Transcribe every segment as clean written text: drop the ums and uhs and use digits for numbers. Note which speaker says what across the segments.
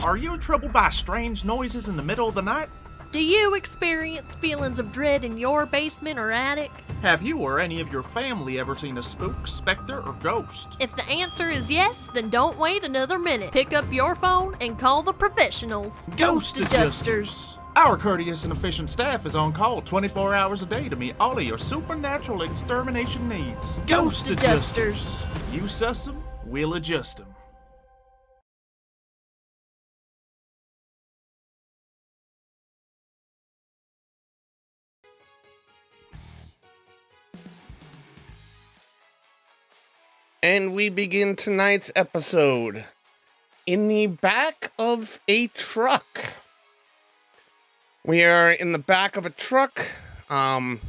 Speaker 1: Are you troubled by strange noises in the middle of the night?
Speaker 2: Do you experience feelings of dread in your basement or attic?
Speaker 1: Have you or any of your family ever seen a spook, specter, or ghost?
Speaker 2: If the answer is yes, then don't wait another minute. Pick up your phone and call the professionals.
Speaker 1: Ghost Adjusters! Our courteous and efficient staff is on call 24 hours a day to meet all of your supernatural extermination needs.
Speaker 2: Ghost Adjusters!
Speaker 1: You suss them, we'll adjust them.
Speaker 3: And we begin tonight's episode in the back of a truck. We are in the back of a truck. On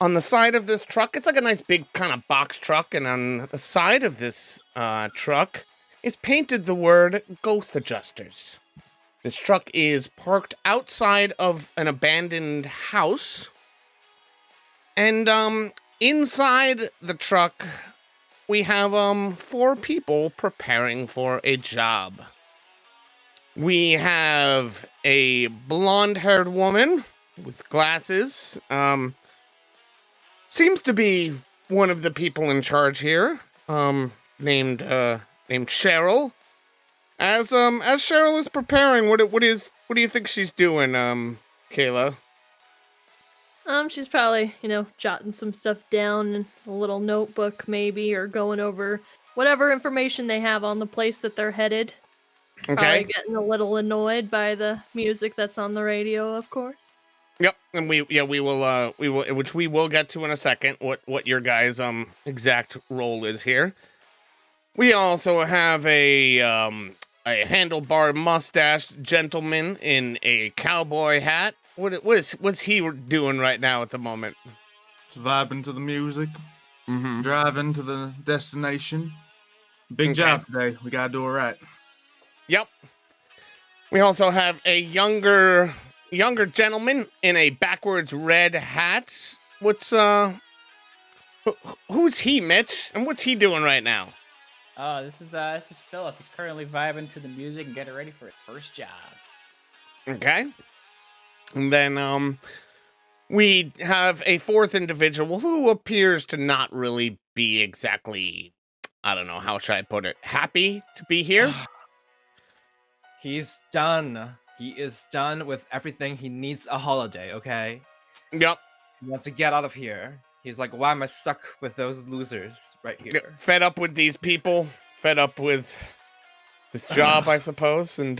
Speaker 3: the side of this truck, it's like a nice big kind of box truck, and on the side of this truck is painted the word Ghost Adjusters. This truck is parked outside of an abandoned house, and inside the truck we have 4 people preparing for a job. We have a blonde-haired woman with glasses. Seems to be one of the people in charge here. Named Cheryl. As Cheryl is preparing, what do you think she's doing, Kayla?
Speaker 2: She's probably, jotting some stuff down in a little notebook maybe, or going over whatever information they have on the place that they're headed.
Speaker 3: Okay.
Speaker 2: Probably getting a little annoyed by the music that's on the radio, of course.
Speaker 3: Yep, and we will, which we will get to in a second, what your guys' exact role is here. We also have a handlebar mustached gentleman in a cowboy hat. What's he doing right now at the moment?
Speaker 1: Just vibing to the music,
Speaker 3: Mm-hmm.
Speaker 1: driving to the destination. Big job today. We gotta do it right.
Speaker 3: Yep. We also have a younger gentleman in a backwards red hat. Who's he, Mitch? And what's he doing right now?
Speaker 4: Oh, this is Philip. He's currently vibing to the music and getting ready for his first job.
Speaker 3: Okay. And then we have a 4th individual who appears to not really be exactly, I don't know, how should I put it, happy to be here.
Speaker 5: He's done. He is done with everything. He needs a holiday, okay?
Speaker 3: Yep.
Speaker 5: He wants to get out of here. He's like, why am I stuck with those losers right here?
Speaker 3: Fed up with these people. Fed up with this job, I suppose. And,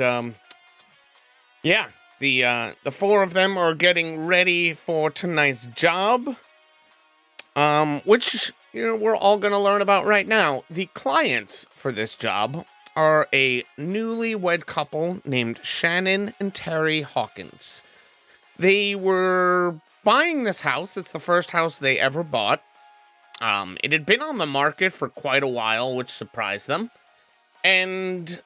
Speaker 3: yeah. The 4 of them are getting ready for tonight's job. Which, we're all going to learn about right now. The clients for this job are a newlywed couple named Shannon and Terry Hawkins. They were buying this house. It's the first house they ever bought. It had been on the market for quite a while, which surprised them. And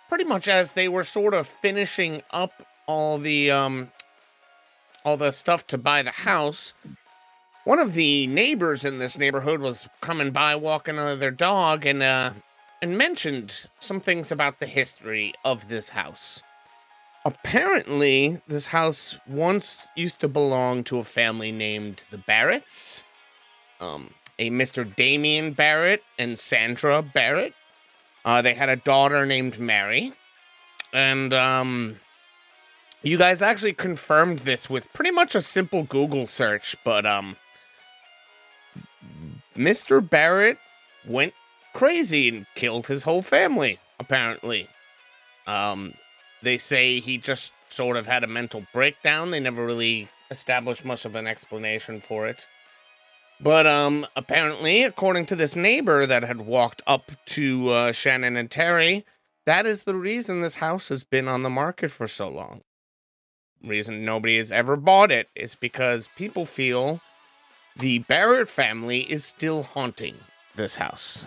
Speaker 3: pretty much as they were sort of finishing up all the stuff to buy the house, one of the neighbors in this neighborhood was coming by walking their dog and mentioned some things about the history of this house. Apparently, this house once used to belong to a family named the Barretts, a Mr. Damien Barrett and Sandra Barrett. They had a daughter named Mary, and you guys actually confirmed this with pretty much a simple Google search, but Mr. Barrett went crazy and killed his whole family, apparently. They say he just sort of had a mental breakdown. They never really established much of an explanation for it. But apparently, according to this neighbor that had walked up to Shannon and Terry, that is the reason this house has been on the market for so long. Reason nobody has ever bought it is because people feel the Barrett family is still haunting this house.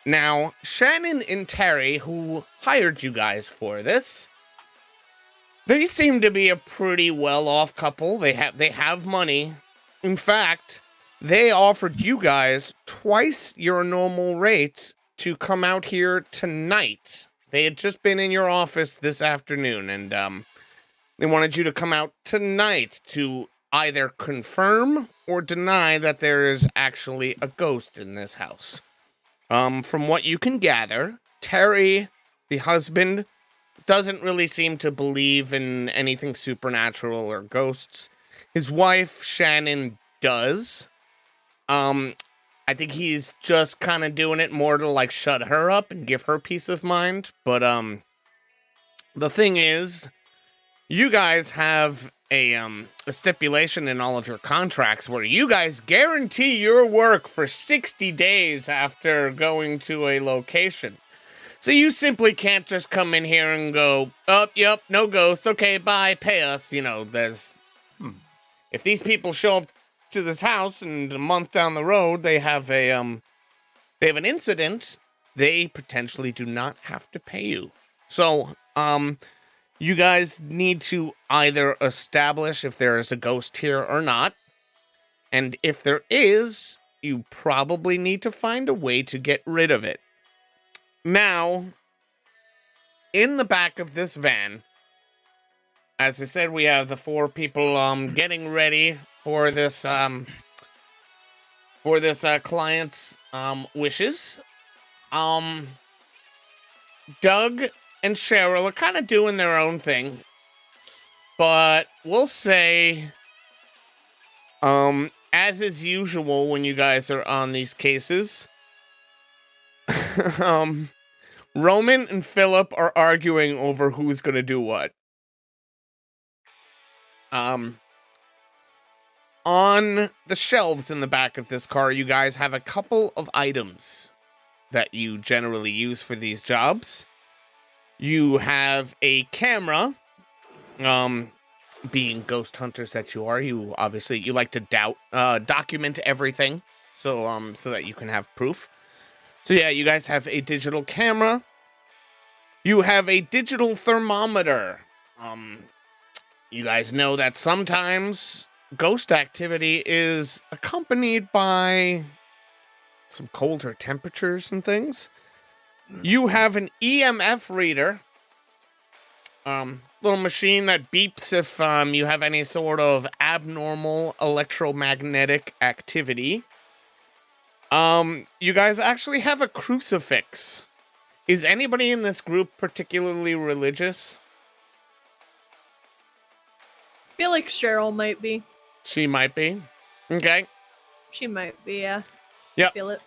Speaker 3: Now, Shannon and Terry, who hired you guys for this, they seem to be a pretty well-off couple. They have money. In fact, they offered you guys twice your normal rate to come out here tonight They had just been in your office this afternoon, and they wanted you to come out tonight to either confirm or deny that there is actually a ghost in this house. From what you can gather, Terry, the husband, doesn't really seem to believe in anything supernatural or ghosts. His wife, Shannon, does. I think he's just kind of doing it more to, like, shut her up and give her peace of mind. But, the thing is, you guys have a stipulation in all of your contracts where you guys guarantee your work for 60 days after going to a location. So you simply can't just come in here and go, oh, yep, no ghost, okay, bye, pay us. You know, there's... If these people show up to this house and a month down the road they have an incident, they potentially do not have to pay you. So, you guys need to either establish if there is a ghost here or not. And if there is, you probably need to find a way to get rid of it. Now, in the back of this van, as I said, we have the 4 people getting ready for this client's wishes. Doug and Cheryl are kind of doing their own thing, but we'll say, as is usual when you guys are on these cases, Roman and Philip are arguing over who's gonna do what. On the shelves in the back of this car, you guys have a couple of items that you generally use for these jobs. You have a camera. Being ghost hunters that you are, you like to document everything, so that you can have proof. So yeah, you guys have a digital camera. You have a digital thermometer. You guys know that sometimes ghost activity is accompanied by some colder temperatures and things. You have an EMF reader. Little machine that beeps if you have any sort of abnormal electromagnetic activity. You guys actually have a crucifix. Is anybody in this group particularly religious?
Speaker 2: I feel like Cheryl might be.
Speaker 3: She might be. Okay.
Speaker 2: She might be, yeah.
Speaker 3: Yep.
Speaker 2: Feel it.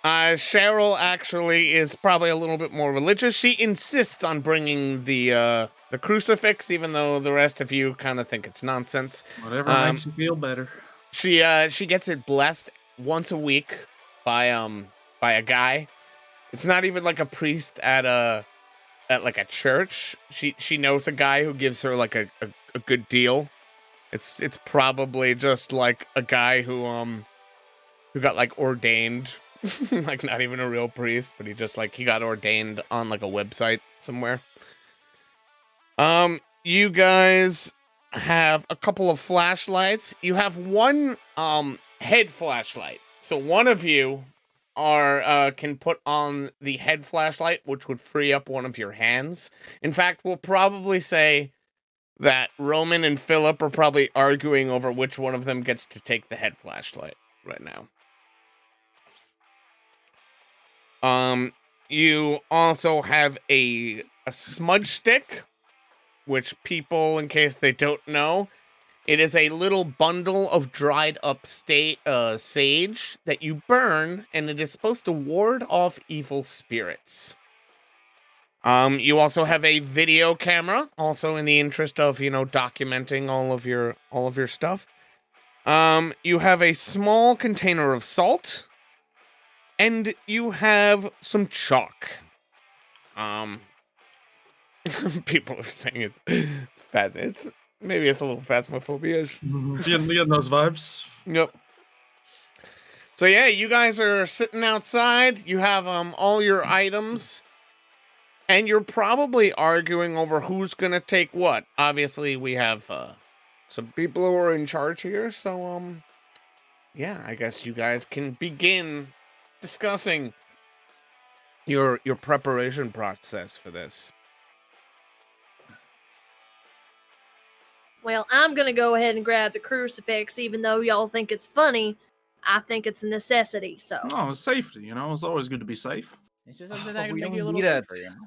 Speaker 3: Cheryl actually is probably a little bit more religious. She insists on bringing the crucifix, even though the rest of you kind of think it's nonsense.
Speaker 1: Whatever makes you feel better.
Speaker 3: She gets it blessed once a week by a guy. It's not even like a priest at like a church. She knows a guy who gives her like a good deal. It's probably just like a guy who got like ordained, like not even a real priest, but he got ordained on like a website somewhere. You guys have a couple of flashlights. You have one head flashlight. So one of you can put on the head flashlight, which would free up one of your hands. In fact, we'll probably say that Roman and Philip are probably arguing over which one of them gets to take the head flashlight right now. You also have a smudge stick, which people, in case they don't know, it is a little bundle of dried up sage that you burn, and it is supposed to ward off evil spirits. You also have a video camera, also in the interest of, documenting all of your stuff. You have a small container of salt, and you have some chalk. People are saying it's fast. Maybe it's a little phasmophobia-ish.
Speaker 1: Getting those vibes.
Speaker 3: Yep. So yeah, you guys are sitting outside. You have all your items. And you're probably arguing over who's going to take what. Obviously, we have some people who are in charge here. So, yeah, I guess you guys can begin discussing. your preparation process for this.
Speaker 2: Well, I'm gonna go ahead and grab the crucifix, even though y'all think it's funny. I think it's a necessity, so.
Speaker 1: No, it's safety, it's always good to be safe.
Speaker 4: It's just something
Speaker 5: Oh,
Speaker 4: that can
Speaker 5: we
Speaker 4: make
Speaker 5: don't
Speaker 4: you a little
Speaker 5: need it.
Speaker 4: safer, you know?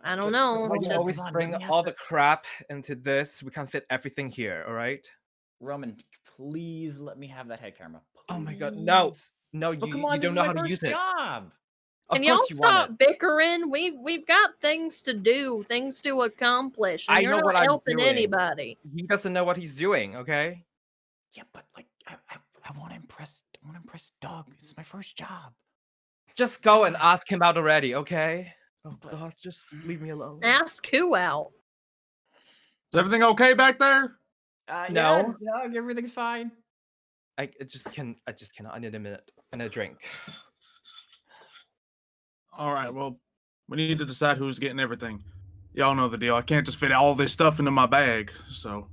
Speaker 2: I don't know.
Speaker 5: Why do you
Speaker 2: Just
Speaker 5: always
Speaker 4: hold on,
Speaker 5: bring
Speaker 4: we have
Speaker 5: all
Speaker 4: to-
Speaker 5: the crap into this? We can't fit everything here, alright?
Speaker 4: Roman, please let me have that head camera.
Speaker 5: Oh my god, no!
Speaker 4: Please.
Speaker 5: No,
Speaker 4: But
Speaker 5: you,
Speaker 4: come on,
Speaker 5: you
Speaker 4: this
Speaker 5: don't
Speaker 4: is
Speaker 5: know
Speaker 4: my
Speaker 5: how to
Speaker 4: first
Speaker 5: use it.
Speaker 4: job.
Speaker 5: Of
Speaker 2: can y'all
Speaker 5: course you want
Speaker 2: stop
Speaker 5: it.
Speaker 2: bickering? We've got things to do, things to accomplish, and
Speaker 5: I
Speaker 2: you're
Speaker 5: know
Speaker 2: not
Speaker 5: what I'm
Speaker 2: helping
Speaker 5: doing.
Speaker 2: anybody.
Speaker 5: He doesn't know what he's doing, okay?
Speaker 4: Yeah, but like, I want to impress Doug. This is my first job.
Speaker 5: Just go and ask him out already, okay? Oh
Speaker 4: But-
Speaker 5: god, just leave me alone.
Speaker 2: Ask who out.
Speaker 1: Is everything okay back there?
Speaker 5: No.
Speaker 4: Yeah, Doug, everything's fine.
Speaker 5: I just cannot. I need a minute and a drink.
Speaker 1: All right, well, we need to decide who's getting everything. Y'all know the deal. I can't just fit all this stuff into my bag, so.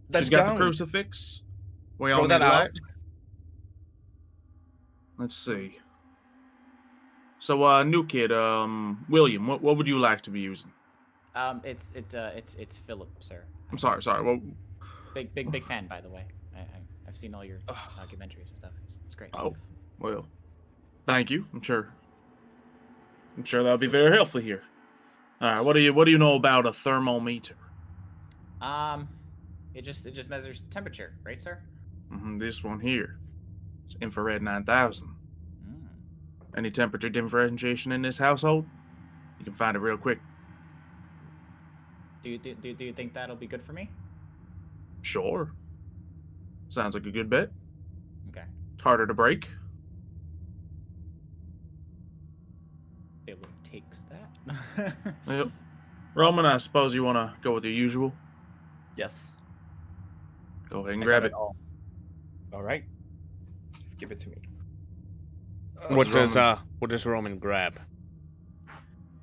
Speaker 5: Let's
Speaker 1: She's got the
Speaker 5: go.
Speaker 1: crucifix. We
Speaker 5: Throw
Speaker 1: all
Speaker 5: that
Speaker 1: need
Speaker 5: out.
Speaker 1: light. Let's see. So, new kid, William, what would you like to be using?
Speaker 4: It's Philip, sir.
Speaker 1: I'm sorry. Well,
Speaker 4: Big fan, by the way. I've seen all your documentaries and stuff. It's great.
Speaker 1: oh, well, thank you. I'm sure that'll be very helpful here. All right, what do you know about a thermometer?
Speaker 4: It just measures temperature, right, sir?
Speaker 1: This one here. It's infrared 9000.
Speaker 4: Mm.
Speaker 1: Any temperature differentiation in this household? You can find it real quick.
Speaker 4: Do you think that'll be good for me?
Speaker 1: Sure. Sounds like a good bet.
Speaker 4: Okay.
Speaker 1: It's harder to break.
Speaker 4: Philip takes that.
Speaker 1: Yep. Roman, I suppose you want to go with your usual.
Speaker 5: Yes.
Speaker 1: Go ahead and
Speaker 5: I
Speaker 1: grab
Speaker 5: got
Speaker 1: it.
Speaker 5: all. All right. Just give it to me.
Speaker 3: What does Roman grab?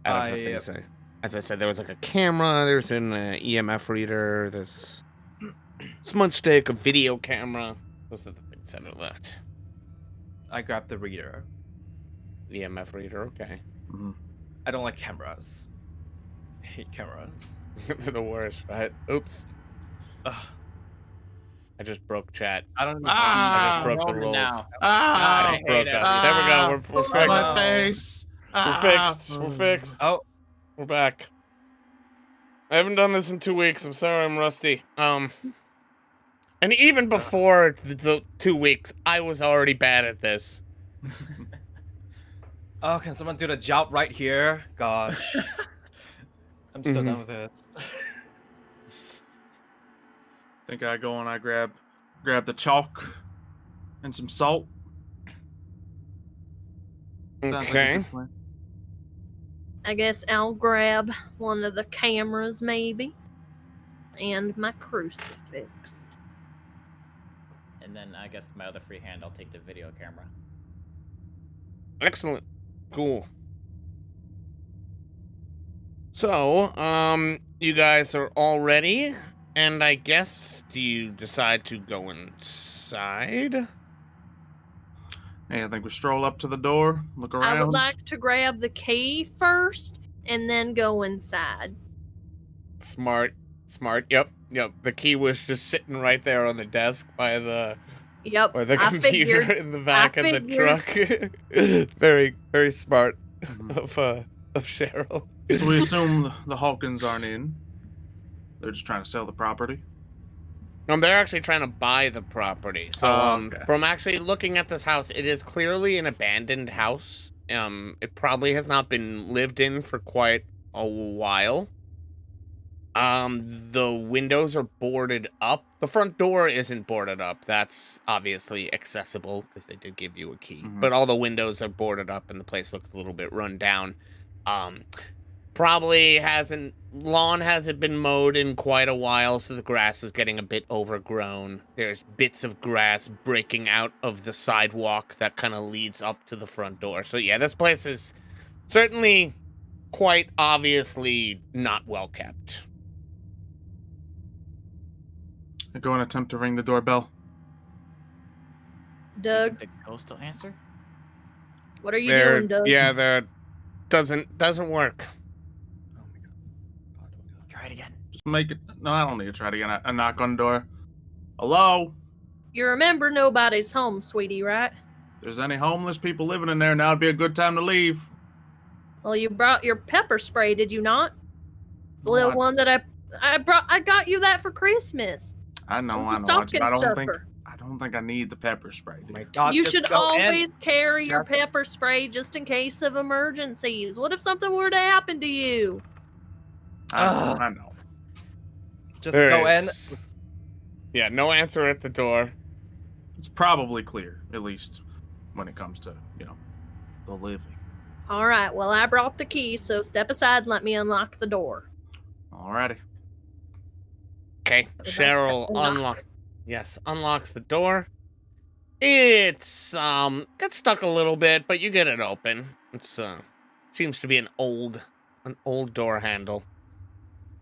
Speaker 3: Out of the things, as I said, there was like a camera. There's an EMF reader. There's smudge stick, a video camera. Those are the things that are left.
Speaker 5: I grabbed the reader.
Speaker 3: EMF reader, okay.
Speaker 5: I don't like cameras. I hate cameras.
Speaker 3: They're the worst, right? Oops.
Speaker 5: Ugh.
Speaker 3: I just broke chat.
Speaker 5: I don't know.
Speaker 3: I just broke the
Speaker 4: Roman
Speaker 3: rules.
Speaker 4: now.
Speaker 3: I
Speaker 4: I
Speaker 3: just broke
Speaker 4: hate
Speaker 3: us.
Speaker 4: it.
Speaker 3: There we go. We're fixed.
Speaker 1: My face.
Speaker 3: We're fixed. We're fixed.
Speaker 5: Oh,
Speaker 3: We're back. I haven't done this in 2 weeks. I'm sorry, I'm rusty. And even before the 2 weeks, I was already bad at this.
Speaker 5: oh, can someone do the job right here? Gosh. I'm so done with it.
Speaker 1: Think I go and I grab the chalk and some salt. Sounds like a
Speaker 3: Okay.
Speaker 1: good plan.
Speaker 2: I guess I'll grab one of the cameras, maybe, and my crucifix.
Speaker 4: And then I guess my other free hand, I'll take the video camera.
Speaker 3: Excellent. Cool. So, you guys are all ready, and I guess, do you decide to go inside?
Speaker 1: Hey, I think we stroll up to the door, look around.
Speaker 2: I would like to grab the key first and then go inside.
Speaker 3: Smart. Yep. The key was just sitting right there on the desk by the
Speaker 2: Yep,
Speaker 3: or the
Speaker 2: I
Speaker 3: computer
Speaker 2: figured.
Speaker 3: in the back of the
Speaker 2: figured.
Speaker 3: truck. Very, very smart of Cheryl.
Speaker 1: So we assume the Hawkins aren't in. They're just trying to sell the property.
Speaker 3: They're actually trying to buy the property. So,
Speaker 1: okay.
Speaker 3: from actually looking at this house, it is clearly an abandoned house. It probably has not been lived in for quite a while. The windows are boarded up. The front door isn't boarded up. That's obviously accessible because they did give you a key. But all the windows are boarded up and the place looks a little bit run down. Probably lawn hasn't been mowed in quite a while, so the grass is getting a bit overgrown. There's bits of grass breaking out of the sidewalk that kind of leads up to the front door. So yeah, this place is certainly quite obviously not well kept.
Speaker 1: I go and attempt to ring the doorbell.
Speaker 2: Doug,
Speaker 4: The ghost will answer?
Speaker 2: what are you doing, Doug?
Speaker 3: Yeah, doesn't work.
Speaker 5: Oh my god. Oh my god.
Speaker 4: Try it again.
Speaker 1: Just make it. No, I don't need to try it again. I knock on the door. Hello?
Speaker 2: You remember nobody's home, sweetie, right?
Speaker 1: If there's any homeless people living in there, now would be a good time to leave.
Speaker 2: Well, you brought your pepper spray, did you not? The
Speaker 1: No,
Speaker 2: little
Speaker 1: I-
Speaker 2: one that I got you that for Christmas.
Speaker 1: I know,
Speaker 2: It was
Speaker 1: I
Speaker 2: a
Speaker 1: know.
Speaker 2: stocking
Speaker 1: I don't think
Speaker 2: stuffer.
Speaker 1: I need the pepper spray.
Speaker 5: Oh
Speaker 1: Dude.
Speaker 5: my god.
Speaker 2: You
Speaker 5: just
Speaker 2: should
Speaker 5: go in.
Speaker 2: always carry your
Speaker 5: Jack-
Speaker 2: pepper spray just in case of emergencies. What if something were to happen to you?
Speaker 5: Ugh.
Speaker 1: I know.
Speaker 5: Just
Speaker 3: There
Speaker 5: go in.
Speaker 3: is- Yeah, no answer at the door.
Speaker 1: It's probably clear, at least when it comes to, the living.
Speaker 2: All right, well, I brought the key, so step aside and let me unlock the door.
Speaker 1: Alrighty.
Speaker 3: Okay,
Speaker 2: About
Speaker 3: Cheryl
Speaker 2: to unlock.
Speaker 3: unlocks the door. It's gets stuck a little bit, but you get it open. It's seems to be an old door handle.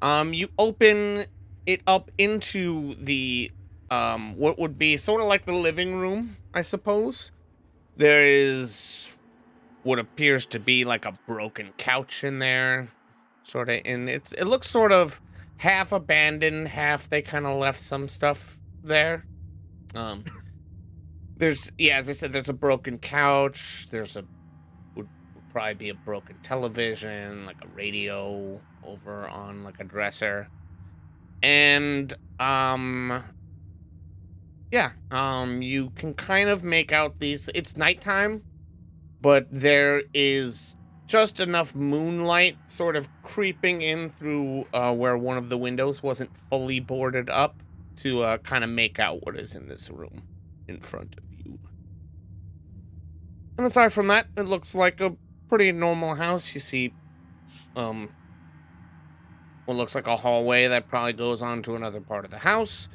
Speaker 3: You open it up into the what would be sort of like the living room, I suppose. There is what appears to be like a broken couch in there, sort of, and it looks sort of half abandoned, half they kind of left some stuff there. There's, as I said, there's a broken couch. Would probably be a broken television, like a radio over on like a dresser, and you can kind of make out these. It's nighttime, but there is just enough moonlight sort of creeping in through where one of the windows wasn't fully boarded up to kind of make out what is in this room in front of you. And aside from that, it looks like a pretty normal house. You see what looks like a hallway that probably goes on to another part of the house.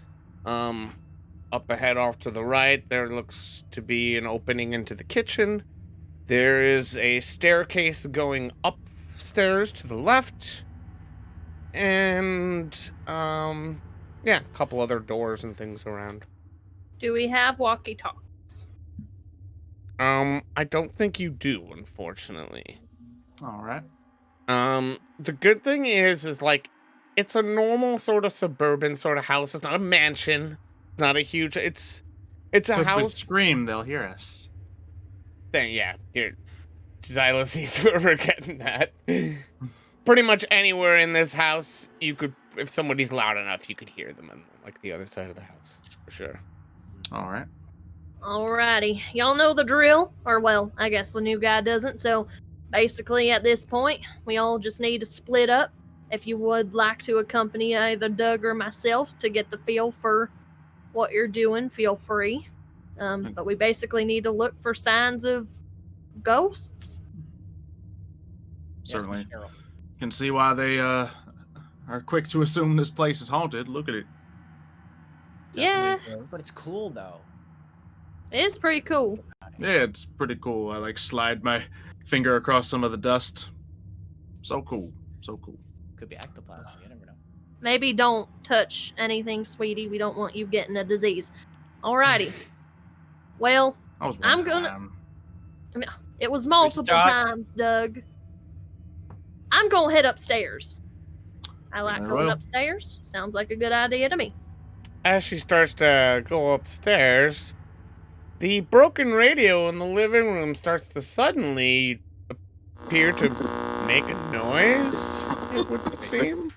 Speaker 3: Up ahead off to the right, there looks to be an opening into the kitchen. There is a staircase going upstairs to the left. And, a couple other doors and things around.
Speaker 2: Do we have walkie-talkies?
Speaker 3: I don't think you do, unfortunately.
Speaker 1: Alright.
Speaker 3: The good thing is like, it's a normal sort of suburban sort of house. It's not a mansion, not a huge, it's a
Speaker 1: So if we
Speaker 3: house.
Speaker 1: scream, they'll hear us.
Speaker 3: Then yeah, here, Xylo sees where we're getting at. Pretty much anywhere in this house, you could, if somebody's loud enough, you could hear them on like the other side of the house, for sure.
Speaker 1: Alright.
Speaker 2: Alrighty. Y'all know the drill. Or, well, I guess the new guy doesn't. So, basically, at this point, we all just need to split up. If you would like to accompany either Doug or myself to get the feel for what you're doing, feel free. But we basically need to look for signs of ghosts.
Speaker 1: Certainly.
Speaker 4: Yes, Miss Cheryl.
Speaker 1: Can see why they are quick to assume this place is haunted. Look at it.
Speaker 2: Yeah,
Speaker 4: But it's cool though.
Speaker 2: it's pretty cool.
Speaker 1: Yeah, it's pretty cool. I like slide my finger across some of the dust. So cool. So cool.
Speaker 4: Could be ectoplasm. You never know.
Speaker 2: Maybe don't touch anything, sweetie. We don't want you getting a disease. Alrighty. Well,
Speaker 1: I was
Speaker 2: I'm
Speaker 1: one
Speaker 2: gonna-
Speaker 1: time.
Speaker 2: it was multiple
Speaker 5: shot.
Speaker 2: times, Doug. I'm gonna head upstairs. I like
Speaker 1: Very
Speaker 2: going
Speaker 1: well.
Speaker 2: upstairs. Sounds like a good idea to me.
Speaker 3: As she starts to go upstairs, the broken radio in the living room starts to suddenly appear to make a noise, it would seem.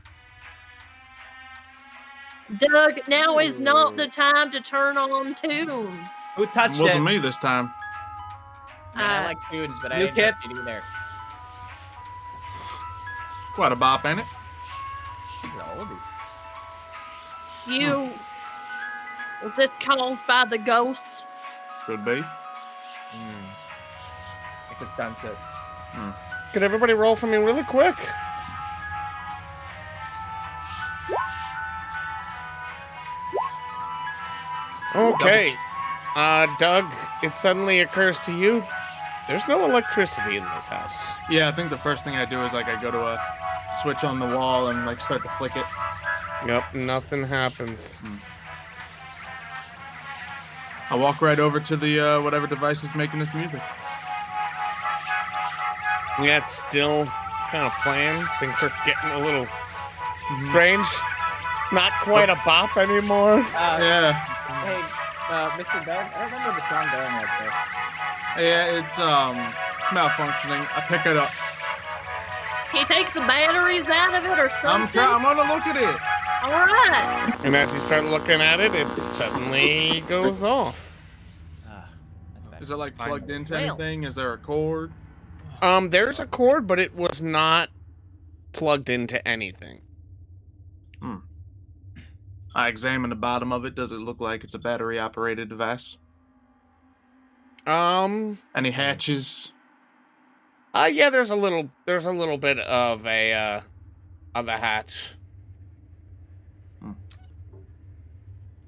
Speaker 2: Doug, now is not the time to turn on tunes.
Speaker 5: Who touched
Speaker 1: Wasn't
Speaker 5: it?
Speaker 1: me this time.
Speaker 4: I mean, I
Speaker 2: Uh,
Speaker 4: like tunes, but I
Speaker 5: you
Speaker 4: didn't
Speaker 5: kid.
Speaker 4: touch it either.
Speaker 1: Quite a bop, ain't it?
Speaker 4: You're an oldie.
Speaker 2: You. Was this caused by the ghost?
Speaker 1: Could be.
Speaker 5: I could sense it.
Speaker 3: Could everybody roll for me really quick? Okay. Doug, it suddenly occurs to you, there's no electricity in this house.
Speaker 1: Yeah, I think the first thing I do is like I go to a switch on the wall and like start to flick it.
Speaker 3: Yep, nothing happens.
Speaker 1: I walk right over to the whatever device is making this music.
Speaker 3: Yeah, it's still kind of playing. Things are getting a little strange. Not quite a bop anymore.
Speaker 1: Yeah.
Speaker 4: Hey, Mr. Doug, I remember the song going right there.
Speaker 1: Yeah, it's malfunctioning. I pick it up.
Speaker 2: Can you take the batteries out of it or something?
Speaker 1: I'm gonna look at it.
Speaker 2: All right.
Speaker 3: And as you start looking at it, it suddenly goes off.
Speaker 4: That's bad.
Speaker 1: Is it like
Speaker 5: Fine.
Speaker 1: plugged into
Speaker 2: Well.
Speaker 1: anything? Is there a cord?
Speaker 3: There's a cord, but it was not plugged into anything.
Speaker 1: I examine the bottom of it. Does it look like it's a battery operated device? Any hatches?
Speaker 3: Yeah, there's a little bit of a hatch.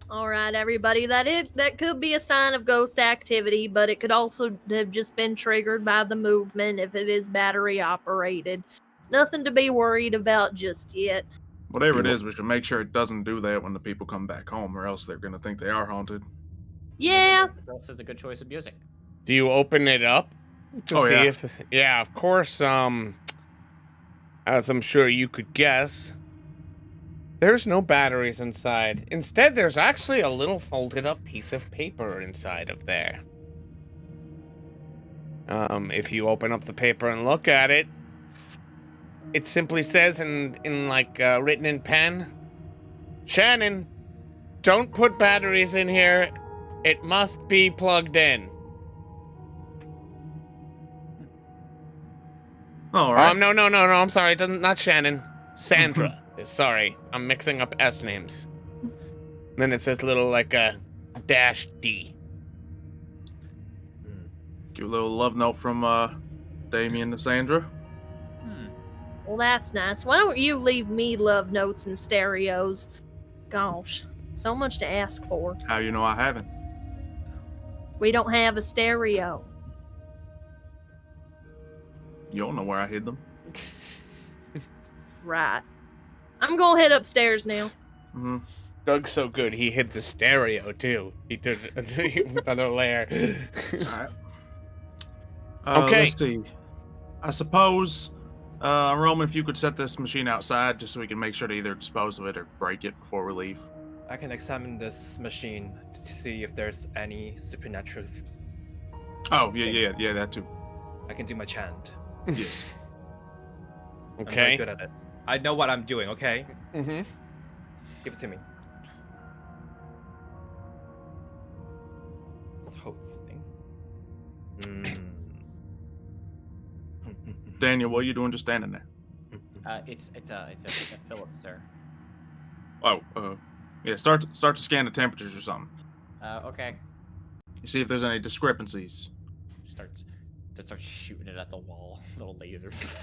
Speaker 2: All right, everybody. That could be a sign of ghost activity, but it could also have just been triggered by the movement if it is battery operated. Nothing to be worried about just yet.
Speaker 1: Whatever it is, we should make sure it doesn't do that when the people come back home, or else they're gonna think they are haunted.
Speaker 2: Yeah.
Speaker 4: This is a good choice of music.
Speaker 3: Do you open it up to
Speaker 1: Oh,
Speaker 3: see
Speaker 1: yeah.
Speaker 3: if? Yeah, of course. As I'm sure you could guess, there's no batteries inside. Instead, there's actually a little folded up piece of paper inside of there. If you open up the paper and look at it, it simply says in like written in pen, Shannon, don't put batteries in here. It must be plugged in.
Speaker 1: All right.
Speaker 3: No, I'm sorry. It doesn't, not Shannon. Sandra. Sorry, I'm mixing up S names. Then it says little like a -D.
Speaker 1: Give a little love note from Damien to Sandra.
Speaker 2: Well, that's nice. Why don't you leave me love notes and stereos? Gosh, so much to ask for.
Speaker 1: How you know I haven't?
Speaker 2: We don't have a stereo.
Speaker 1: You don't know where I hid them.
Speaker 2: Right. I'm gonna head upstairs now.
Speaker 1: Mm-hmm.
Speaker 3: Doug's so good, he hid the stereo too. He did another layer.
Speaker 1: All right.
Speaker 3: Okay.
Speaker 1: Let's see. I suppose, Roman, if you could set this machine outside just so we can make sure to either dispose of it or break it before we leave.
Speaker 5: I can examine this machine to see if there's any supernatural.
Speaker 1: Oh, yeah, that too.
Speaker 5: I can do my chant.
Speaker 1: Yes.
Speaker 5: I'm very
Speaker 3: Okay.
Speaker 5: good at it. I know what I'm doing. Okay,
Speaker 3: Mm-hmm.
Speaker 5: give it to me. Let's hope this thing.
Speaker 1: Daniel, what are you doing just standing there?
Speaker 4: It's a Philip, sir.
Speaker 1: Oh, yeah, start to scan the temperatures or something.
Speaker 4: Okay.
Speaker 1: You see if there's any discrepancies.
Speaker 4: Starts shooting it at the wall. Little lasers.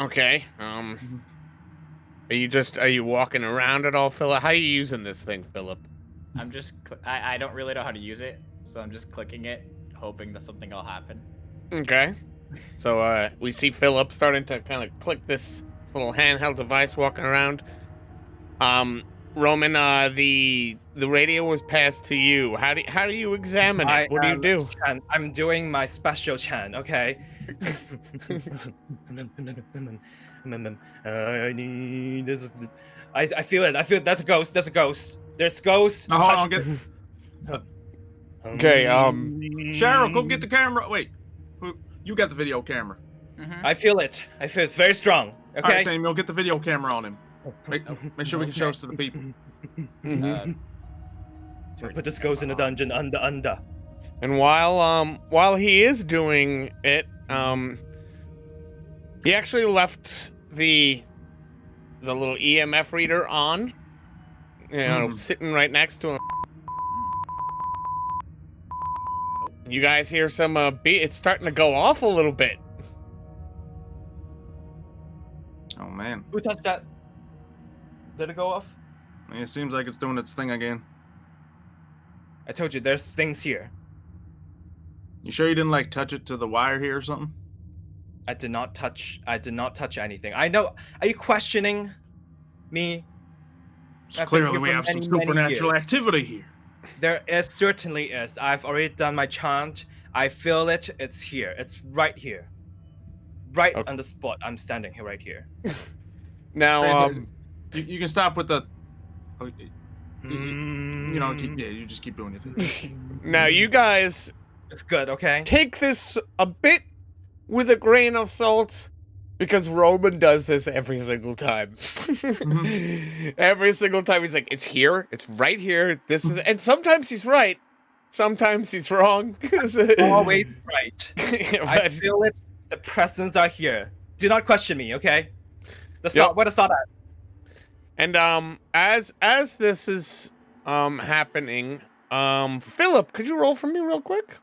Speaker 3: Okay. Are you walking around at all, Philip? How are you using this thing, Philip?
Speaker 4: I'm just. I don't really know how to use it, so I'm just clicking it, hoping that something will happen.
Speaker 3: Okay. So we see Philip starting to kind of click this little handheld device walking around. Roman, the radio was passed to you. How do you examine it? What do you do?
Speaker 5: I'm doing my special chant. Okay. I need this. I feel it. I feel that's a ghost. That's a ghost. There's ghosts.
Speaker 1: No, hold on, get.
Speaker 3: Okay,
Speaker 1: Cheryl, go get the camera. Wait, you got the video camera.
Speaker 4: Mm-hmm.
Speaker 5: I feel it. I feel it very strong.
Speaker 1: All right,
Speaker 5: Okay.
Speaker 1: Samuel, get the video camera on him. Make sure we can show this to the people.
Speaker 5: Put this ghost in the dungeon under.
Speaker 3: And while he is doing it, he actually left the little EMF reader on, sitting right next to him. You guys hear some it's starting to go off a little bit.
Speaker 1: Oh man,
Speaker 5: Who touched that? Did it go off?
Speaker 1: it seems like it's doing its thing again.
Speaker 5: I told you, there's things here.
Speaker 1: You sure you didn't like touch it to the wire here or something?
Speaker 5: I did not touch anything. I know. Are you questioning me? I've been
Speaker 1: Clearly,
Speaker 5: here
Speaker 1: we
Speaker 5: for
Speaker 1: have some
Speaker 5: many, many
Speaker 1: supernatural
Speaker 5: years.
Speaker 1: activity here.
Speaker 5: There is certainly is. I've already done my chant. I feel it. It's here. It's right here. Right
Speaker 3: Okay.
Speaker 5: on the spot. I'm standing here, right here.
Speaker 3: Now,
Speaker 1: Fantastic. You can stop with the. oh, you know, you just keep doing your thing.
Speaker 3: now you guys
Speaker 5: It's good, okay?
Speaker 3: take this a bit with a grain of salt, because Roman does this every single time. Every single time he's like, it's here, it's right here, this is, and sometimes he's right, sometimes he's wrong.
Speaker 5: Always right. I
Speaker 3: But-
Speaker 5: feel it. The presents are here. Do not question me, okay?
Speaker 3: Yep.
Speaker 5: Where to start at?
Speaker 3: And as this is happening, Philip, could you roll for me real quick?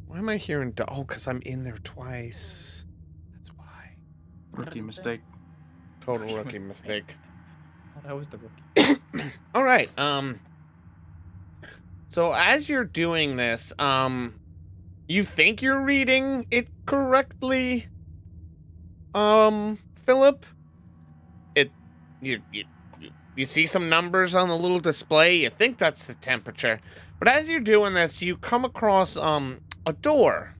Speaker 3: Why am I hearing because I'm in there twice. That's why.
Speaker 1: Rookie mistake.
Speaker 3: Total rookie mistake.
Speaker 4: I thought I was the rookie.
Speaker 3: All right. So as you're doing this, you think you're reading it correctly, Philip? You see some numbers on the little display. You think that's the temperature, but as you're doing this, you come across a door,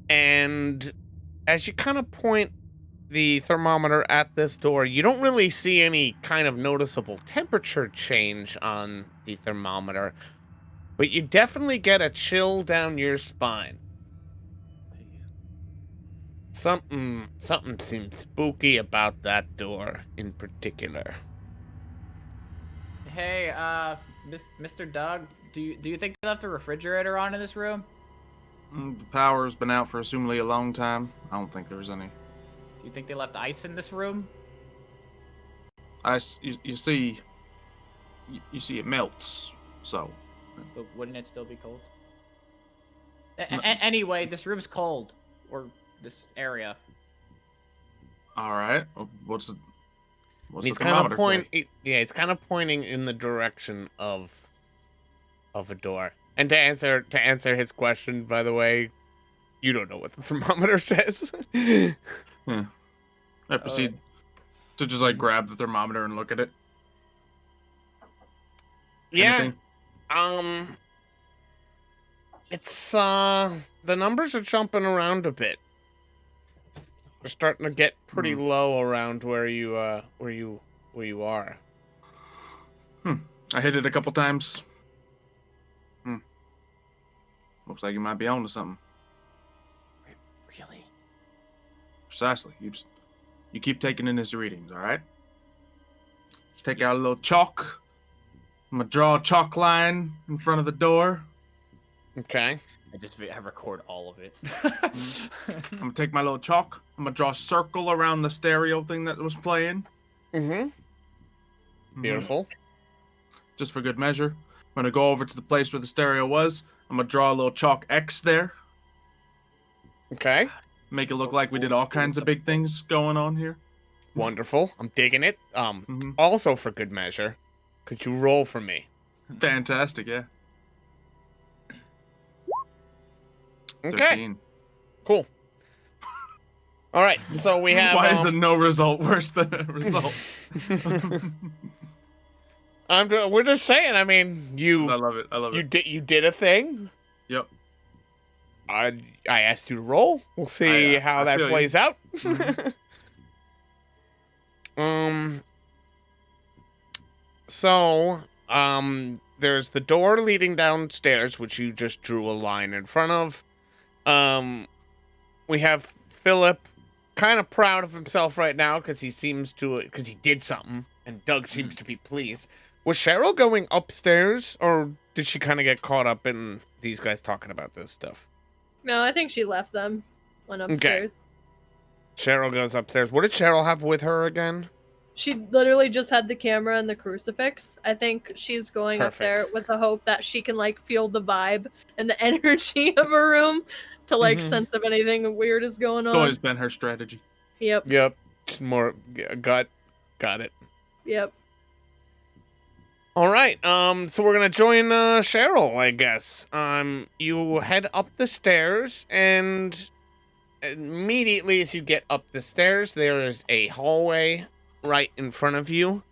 Speaker 3: and as you kind of point the thermometer at this door, you don't really see any kind of noticeable temperature change on the thermometer, but you definitely get a chill down your spine. Something seems spooky about that door in particular.
Speaker 4: Hey, Mr. Doug, do you think they left a refrigerator on in this room?
Speaker 1: The power's been out for assumably a long time. I don't think there's any.
Speaker 4: Do you think they left ice in this room?
Speaker 1: You see it melts, so.
Speaker 4: But wouldn't it still be cold? Anyway, this room's cold, or this area.
Speaker 1: All right. What's the
Speaker 3: He's kind of
Speaker 1: thermometer say?
Speaker 3: he's kind of pointing in the direction of a door. And to answer his question, by the way, you don't know what the thermometer says.
Speaker 1: I proceed to just like grab the thermometer and look at it.
Speaker 3: Yeah.
Speaker 1: Anything?
Speaker 3: It's the numbers are jumping around a bit. We're starting to get pretty low around where you are.
Speaker 1: I hit it a couple times. Looks like you might be onto something.
Speaker 4: Really?
Speaker 1: Precisely. You keep taking in his readings, all right? Let's take out a little chalk. I'm gonna draw a chalk line in front of the door.
Speaker 3: Okay.
Speaker 4: I record all of it.
Speaker 1: I'm gonna take my little chalk. I'm gonna draw a circle around the stereo thing that was playing.
Speaker 3: Beautiful.
Speaker 1: Just for good measure. I'm gonna go over to the place where the stereo was. I'm gonna draw a little chalk X there.
Speaker 3: Okay.
Speaker 1: Make it look like we did all kinds of big things going on here.
Speaker 3: Wonderful. I'm digging it. Also for good measure, could you roll for me?
Speaker 1: Fantastic, yeah.
Speaker 3: Okay.
Speaker 1: 13.
Speaker 3: Cool. All right. So we have.
Speaker 1: Why is the no result worse than a result?
Speaker 3: We're just saying. I mean,
Speaker 1: I love it. I love it.
Speaker 3: You did a thing.
Speaker 1: Yep.
Speaker 3: I asked you to roll. We'll see how
Speaker 1: I
Speaker 3: that
Speaker 1: feel you.
Speaker 3: plays out. So, there's the door leading downstairs, which you just drew a line in front of. We have Philip kind of proud of himself right now because he did something, and Doug seems to be pleased. Was Cheryl going upstairs, or did she kind of get caught up in these guys talking about this stuff?
Speaker 2: No, I think she left them. Went upstairs.
Speaker 3: Cheryl goes upstairs. What did Cheryl have with her again?
Speaker 2: She literally just had the camera and the crucifix. I think she's going up there
Speaker 3: Perfect.
Speaker 2: with the hope that she can like feel the vibe and the energy of a room to like sense if anything weird is going
Speaker 1: It's
Speaker 2: on.
Speaker 1: always been her strategy.
Speaker 2: Yep.
Speaker 3: Yep. More got it.
Speaker 2: Yep.
Speaker 3: All right. So we're gonna join Cheryl, I guess. You head up the stairs, and immediately as you get up the stairs, there is a hallway right in front of you.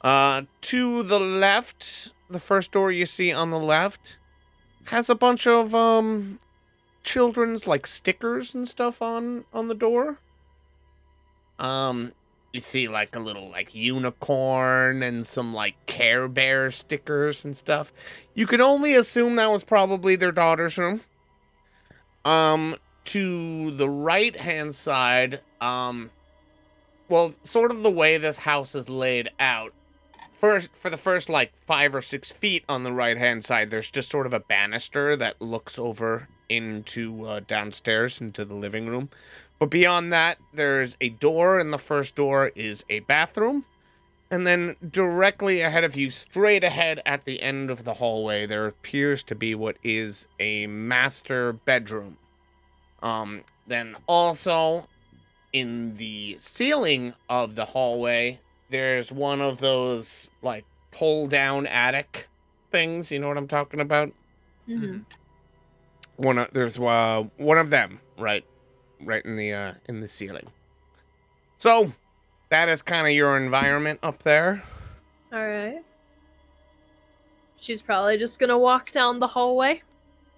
Speaker 3: To the left, the first door you see on the left has a bunch of children's like stickers and stuff on the door. You see like a little like unicorn and some like Care Bear stickers and stuff. You could only assume that was probably their daughter's room. To the right hand side, well, sort of the way this house is laid out. For the first like 5 or 6 feet on the right hand side, there's just sort of a banister that looks over into downstairs into the living room. But beyond that, there's a door, and the first door is a bathroom. And then directly ahead of you, straight ahead at the end of the hallway, there appears to be what is a master bedroom. Then also in the ceiling of the hallway, there's one of those like pull down attic things. You know what I'm talking about?
Speaker 2: Mm-hmm.
Speaker 3: There's one of them right in the ceiling. So that is kind of your environment up there.
Speaker 2: All right. She's probably just gonna walk down the hallway.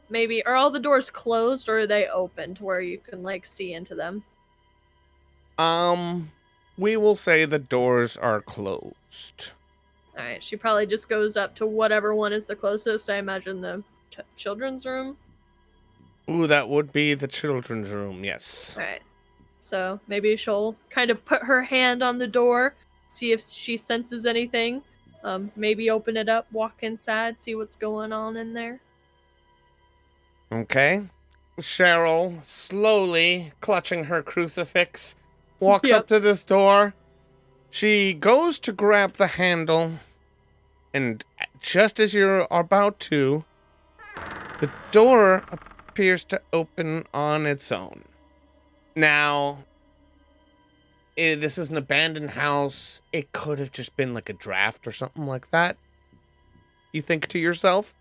Speaker 2: Maybe are all the doors closed or are they open to where you can like see into them?
Speaker 3: We will say the doors are closed.
Speaker 2: All right. She probably just goes up to whatever one is the closest. I imagine the children's room.
Speaker 3: Ooh, that would be the children's room, yes.
Speaker 2: All right. So maybe she'll kind of put her hand on the door, see if she senses anything. Maybe open it up, walk inside, see what's going on in there.
Speaker 3: Okay. Cheryl, slowly clutching her crucifix, walks up to this door. She goes to grab the handle, and just as you're about to, the door appears to open on its own. Now, this is an abandoned house. It could have just been like a draft or something like that, you think to yourself.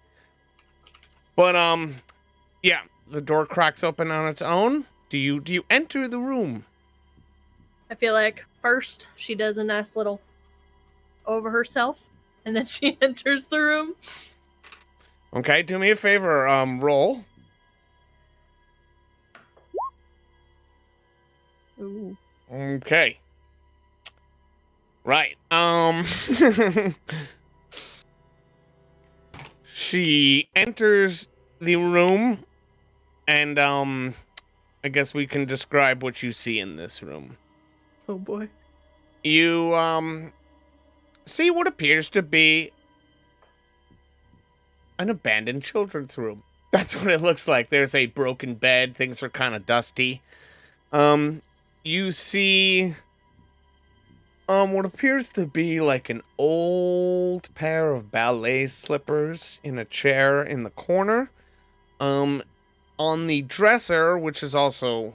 Speaker 3: But, yeah, the door cracks open on its own. Do you enter the room?
Speaker 2: I feel like first she does a nice little over herself, and then she enters the room.
Speaker 3: Okay, do me a favor, roll.
Speaker 2: Ooh.
Speaker 3: Okay. Right. She enters the room, and I guess we can describe what you see in this room.
Speaker 2: Oh boy.
Speaker 3: You see what appears to be an abandoned children's room. That's what it looks like. There's a broken bed. Things are kind of dusty. You see what appears to be like an old pair of ballet slippers in a chair in the corner. On the dresser, which is also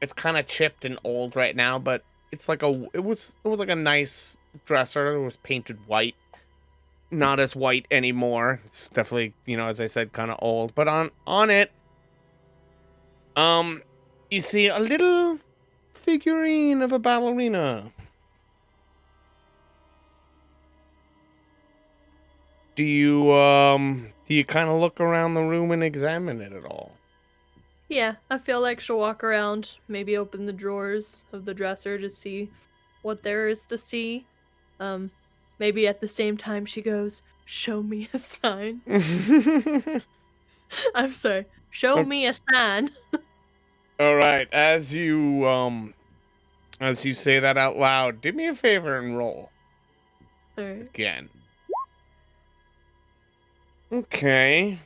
Speaker 3: it's kind of chipped and old right now, but it's like it was like a nice dresser. It was painted white. Not as white anymore. It's definitely, as I said, kind of old. But on it, you see a little figurine of a ballerina. Do you kind of look around the room and examine it at all?
Speaker 2: Yeah, I feel like she'll walk around, maybe open the drawers of the dresser to see what there is to see. Maybe at the same time she goes, "Show me a sign." I'm sorry. Show me a sign.
Speaker 3: All right, as you say that out loud, do me a favor and roll.
Speaker 2: All right.
Speaker 3: Again. Okay.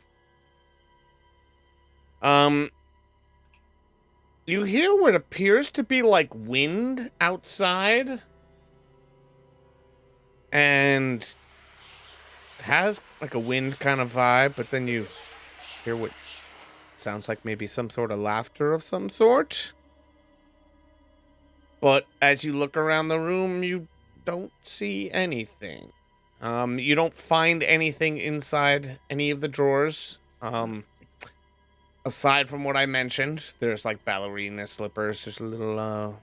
Speaker 3: You hear what appears to be like wind outside, and it has like a wind kind of vibe, but then you hear what sounds like maybe some sort of laughter of some sort. But as you look around the room, you don't see anything. You don't find anything inside any of the drawers. aside from what I mentioned, there's like ballerina slippers. There's a little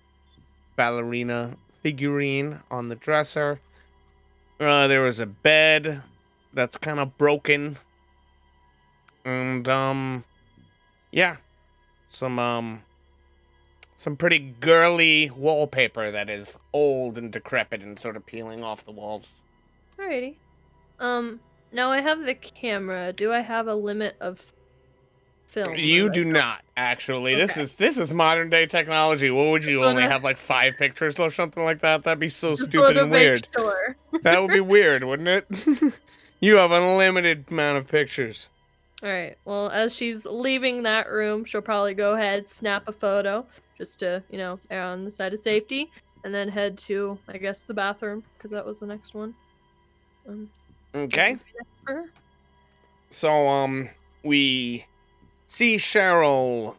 Speaker 3: ballerina figurine on the dresser. There was a bed that's kind of broken. And yeah, some pretty girly wallpaper that is old and decrepit and sort of peeling off the walls.
Speaker 2: Alrighty. Now I have the camera. Do I have a limit of film?
Speaker 3: You
Speaker 2: that I
Speaker 3: do
Speaker 2: can-
Speaker 3: not, actually.
Speaker 2: Okay.
Speaker 3: This is modern day technology. What would you only
Speaker 2: Wanna-
Speaker 3: have like 5 pictures or something like that? That'd be so
Speaker 2: Just
Speaker 3: stupid
Speaker 2: wanna
Speaker 3: and
Speaker 2: make
Speaker 3: weird.
Speaker 2: Sure.
Speaker 3: That would be weird, wouldn't it? You have an unlimited amount of pictures.
Speaker 2: Alright, well, as she's leaving that room, she'll probably go ahead, snap a photo, just to, err on the side of safety, and then head to, I guess, the bathroom, because that was the next one.
Speaker 3: Okay.
Speaker 2: Next for her.
Speaker 3: So, we see Cheryl,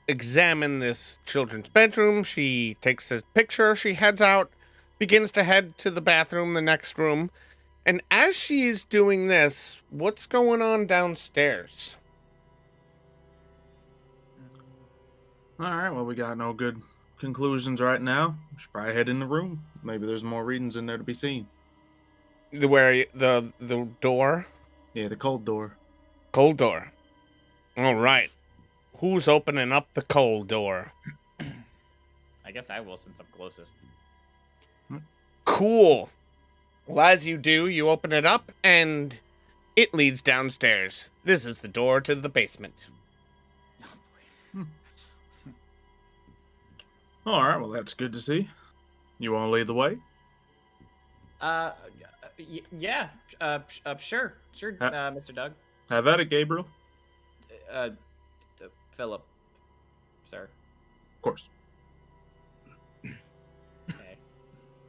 Speaker 3: examine this children's bedroom. She takes a picture. She heads out, begins to head to the bathroom, the next room. And as she is doing this, what's going on downstairs?
Speaker 1: All right. Well, we got no good conclusions right now. We should probably head in the room. Maybe there's more readings in there to be seen.
Speaker 3: The door?
Speaker 1: Yeah, the cold door.
Speaker 3: Cold door. All right. Who's opening up the cold door?
Speaker 4: I guess I will since I'm closest.
Speaker 3: Cool. Well, as you do, you open it up, and it leads downstairs. This is the door to the basement.
Speaker 1: All right. Well, that's good to see. You want to lead the way?
Speaker 4: Yeah. Sure, Mr. Doug.
Speaker 1: Have at it, Gabriel.
Speaker 4: Philip, sir.
Speaker 1: Of course.
Speaker 4: Okay.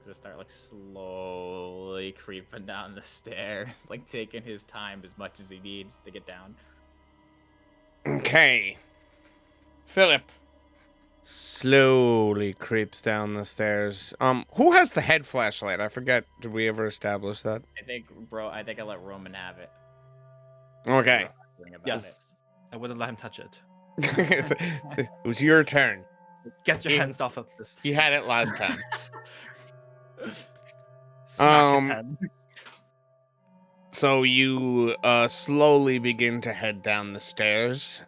Speaker 4: Just start like slowly creeping down the stairs, like taking his time as much as he needs to get down.
Speaker 3: Okay. Philip slowly creeps down the stairs. Who has the head flashlight? I forget. Did we ever establish that?
Speaker 4: I think I let Roman have it.
Speaker 3: Okay.
Speaker 4: About
Speaker 5: Yes. I wouldn't let him touch it.
Speaker 3: It was your turn.
Speaker 5: Get your
Speaker 3: He-
Speaker 5: hands off of this.
Speaker 3: He had it last time.
Speaker 5: Smack his head.
Speaker 3: So you slowly begin to head down the stairs.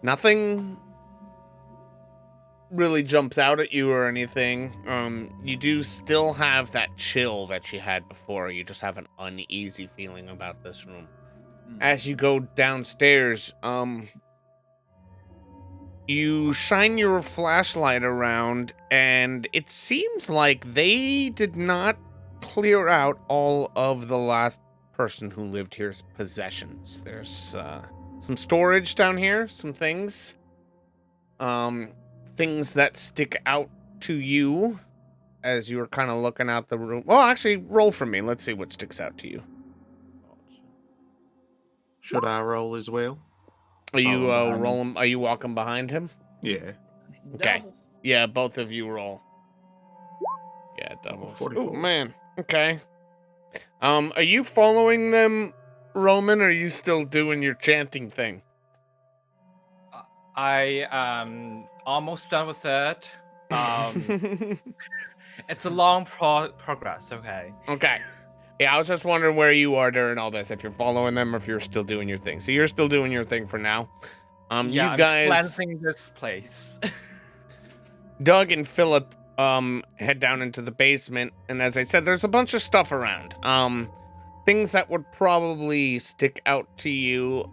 Speaker 3: Nothing really jumps out at you or anything. You do still have that chill that you had before. You just have an uneasy feeling about this room. As you go downstairs, you shine your flashlight around, and it seems like they did not clear out all of the last person who lived here's possessions. There's some storage down here, some things. Things that stick out to you as you're kind of looking out the room. Well, actually, roll for me. Let's see what sticks out to you.
Speaker 1: Should I roll as well?
Speaker 3: Are you
Speaker 1: behind him.
Speaker 3: rolling? Are you walking behind him?
Speaker 1: Yeah.
Speaker 3: Okay. Yeah, both of you roll. Yeah, doubles.
Speaker 1: 44.
Speaker 3: Oh man. Okay. Are you following them, Roman, or are you still doing your chanting thing?
Speaker 5: I almost done with it. It's a long progress. Okay.
Speaker 3: Okay. Yeah, I was just wondering where you are during all this, if you're following them or if you're still doing your thing. So you're still doing your thing for now.
Speaker 5: Yeah,
Speaker 3: You
Speaker 5: I'm
Speaker 3: guys,
Speaker 5: cleansing this place.
Speaker 3: Doug and Philip, head down into the basement, and as I said, there's a bunch of stuff around. Things that would probably stick out to you.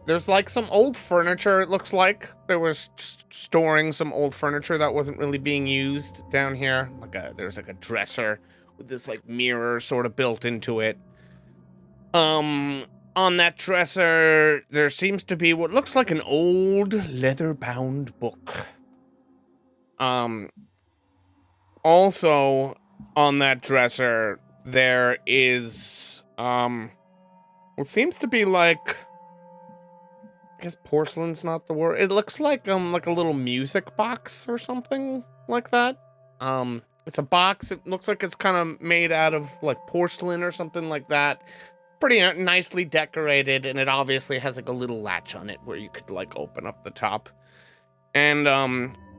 Speaker 3: There's like some old furniture, it looks like. There was storing some old furniture that wasn't really being used down here. There's like a dresser with this like mirror sort of built into it. On that dresser, there seems to be what looks like an old leather-bound book. Also on that dresser, there is what seems to be like, I guess porcelain's not the word. It looks like a little music box or something like that. It's a box. It looks like it's kind of made out of like porcelain or something like that. pretty nicely decorated, and it obviously has like a little latch on it where you could like open up the top. And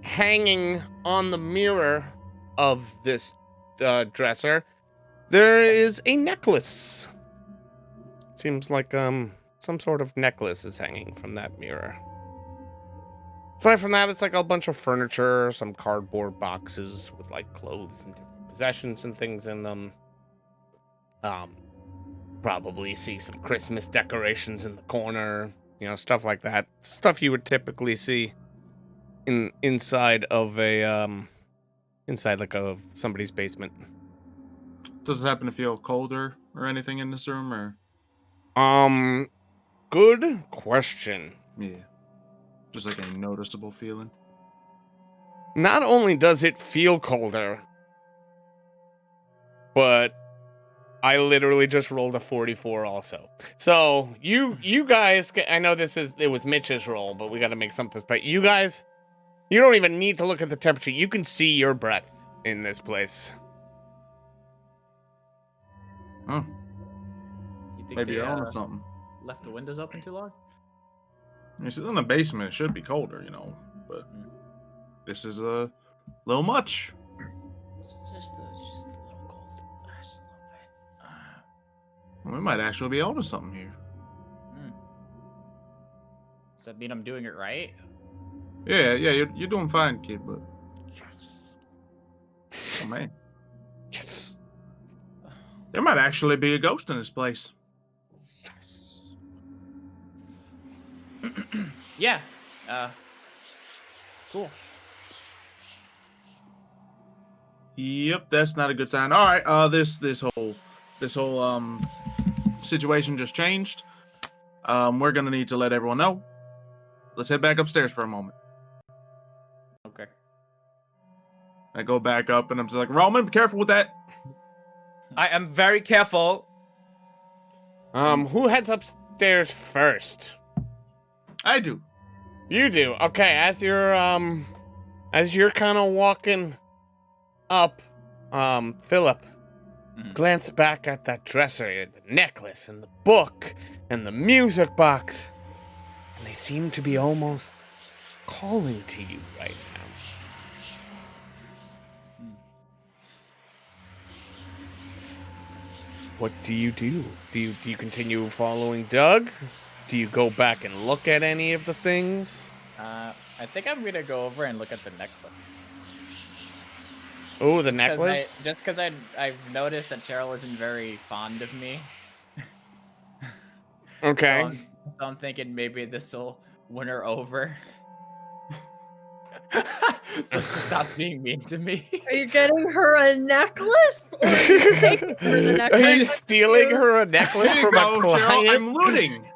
Speaker 3: hanging on the mirror of this dresser, there is a necklace. Seems like some sort of necklace is hanging from that mirror. Aside from that, it's like a bunch of furniture, some cardboard boxes with like clothes and different possessions and things in them. Probably see some Christmas decorations in the corner, you know, stuff like that. Stuff you would typically see inside of a inside like a somebody's basement.
Speaker 1: Does it happen to feel colder or anything in this room, or?
Speaker 3: Good question.
Speaker 1: Yeah. Just like a noticeable feeling.
Speaker 3: Not only does it feel colder, but I literally just rolled a 44 also. So you guys, I know it was Mitch's roll, but we got to make something. But you guys, you don't even need to look at the temperature. You can see your breath in this place.
Speaker 1: Huh.
Speaker 4: You think
Speaker 1: Maybe
Speaker 4: they
Speaker 1: you're on to something.
Speaker 4: left the windows open too long?
Speaker 1: It's in the basement. It should be colder, you know. But this is a little much.
Speaker 4: Just a little cold. Just a little bit.
Speaker 1: We might actually be on to something here.
Speaker 4: Does that mean I'm doing it right?
Speaker 1: Yeah, you're doing fine, kid. But oh man,
Speaker 3: Yes.
Speaker 1: there might actually be a ghost in this place.
Speaker 4: Yeah. Cool.
Speaker 1: Yep, that's not a good sign. All right, this whole situation just changed. We're gonna need to let everyone know. Let's head back upstairs for a moment.
Speaker 4: Okay.
Speaker 1: I go back up and I'm just like, Roman, be careful with that.
Speaker 5: I am very careful.
Speaker 3: Who heads upstairs first?
Speaker 1: I do.
Speaker 3: You do. Okay, as you're kind of walking up, Philip, glance back at that dresser, the necklace and the book and the music box, and they seem to be almost calling to you right now. What do you do? Do you continue following Doug? Do you go back and look at any of the things?
Speaker 4: I think I'm gonna go over and look at the necklace.
Speaker 3: Oh, the necklace?
Speaker 4: Just because I've noticed that Cheryl isn't very fond of me.
Speaker 3: Okay.
Speaker 4: So I'm thinking maybe this will win her over. So she stops being mean to me.
Speaker 2: Are you getting her a necklace? Or are you taking her the necklace?
Speaker 3: Are you stealing her a necklace
Speaker 1: Here you
Speaker 3: from a
Speaker 1: go, Cheryl.
Speaker 3: client?
Speaker 1: I'm looting.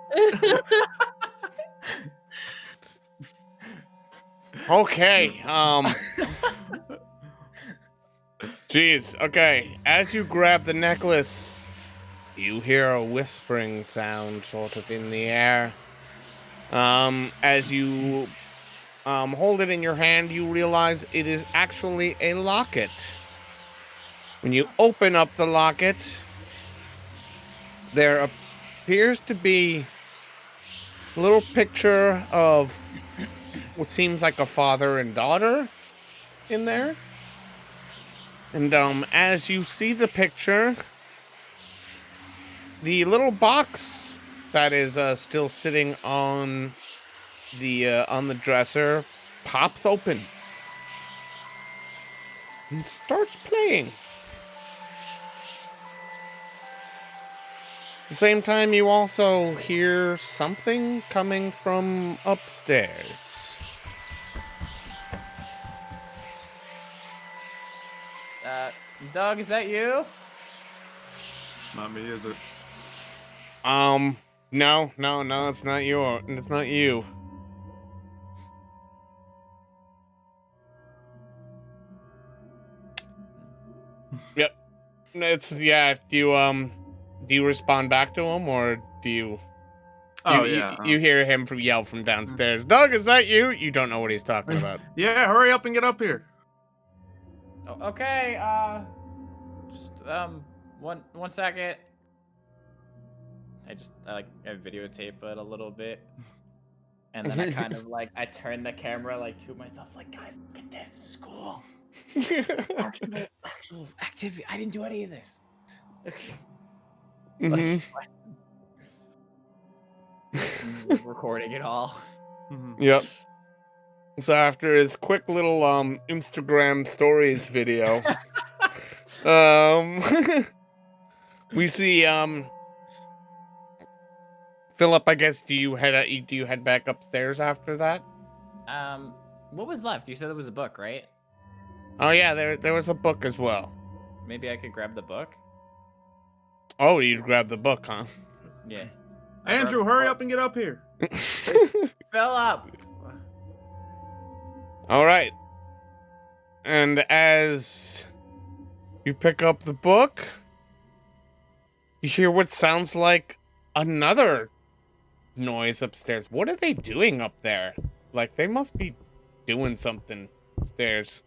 Speaker 3: Okay, Jeez, okay. As you grab the necklace, you hear a whispering sound sort of in the air. As you hold it in your hand, you realize it is actually a locket. When you open up the locket, there appears to be a little picture of what seems like a father and daughter in there. And as you see the picture, the little box that is still sitting on the dresser pops open and starts playing. At the same time, you also hear something coming from upstairs.
Speaker 4: Doug, is that you?
Speaker 1: It's not me, is it?
Speaker 3: No, it's not you. It's not you. Yep. Do you respond back to him, or do you? You hear him yell from downstairs. Doug, is that you? You don't know what he's talking about.
Speaker 1: Yeah, hurry up and get up here.
Speaker 4: Oh, okay. Just one second. I videotape it a little bit. And then I kind of like, I turn the camera like to myself, like, guys, look at this, this is cool. Actual activity. I didn't do any of this. Okay. Like, it's fine. Recording it all.
Speaker 3: Yep. So after his quick little Instagram stories video, we see Philip, I guess, do you head back upstairs after that?
Speaker 4: What was left? You said there was a book, right?
Speaker 3: Oh yeah, there was a book as well.
Speaker 4: Maybe I could grab the book.
Speaker 3: Oh, you'd grab the book, huh?
Speaker 4: Yeah.
Speaker 1: Andrew, hurry up and get up here.
Speaker 4: Fell up.
Speaker 3: All right. And as you pick up the book, you hear what sounds like another noise upstairs. What are they doing up there? Like, they must be doing something upstairs.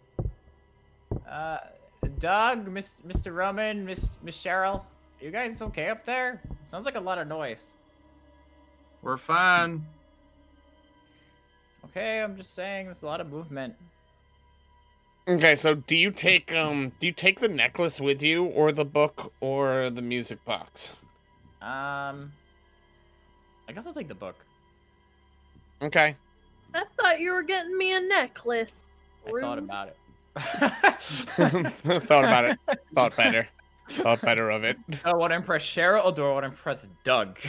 Speaker 4: Doug, Mr. Roman, Miss Cheryl, you guys okay up there? Sounds like a lot of noise.
Speaker 1: We're fine.
Speaker 4: Okay, I'm just saying there's a lot of movement.
Speaker 3: Okay, so do you take the necklace with you, or the book, or the music box?
Speaker 4: I guess I'll take the book.
Speaker 3: Okay.
Speaker 2: I thought you were getting me a necklace.
Speaker 4: I thought about it.
Speaker 3: Thought about it. Thought better of it.
Speaker 4: Do I want to impress Cheryl or do I want to impress Doug?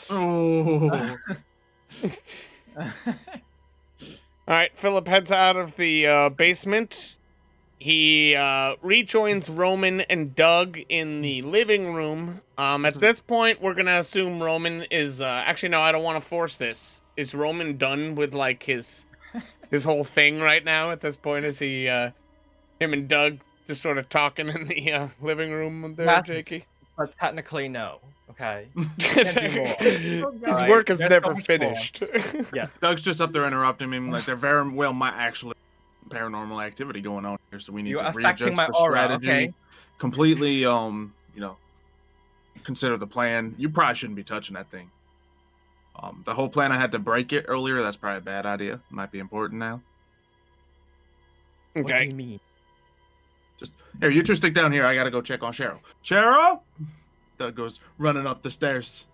Speaker 1: Oh.
Speaker 3: All right, Philip heads out of the basement. He rejoins Roman and Doug in the living room. At this point, we're gonna assume Roman is. Actually, no, I don't want to force this. Is Roman done with like his whole thing right now? At this point, is he? Him and Doug just sort of talking in the living room there, Jakey?
Speaker 5: But technically, no. Okay. Can't do more.
Speaker 3: His
Speaker 5: Right.
Speaker 3: work is
Speaker 5: There's
Speaker 3: never
Speaker 5: so much
Speaker 3: finished.
Speaker 5: Yeah.
Speaker 1: Doug's just up there interrupting me. Like, there very well might actually be paranormal activity going on here, so we need
Speaker 5: You're
Speaker 1: to
Speaker 5: affecting
Speaker 1: readjust
Speaker 5: my
Speaker 1: the
Speaker 5: aura,
Speaker 1: strategy.
Speaker 5: okay?
Speaker 1: Completely, consider the plan. You probably shouldn't be touching that thing. The whole plan I had to break it earlier, that's probably a bad idea. Might be important now.
Speaker 5: What do
Speaker 3: Okay.
Speaker 5: you mean?
Speaker 1: Just here, you two stick down here. I gotta go check on Cheryl. Cheryl! Doug goes running up the stairs.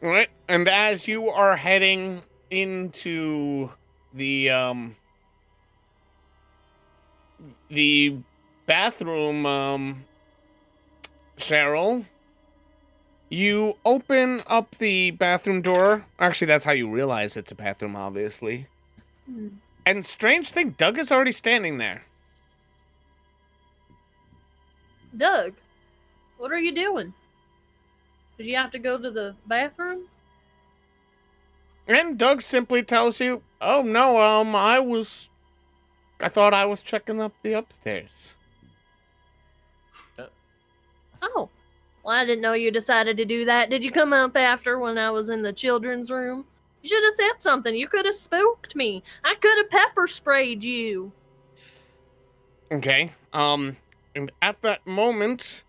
Speaker 3: All right, and as you are heading into the bathroom, Cheryl, you open up the bathroom door. Actually, that's how you realize it's a bathroom, obviously. And strange thing, Doug is already standing there.
Speaker 2: Doug, what are you doing? Did you have to go to the bathroom?
Speaker 3: And Doug simply tells you, "Oh no, I thought I was checking up the upstairs."
Speaker 2: Oh, well, I didn't know you decided to do that. Did you come up after when I was in the children's room? You should have said something. You could have spooked me. I could have pepper sprayed you.
Speaker 3: Okay. And at that moment,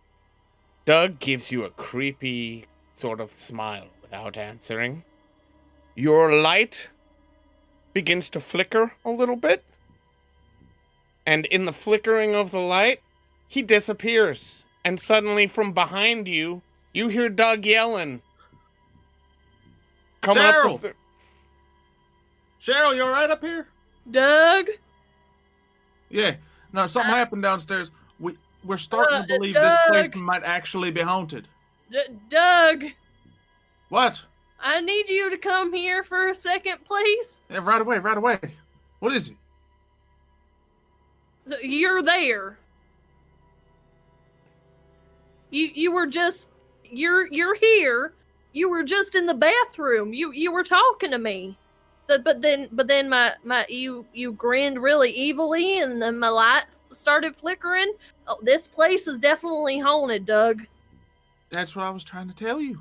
Speaker 3: Doug gives you a creepy sort of smile without answering. Your light begins to flicker a little bit. And in the flickering of the light, he disappears. And suddenly from behind you, you hear Doug yelling. Come up
Speaker 1: Cheryl!
Speaker 3: the sta-
Speaker 1: Cheryl, you alright up here?
Speaker 2: Doug?
Speaker 1: Yeah. No, something happened downstairs. We're starting to believe this place
Speaker 2: Doug!
Speaker 1: might actually be haunted.
Speaker 2: Doug,
Speaker 1: What?
Speaker 2: I need you to come here for a second, please.
Speaker 1: Yeah, right away, right away. What is it?
Speaker 2: You're there. You were just you're here. You were just in the bathroom. You were talking to me. But then you grinned really evilly and then my light started flickering. Oh, this place is definitely haunted, Doug.
Speaker 1: That's what I was trying to tell you.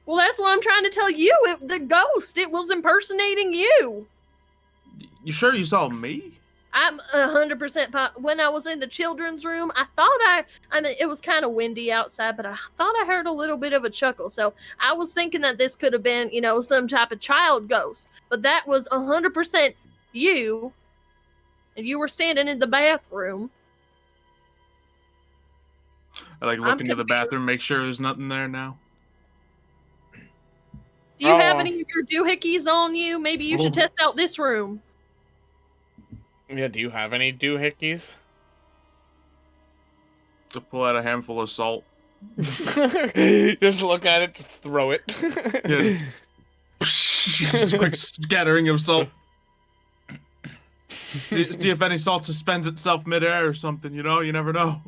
Speaker 2: Well, that's what I'm trying to tell you. The ghost, it was impersonating you.
Speaker 1: You sure you saw me?
Speaker 2: I'm 100% when I was in the children's room, I thought I mean, it was kind of windy outside, but I thought I heard a little bit of a chuckle. So I was thinking that this could have been, some type of child ghost. But that was 100% you. And you were standing in the bathroom.
Speaker 1: I look into the bathroom, make sure there's nothing there now.
Speaker 2: Do you have any of your doohickeys on you? Maybe you should test out this room.
Speaker 3: Yeah, do you have any doohickeys?
Speaker 1: To pull out a handful of salt.
Speaker 3: Just look at it, just throw it.
Speaker 1: Yeah. Just a quick scattering of salt. See if any salt suspends itself midair or something, you never know.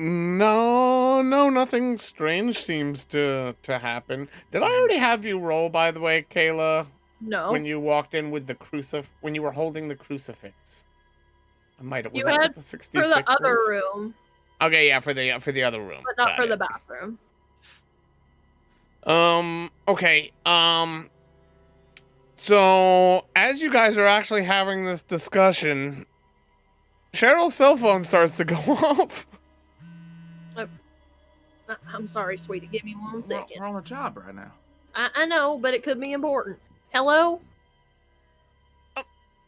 Speaker 3: No, nothing strange seems to happen. Did I already have you roll, by the way, Kayla?
Speaker 2: No.
Speaker 3: When you walked in with when you were holding the crucifix. I might have. Was
Speaker 2: You
Speaker 3: that
Speaker 2: had
Speaker 3: what the 66
Speaker 2: for the other
Speaker 3: was?
Speaker 2: room.
Speaker 3: Okay, yeah, for the other room.
Speaker 2: But not
Speaker 3: Got
Speaker 2: for
Speaker 3: it.
Speaker 2: the bathroom.
Speaker 3: Okay, so as you guys are actually having this discussion, Cheryl's cell phone starts to go off.
Speaker 2: I'm sorry, sweetie. Give me 1 second.
Speaker 1: We're on a job right now.
Speaker 2: I know, but it could be important. Hello?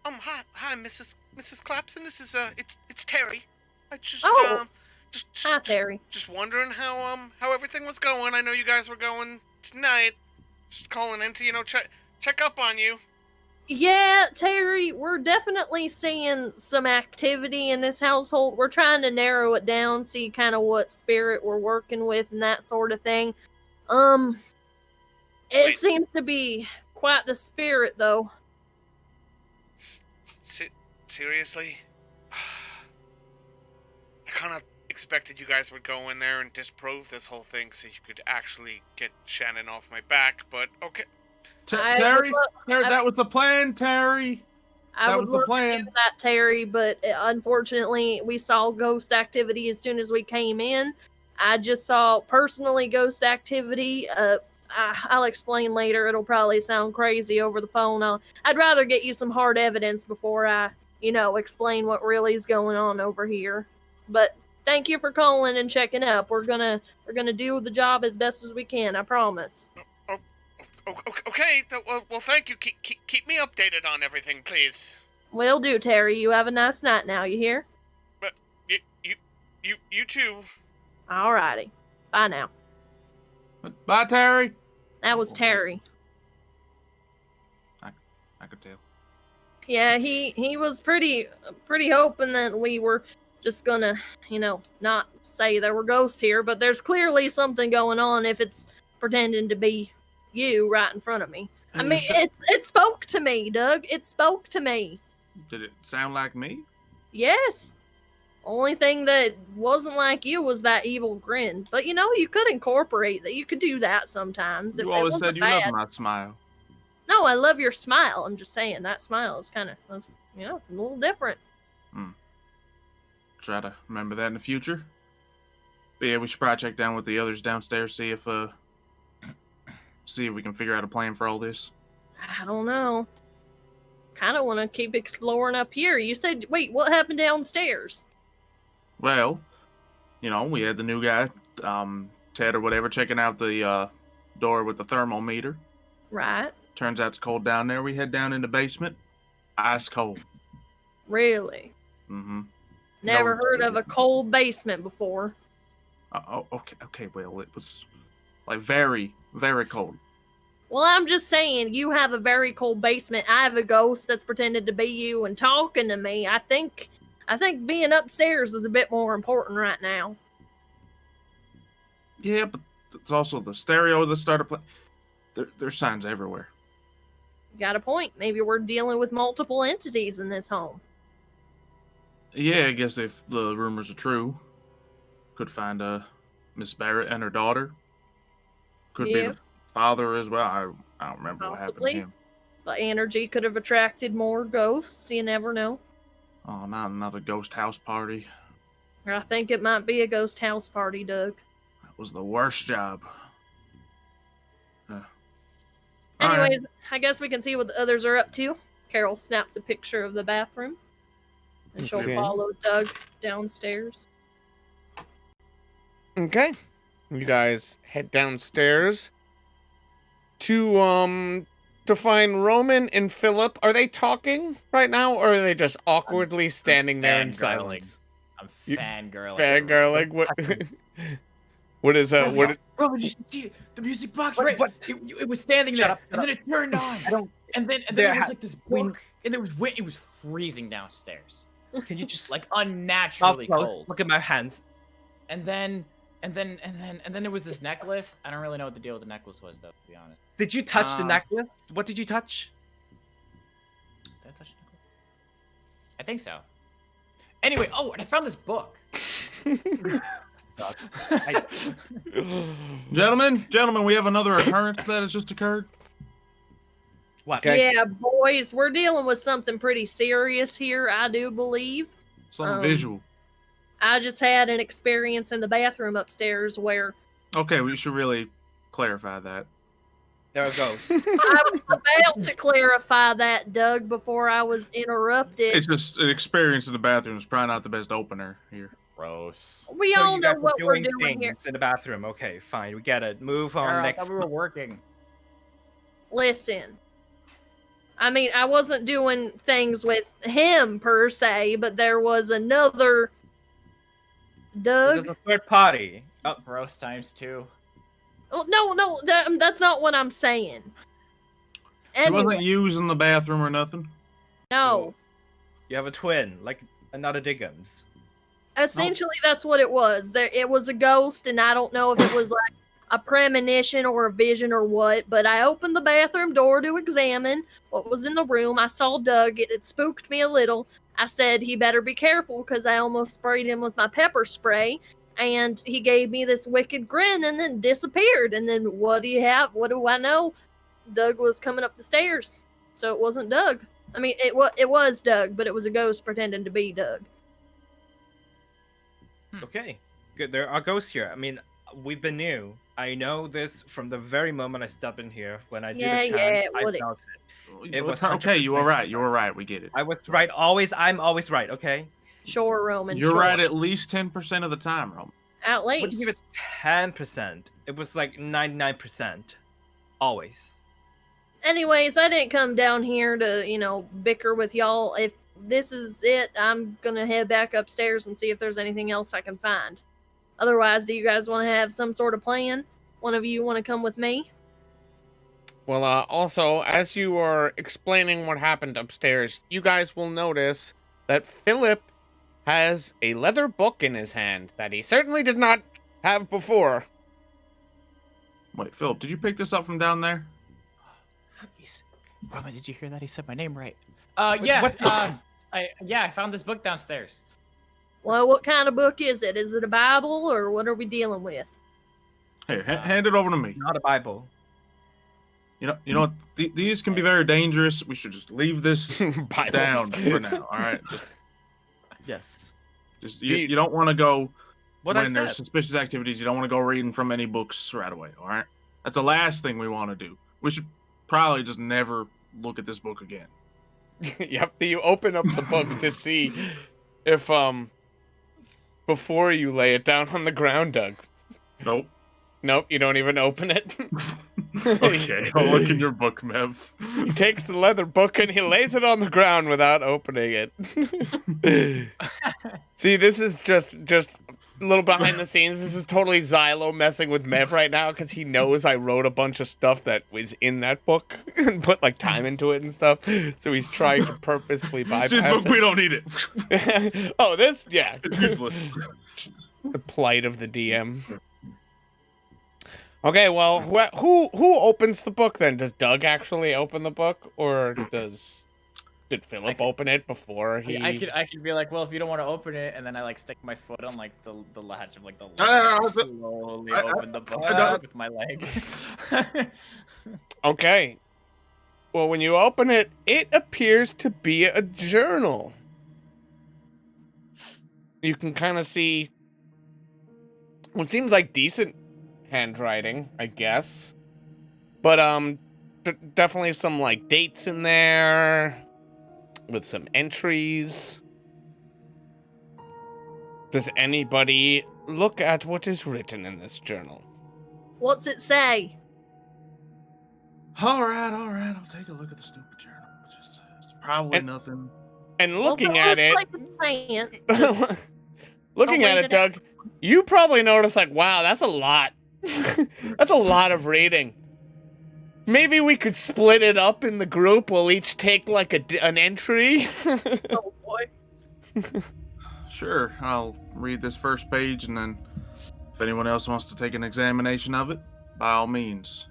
Speaker 6: Hi, Mrs. Clapson. This is it's Terry. I just
Speaker 2: Hi, Terry.
Speaker 6: Just wondering how everything was going. I know you guys were going tonight. Just calling in to check up on you.
Speaker 2: Yeah, Terry, we're definitely seeing some activity in this household. We're trying to narrow it down, see kind of what spirit we're working with and that sort of thing. It seems to be quite the spirit, though.
Speaker 6: Seriously? I kind of expected you guys would go in there and disprove this whole thing so you could actually get Shannon off my back, but okay.
Speaker 1: Terry, that was the plan, Terry.
Speaker 2: I would love to do that, Terry, but unfortunately, we saw ghost activity as soon as we came in. I just saw personally ghost activity. I'll explain later. It'll probably sound crazy over the phone. I'd rather get you some hard evidence before I, explain what really is going on over here. But thank you for calling and checking up. We're gonna do the job as best as we can. I promise.
Speaker 6: Okay. Well, thank you. Keep me updated on everything, please.
Speaker 2: Will do, Terry. You have a nice night now. You hear?
Speaker 6: But you too.
Speaker 2: Alrighty. Bye now.
Speaker 1: Bye, Terry.
Speaker 2: That was Terry.
Speaker 1: I could tell.
Speaker 2: Yeah, he was pretty hoping that we were just gonna, not say there were ghosts here, but there's clearly something going on if it's pretending to be you right in front of me. I mean, it spoke to me, Doug. It spoke to me.
Speaker 1: Did it sound like me?
Speaker 2: Yes. Only thing that wasn't like you was that evil grin. But you could incorporate that. You could do that sometimes.
Speaker 1: You always said you loved my smile.
Speaker 2: No, I love your smile. I'm just saying that smile is kind of, a little different.
Speaker 1: Try to remember that in the future. But yeah, we should probably check down with the others downstairs, see if we can figure out a plan for all this.
Speaker 2: I don't know. Kind of want to keep exploring up here. You said, wait, what happened downstairs?
Speaker 1: Well, we had the new guy, Ted or whatever, checking out the door with the thermometer.
Speaker 2: Right.
Speaker 1: Turns out it's cold down there. We head down in the basement. Ice cold.
Speaker 2: Really?
Speaker 1: Mm-hmm.
Speaker 2: Never heard of a cold basement before.
Speaker 1: Okay. Well, it was very, very cold.
Speaker 2: Well, I'm just saying, you have a very cold basement. I have a ghost that's pretended to be you and talking to me. I think being upstairs is a bit more important right now.
Speaker 1: Yeah, but there's also the stereo that started playing. There's signs everywhere.
Speaker 2: Got a point. Maybe we're dealing with multiple entities in this home.
Speaker 1: Yeah, I guess if the rumors are true, could find Miss Barrett and her daughter. Could be the father as well. I don't remember what happened to him.
Speaker 2: The energy could have attracted more ghosts. You never know.
Speaker 1: Oh, not another ghost house party.
Speaker 2: I think it might be a ghost house party, Doug.
Speaker 1: That was the worst job.
Speaker 2: Anyway,
Speaker 1: right.
Speaker 2: Anyways, I guess we can see what the others are up to. Carol snaps a picture of the bathroom. And she'll
Speaker 3: Okay.
Speaker 2: follow Doug downstairs.
Speaker 3: Okay. You guys head downstairs to find Roman and Philip. Are they talking right now, or are they just awkwardly standing there in
Speaker 4: fangirling.
Speaker 3: silence?
Speaker 4: I'm
Speaker 3: You-
Speaker 4: fangirling.
Speaker 3: Fangirling? What? What is that? What?
Speaker 4: Bro, did you see the music box?
Speaker 5: What-
Speaker 4: Right,
Speaker 5: what?
Speaker 4: It was standing
Speaker 5: Shut
Speaker 4: there,
Speaker 5: up,
Speaker 4: and then it turned on.
Speaker 5: I don't.
Speaker 4: And then
Speaker 5: There
Speaker 4: there was
Speaker 5: ha-
Speaker 4: like this
Speaker 5: we-
Speaker 4: book, and it was freezing downstairs,
Speaker 5: Can you just
Speaker 4: like
Speaker 5: stop
Speaker 4: unnaturally
Speaker 5: close?
Speaker 4: cold.
Speaker 5: Look at my hands.
Speaker 4: And then there was this necklace. I don't really know what the deal with the necklace was, though, to be honest.
Speaker 5: Did you touch the
Speaker 4: Um,
Speaker 5: necklace? What did you touch?
Speaker 4: Did I touch the necklace? I think so. Anyway, oh, and I found this book.
Speaker 1: Gentlemen, we have another occurrence that has just occurred.
Speaker 5: What?
Speaker 3: Okay.
Speaker 2: Yeah, boys, we're dealing with something pretty serious here, I do believe.
Speaker 1: Something visual.
Speaker 2: I just had an experience in the bathroom upstairs where
Speaker 1: Okay, we should really clarify that.
Speaker 5: There it goes.
Speaker 2: I was about to clarify that, Doug, before I was interrupted.
Speaker 1: It's just an experience in the bathroom is probably not the best opener here.
Speaker 4: Gross.
Speaker 2: We
Speaker 5: So
Speaker 2: all
Speaker 5: you
Speaker 2: know
Speaker 5: guys are
Speaker 2: what we're
Speaker 5: doing
Speaker 2: doing here.
Speaker 5: things in the bathroom. Okay, fine. We get it. Move on.
Speaker 4: I
Speaker 5: Next.
Speaker 4: thought we were working.
Speaker 2: Listen, I mean, I wasn't doing things with him per se, but there was another
Speaker 5: There's
Speaker 2: Doug.
Speaker 5: a third party. Oh,
Speaker 4: Gross times 2.
Speaker 2: Oh, no, that's not what I'm saying.
Speaker 1: He
Speaker 2: Anyway,
Speaker 1: wasn't using the bathroom or nothing.
Speaker 2: no.
Speaker 5: you have a twin, like another Diggums.
Speaker 2: Essentially, that's what it was. It was a ghost, and I don't know if it was like a premonition or a vision or what, but I opened the bathroom door to examine what was in the room. I saw Doug. It spooked me a little. I said he better be careful because I almost sprayed him with my pepper spray, and he gave me this wicked grin and then disappeared. And then what do you have? What do I know? Doug was coming up the stairs, so it wasn't Doug. I mean, it was Doug, but it was a ghost pretending to be Doug.
Speaker 5: Okay, good. There are ghosts here. I mean, we've been new. I know this from the very moment I stepped in here. When I did
Speaker 2: Yeah,
Speaker 5: the chant,
Speaker 2: yeah,
Speaker 5: I
Speaker 2: what it-
Speaker 5: felt it. It was
Speaker 1: Okay, you were
Speaker 5: 100%.
Speaker 1: right. You were right. We get it.
Speaker 5: I was right. I'm always right. Okay.
Speaker 2: Sure, Roman.
Speaker 1: You're
Speaker 2: sure.
Speaker 1: right at least 10% of the time, Roman.
Speaker 2: At
Speaker 5: Wouldn't
Speaker 2: least.
Speaker 5: give it 10%. It was like 99%. Always.
Speaker 2: Anyways, I didn't come down here to, bicker with y'all. If this is it, I'm gonna head back upstairs and see if there's anything else I can find. Otherwise, do you guys want to have some sort of plan? One of you want to come with me?
Speaker 3: Well, also, as you are explaining what happened upstairs, you guys will notice that Philip has a leather book in his hand that he certainly did not have before.
Speaker 1: Wait, Philip, did you pick this up from down there?
Speaker 4: Roman, did you hear that? He said my name right. Yeah.
Speaker 5: what-
Speaker 4: I found this book downstairs.
Speaker 2: Well, what kind of book is it? Is it a Bible or what are we dealing with?
Speaker 1: Here, hand it over to me.
Speaker 5: Not a Bible.
Speaker 1: You know what? These can be very dangerous. We should just leave this
Speaker 3: Bibles.
Speaker 1: down for now. All right.
Speaker 5: Yes.
Speaker 1: You don't want to go
Speaker 5: What
Speaker 1: when
Speaker 5: I
Speaker 1: there's
Speaker 5: said.
Speaker 1: suspicious activities. You don't want to go reading from any books right away. All right. That's the last thing we want to do. We should probably just never look at this book again.
Speaker 3: Yep, you open up the book to see if, before you lay it down on the ground, Doug.
Speaker 1: Nope.
Speaker 3: Nope, you don't even open it.
Speaker 1: Okay, I'll look in your book, Mev.
Speaker 3: He takes the leather book and he lays it on the ground without opening it. See, this is just a little behind the scenes. This is totally Xylo messing with Mev right now because he knows I wrote a bunch of stuff that was in that book and put like time into it and stuff. So he's trying to purposefully bypass
Speaker 1: This book,
Speaker 3: it.
Speaker 1: we don't need it.
Speaker 3: Oh, this? Yeah.
Speaker 1: It's useless.
Speaker 3: The plight of the DM. Okay, well, who opens the book then? Does Doug actually open the book, or did Philip open it before he?
Speaker 4: I could be like, well, if you don't want to open it, and then I like stick my foot on like the latch of like the
Speaker 1: no,
Speaker 4: slowly open the book with my leg.
Speaker 3: Okay. Well, when you open it, it appears to be a journal. You can kind of see what seems like decent handwriting, I guess. But definitely some like dates in there with some entries. Does anybody look at what is written in this journal?
Speaker 2: What's it say?
Speaker 1: All right. I'll take a look at the stupid journal. It's probably nothing.
Speaker 3: And looking
Speaker 2: well,
Speaker 3: at it,
Speaker 2: like it's pant. Just
Speaker 3: looking at it, Doug, you probably notice like, wow, that's a lot. That's a lot of reading. Maybe we could split it up in the group. We'll each take like an entry.
Speaker 2: oh boy.
Speaker 1: Sure, I'll read this first page, and then if anyone else wants to take an examination of it, by all means.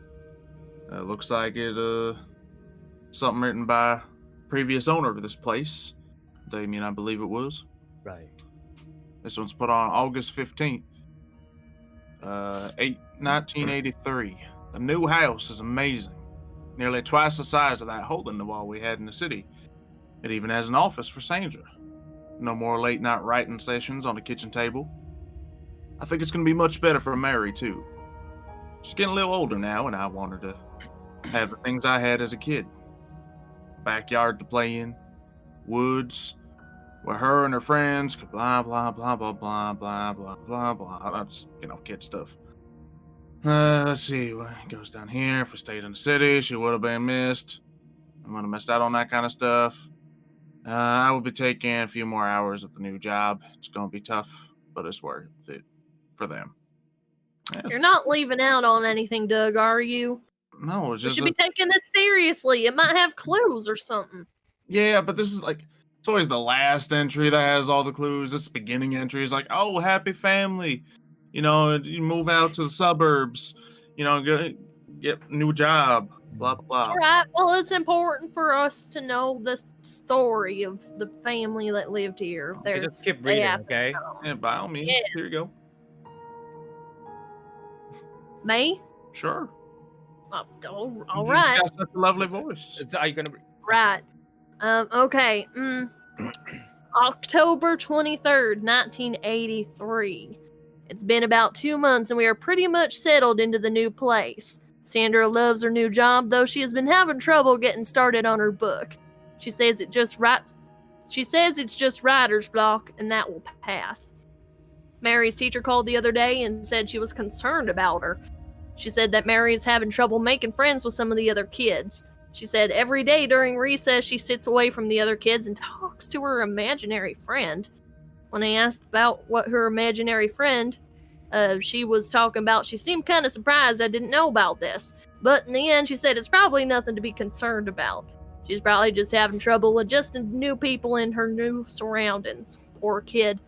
Speaker 1: Looks like it, something written by previous owner of this place. Damien, I believe it was.
Speaker 5: Right.
Speaker 1: This one's put on August 15th, 1983. The new house is amazing. Nearly twice the size of that hole in the wall we had in the city. It even has an office for Sandra. No more late night writing sessions on the kitchen table. I think it's going to be much better for Mary, too. She's getting a little older now, and I want her to have the things I had as a kid. Backyard to play in, woods, where her and her friends could blah, blah, blah, blah, blah, blah, blah, blah, blah. That's, kid stuff. Let's see, what goes down here. If we stayed in the city, she would have been missed. I would have missed out on that kind of stuff. I will be taking a few more hours of the new job. It's going to be tough, but it's worth it for them.
Speaker 2: You're not leaving out on anything, Doug, are you?
Speaker 1: No, it's
Speaker 2: You
Speaker 1: just...
Speaker 2: should be taking this seriously. It might have clues or something.
Speaker 1: Yeah, but this is like... It's always the last entry that has all the clues. This beginning entry is like, oh, happy family. You move out to the suburbs. Get a new job. Blah, blah, blah.
Speaker 2: All right. Well, it's important for us to know the story of the family that lived here.
Speaker 5: Okay, just keep reading, okay?
Speaker 1: Yeah, by all means.
Speaker 2: Yeah.
Speaker 1: Here you go.
Speaker 2: Me?
Speaker 1: Sure.
Speaker 2: Oh, all right.
Speaker 1: You've got such a lovely voice.
Speaker 5: Are you gonna?
Speaker 2: Right. Okay. October 23rd, 1983. It's been about 2 months and we are pretty much settled into the new place. Sandra loves her new job, though she has been having trouble getting started on her book. She says it's just writer's block and that will pass. Mary's teacher called the other day and said she was concerned about her. She said that Mary is having trouble making friends with some of the other kids. She said every day during recess she sits away from the other kids and talks to her imaginary friend. When I asked about what her imaginary friend she was talking about, she seemed kind of surprised I didn't know about this. But in the end, she said it's probably nothing to be concerned about. She's probably just having trouble adjusting to new people in her new surroundings. Poor kid.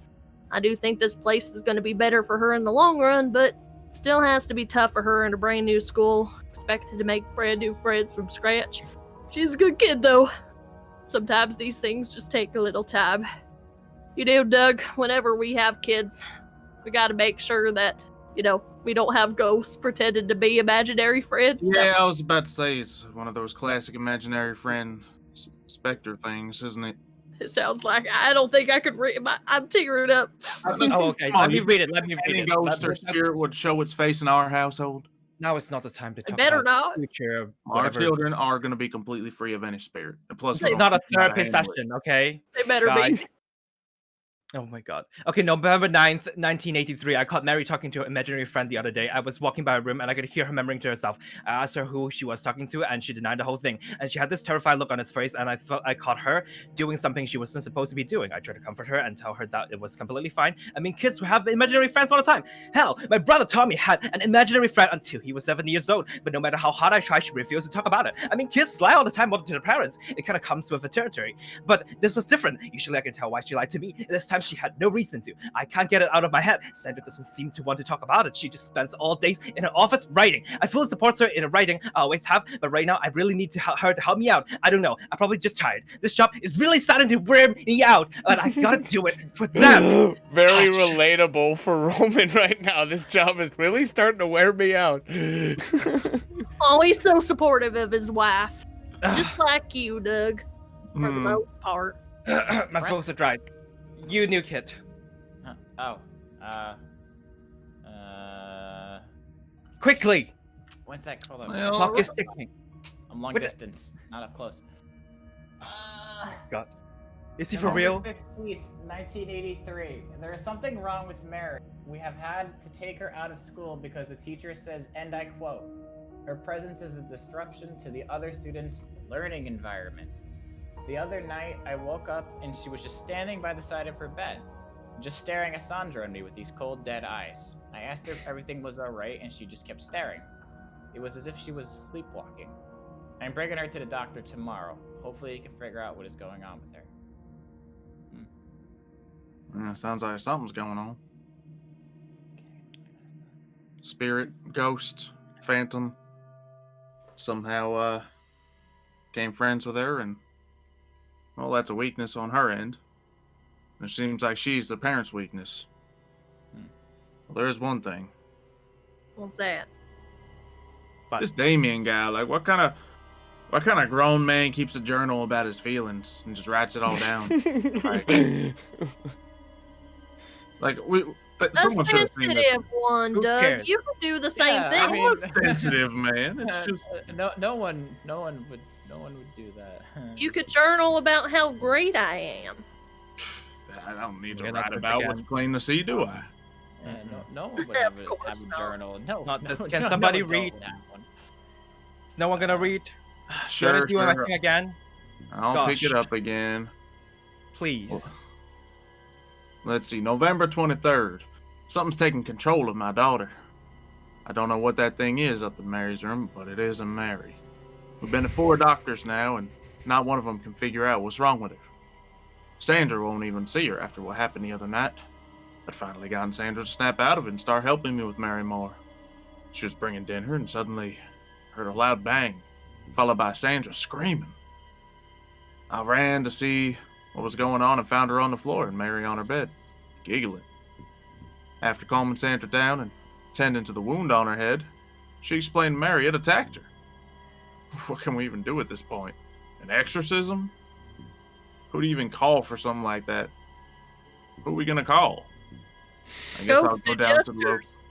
Speaker 2: I do think this place is going to be better for her in the long run, but it still has to be tough for her in a brand new school, expected to make brand new friends from scratch. She's a good kid, though. Sometimes these things just take a little time. You know, Doug, whenever we have kids, we gotta make sure that, we don't have ghosts pretending to be imaginary friends.
Speaker 1: Yeah, I was about to say, it's one of those classic imaginary friend specter things, isn't it?
Speaker 2: It sounds like I don't think I could read. I'm tearing up.
Speaker 5: Oh, okay.
Speaker 1: Come on,
Speaker 5: Let me read it. Let me read
Speaker 1: Any
Speaker 5: it.
Speaker 1: ghost or spirit would show its face in our household.
Speaker 5: Now it's not the time to talk
Speaker 2: Better
Speaker 5: about
Speaker 2: not.
Speaker 5: the future. Of
Speaker 1: Our
Speaker 5: whatever.
Speaker 1: children are going to be completely free of any spirit. And plus,
Speaker 5: It's not a therapy session, okay?
Speaker 2: They better
Speaker 5: Guys.
Speaker 2: be.
Speaker 5: Oh my god. Okay, November 9th, 1983. I caught Mary talking to her imaginary friend the other day. I was walking by her room and I could hear her murmuring to herself. I asked her who she was talking to and she denied the whole thing. And she had this terrified look on her face and I thought I caught her doing something she wasn't supposed to be doing. I tried to comfort her and tell her that it was completely fine. I mean, kids have imaginary friends all the time. Hell, my brother Tommy had an imaginary friend until he was 7 years old. But no matter how hard I tried, she refused to talk about it. I mean, kids lie all the time to their parents. It kind of comes with the territory. But this was different. Usually I can tell why she lied to me. This time she had no reason to. I can't get it out of my head. Sandra doesn't seem to want to talk about it. She just spends all days in her office writing. I fully support her in her writing. I always have, but right now I really need her to help me out. I don't know. I'm probably just tired. This job is really starting to wear me out, but I gotta do it for them.
Speaker 3: Very relatable for Roman right now. This job is really starting to wear me out.
Speaker 2: Oh, he's so supportive of his wife. Just like you, Doug, for the most part.
Speaker 5: My folks are dry. You new kid. Quickly!
Speaker 4: One sec, hold on.
Speaker 1: Well,
Speaker 5: Clock is ticking.
Speaker 4: I'm long
Speaker 5: What the-
Speaker 4: distance, not up close.
Speaker 5: God. Is he for real?
Speaker 4: 15th, 1983. There is something wrong with Mary. We have had to take her out of school because the teacher says, and I quote, her presence is a disruption to the other students' learning environment. The other night, I woke up and she was just standing by the side of her bed, just staring at Sandra and me with these cold, dead eyes. I asked her if everything was alright and she just kept staring. It was as if she was sleepwalking. I'm bringing her to the doctor tomorrow. Hopefully he can figure out what is going on with her.
Speaker 1: Sounds like something's going on. Spirit, ghost, phantom. Somehow became friends with her, and well, that's a weakness on her end. It seems like she's the parents' weakness. Well, there is one thing.
Speaker 2: What's that?
Speaker 1: This Damien guy, like, what kind of grown man keeps a journal about his feelings and just writes it all down? Someone should have seen this.
Speaker 2: Sensitive one,
Speaker 5: Who
Speaker 2: Doug.
Speaker 5: cares?
Speaker 2: You could do the same
Speaker 4: Yeah,
Speaker 2: thing.
Speaker 4: I mean-
Speaker 1: I'm not sensitive, man. It's just
Speaker 4: No one would do that.
Speaker 2: You could journal about how great I am.
Speaker 1: I don't need to
Speaker 5: Yeah, that's
Speaker 1: write about
Speaker 5: again.
Speaker 1: what's plain to see, do I?
Speaker 4: Yeah, no one would
Speaker 2: Of
Speaker 4: have
Speaker 2: course
Speaker 4: a
Speaker 2: not.
Speaker 4: journal. No,
Speaker 5: Not this-
Speaker 4: no,
Speaker 5: can
Speaker 4: no
Speaker 5: somebody
Speaker 4: adult
Speaker 5: read?
Speaker 4: would have one.
Speaker 5: Is no one gonna read?
Speaker 1: Sure,
Speaker 5: Do my
Speaker 1: sure.
Speaker 5: thing again?
Speaker 1: I'll pick it
Speaker 5: Gosh.
Speaker 1: up again.
Speaker 5: Please.
Speaker 1: Let's see, November 23rd. Something's taking control of my daughter. I don't know what that thing is up in Mary's room, but it isn't Mary. We've been to 4 doctors now, and not one of them can figure out what's wrong with her. Sandra won't even see her after what happened the other night. I'd finally gotten Sandra to snap out of it and start helping me with Mary more. She was bringing dinner, and suddenly heard a loud bang, followed by Sandra screaming. I ran to see what was going on and found her on the floor and Mary on her bed, giggling. After calming Sandra down and tending to the wound on her head, she explained Mary had attacked her. What can we even do at this point? An exorcism? Who do you even call for something like that? Who are we gonna call? I guess I'll go down to the local.
Speaker 2: Adjusters.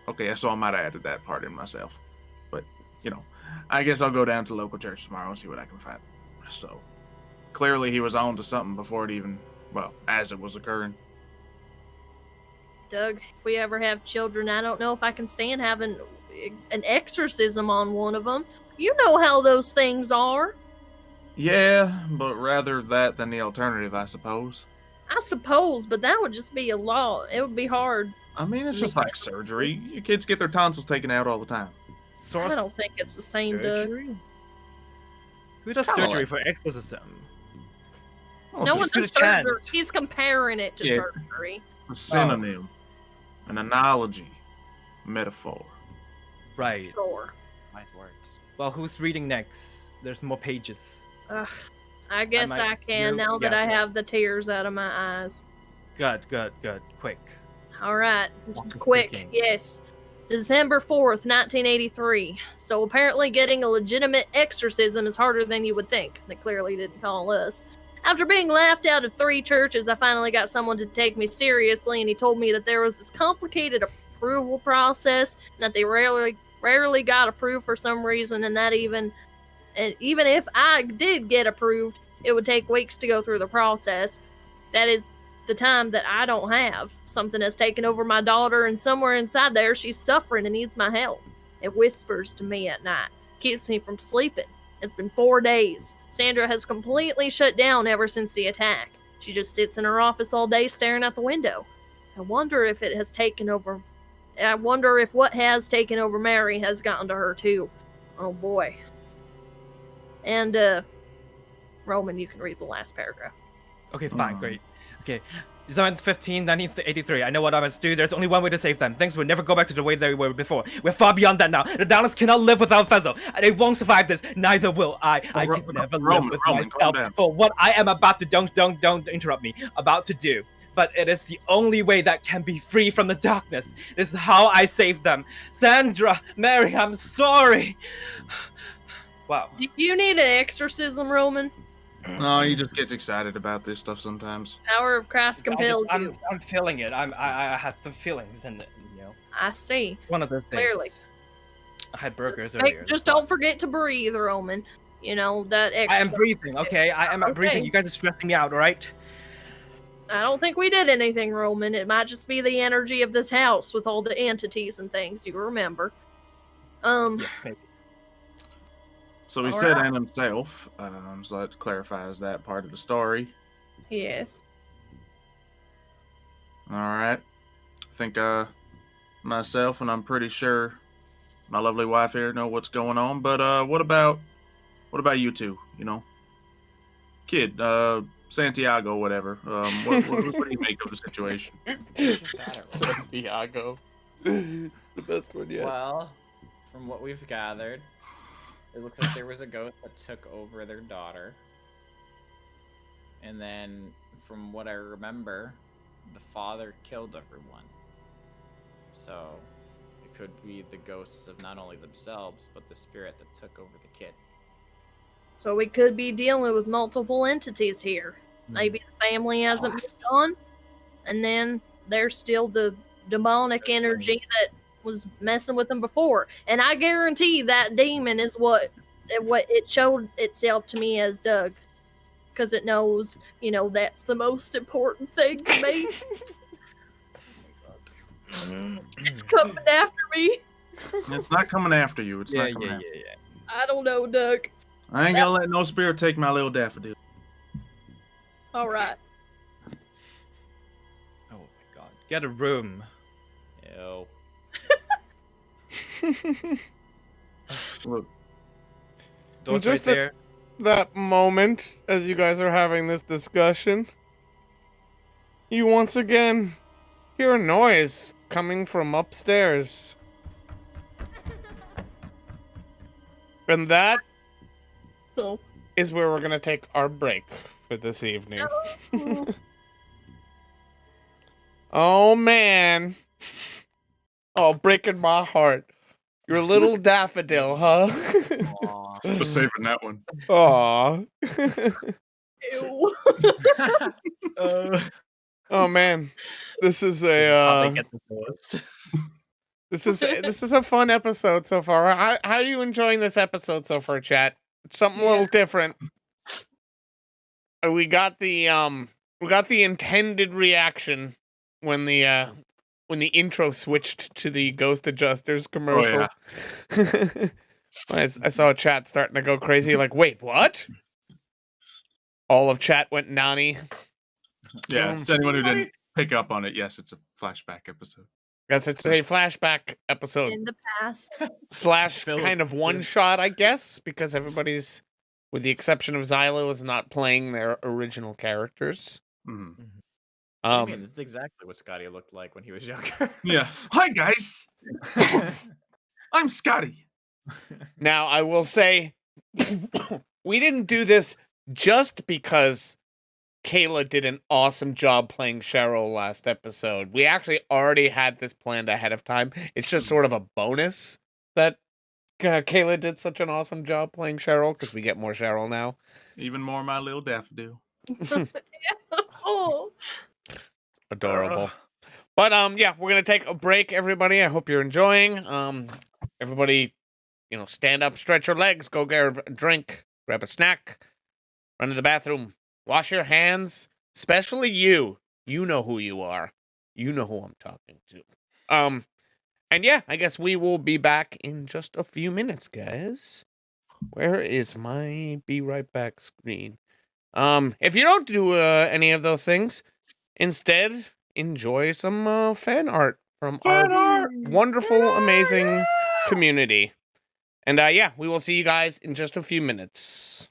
Speaker 1: Okay, so I might have added that part in myself. But, I guess I'll go down to the local church tomorrow and see what I can find. So, clearly he was on to something before it even, as it was occurring.
Speaker 2: Doug, if we ever have children, I don't know if I can stand having an exorcism on one of them. You know how those things are.
Speaker 1: Yeah, but rather that than the alternative, I suppose.
Speaker 2: I suppose, but that would just be a lot. It would be hard.
Speaker 1: I mean, it's just like surgery. Your kids get their tonsils taken out all the time.
Speaker 2: I don't think it's the same, Doug.
Speaker 5: Surgery? Who does
Speaker 1: Kinda
Speaker 5: surgery
Speaker 1: like-
Speaker 5: for exorcism?
Speaker 1: Well,
Speaker 2: No
Speaker 1: it's
Speaker 2: one
Speaker 1: just
Speaker 2: does
Speaker 5: a chance.
Speaker 2: surgery. He's comparing it to
Speaker 1: Yeah.
Speaker 2: surgery.
Speaker 1: a synonym, an analogy, metaphor.
Speaker 5: Right.
Speaker 2: Sure.
Speaker 4: Nice words.
Speaker 5: Well, who's reading next? There's more pages.
Speaker 2: Ugh. I guess
Speaker 5: might-
Speaker 2: I can
Speaker 5: you-
Speaker 2: now that
Speaker 5: yeah.
Speaker 2: I have the tears out of my eyes.
Speaker 5: Good. Quick.
Speaker 2: All right.
Speaker 5: Walking
Speaker 2: Quick.
Speaker 5: speaking.
Speaker 2: Yes. December 4th, 1983. So apparently getting a legitimate exorcism is harder than you would think. They clearly didn't call us. After being laughed out of 3 churches, I finally got someone to take me seriously, and he told me that there was this complicated approval process, and that they rarely got approved for some reason, and that even if I did get approved, it would take weeks to go through the process. That is the time that I don't have. Something has taken over my daughter, and somewhere inside there, she's suffering and needs my help. It whispers to me at night, keeps me from sleeping. It's been 4 days. Sandra has completely shut down ever since the attack. She just sits in her office all day staring out the window. I wonder if it has taken over. I wonder if what has taken over Mary has gotten to her too. Oh boy. And, Roman, you can read the last paragraph.
Speaker 5: Okay, fine, great. Okay. December 15, 1983. I know what I must do. There's only one way to save them. Things will never go back to the way they were before. We're far beyond that now. The Dallas cannot live without Fezzo. They won't survive this. Neither will I. I can never
Speaker 1: Roman,
Speaker 5: live with
Speaker 1: calm
Speaker 5: myself
Speaker 1: down.
Speaker 5: for what I am about to don't interrupt me. About to do. But it is the only way that can be free from the darkness. This is how I save them. Sandra, Mary, I'm sorry. Wow.
Speaker 2: Do you need an exorcism, Roman?
Speaker 1: No, he just gets excited about this stuff sometimes.
Speaker 2: Power of Christ compels you.
Speaker 5: I'm feeling it. I have the feelings, and
Speaker 2: I see.
Speaker 5: one of the things.
Speaker 2: Clearly.
Speaker 5: I had burgers earlier.
Speaker 2: Just don't forget to breathe, Roman. You know, that exercise.
Speaker 5: I am breathing, okay? I am breathing. You guys are stressing me out, all right?
Speaker 2: I don't think we did anything, Roman. It might just be the energy of this house with all the entities and things, you remember.
Speaker 5: Yes, maybe.
Speaker 1: So he
Speaker 2: All
Speaker 1: said
Speaker 2: right.
Speaker 1: and himself, so that clarifies that part of the story.
Speaker 2: Yes.
Speaker 1: All right. I think myself and I'm pretty sure my lovely wife here know what's going on. But what about you two? You know, kid, Santiago, whatever. What do you make of the situation?
Speaker 3: Santiago. It's the best one yet.
Speaker 4: Well, from what we've gathered, it looks like there was a ghost that took over their daughter. And then, from what I remember, the father killed everyone. So, it could be the ghosts of not only themselves, but the spirit that took over the kid.
Speaker 2: So we could be dealing with multiple entities here. Maybe the family hasn't moved on, and then there's still the demonic energy that was messing with them before. And I guarantee that demon is what it showed itself to me as, Doug. Because it knows, you know, that's the most important thing to me. It's coming after me.
Speaker 1: It's not coming after you. It's not coming after you.
Speaker 2: I don't know, Doug.
Speaker 1: I ain't gonna let no spirit take my little daffodil.
Speaker 2: All right.
Speaker 5: Oh my god. Get a room.
Speaker 4: Ew.
Speaker 1: Look,
Speaker 5: Door's
Speaker 3: Just
Speaker 5: right there.
Speaker 3: That moment, as you guys are having this discussion, you once again hear a noise coming from upstairs. And that
Speaker 2: Oh.
Speaker 3: is where we're gonna take our break for this evening. Oh man. Oh, breaking my heart. Your little daffodil, huh?
Speaker 4: Aw.
Speaker 1: was saving that one.
Speaker 3: Aw.
Speaker 2: Ew.
Speaker 3: Oh man. This is
Speaker 5: Probably
Speaker 3: a
Speaker 5: get the ghost.
Speaker 3: this is a fun episode so far. How are you enjoying this episode so far, chat? It's something a little different. We got the intended reaction when the intro switched to the Ghost Adjusters commercial. I saw chat starting to go crazy, like, wait, what? All of chat went nanny.
Speaker 1: Yeah, to anyone who didn't pick up on it, yes, it's a flashback episode.
Speaker 3: Guess it's a flashback episode
Speaker 2: In the past.
Speaker 3: / kind of one shot, I guess, because everybody's, with the exception of Xylo, is not playing their original characters.
Speaker 1: Mm-hmm.
Speaker 4: I mean, this is exactly what Scotty looked like when he was younger.
Speaker 1: Yeah. Hi guys, I'm Scotty.
Speaker 3: Now, I will say, we didn't do this just because Kayla did an awesome job playing Cheryl last episode. We actually already had this planned ahead of time. It's just sort of a bonus that Kayla did such an awesome job playing Cheryl, because we get more Cheryl now.
Speaker 1: Even more my little daffodil.
Speaker 2: Oh.
Speaker 3: Adorable. But yeah, we're gonna take a break, everybody. I hope you're enjoying. Everybody, stand up, stretch your legs, go grab a drink, grab a snack, run to the bathroom, wash your hands, especially you. You know who you are. You know who I'm talking to. And yeah, I guess we will be back in just a few minutes, guys. Where is my be right back screen? If you don't do any of those things, instead, enjoy some fan art from our wonderful, amazing community. And yeah, we will see you guys in just a few minutes.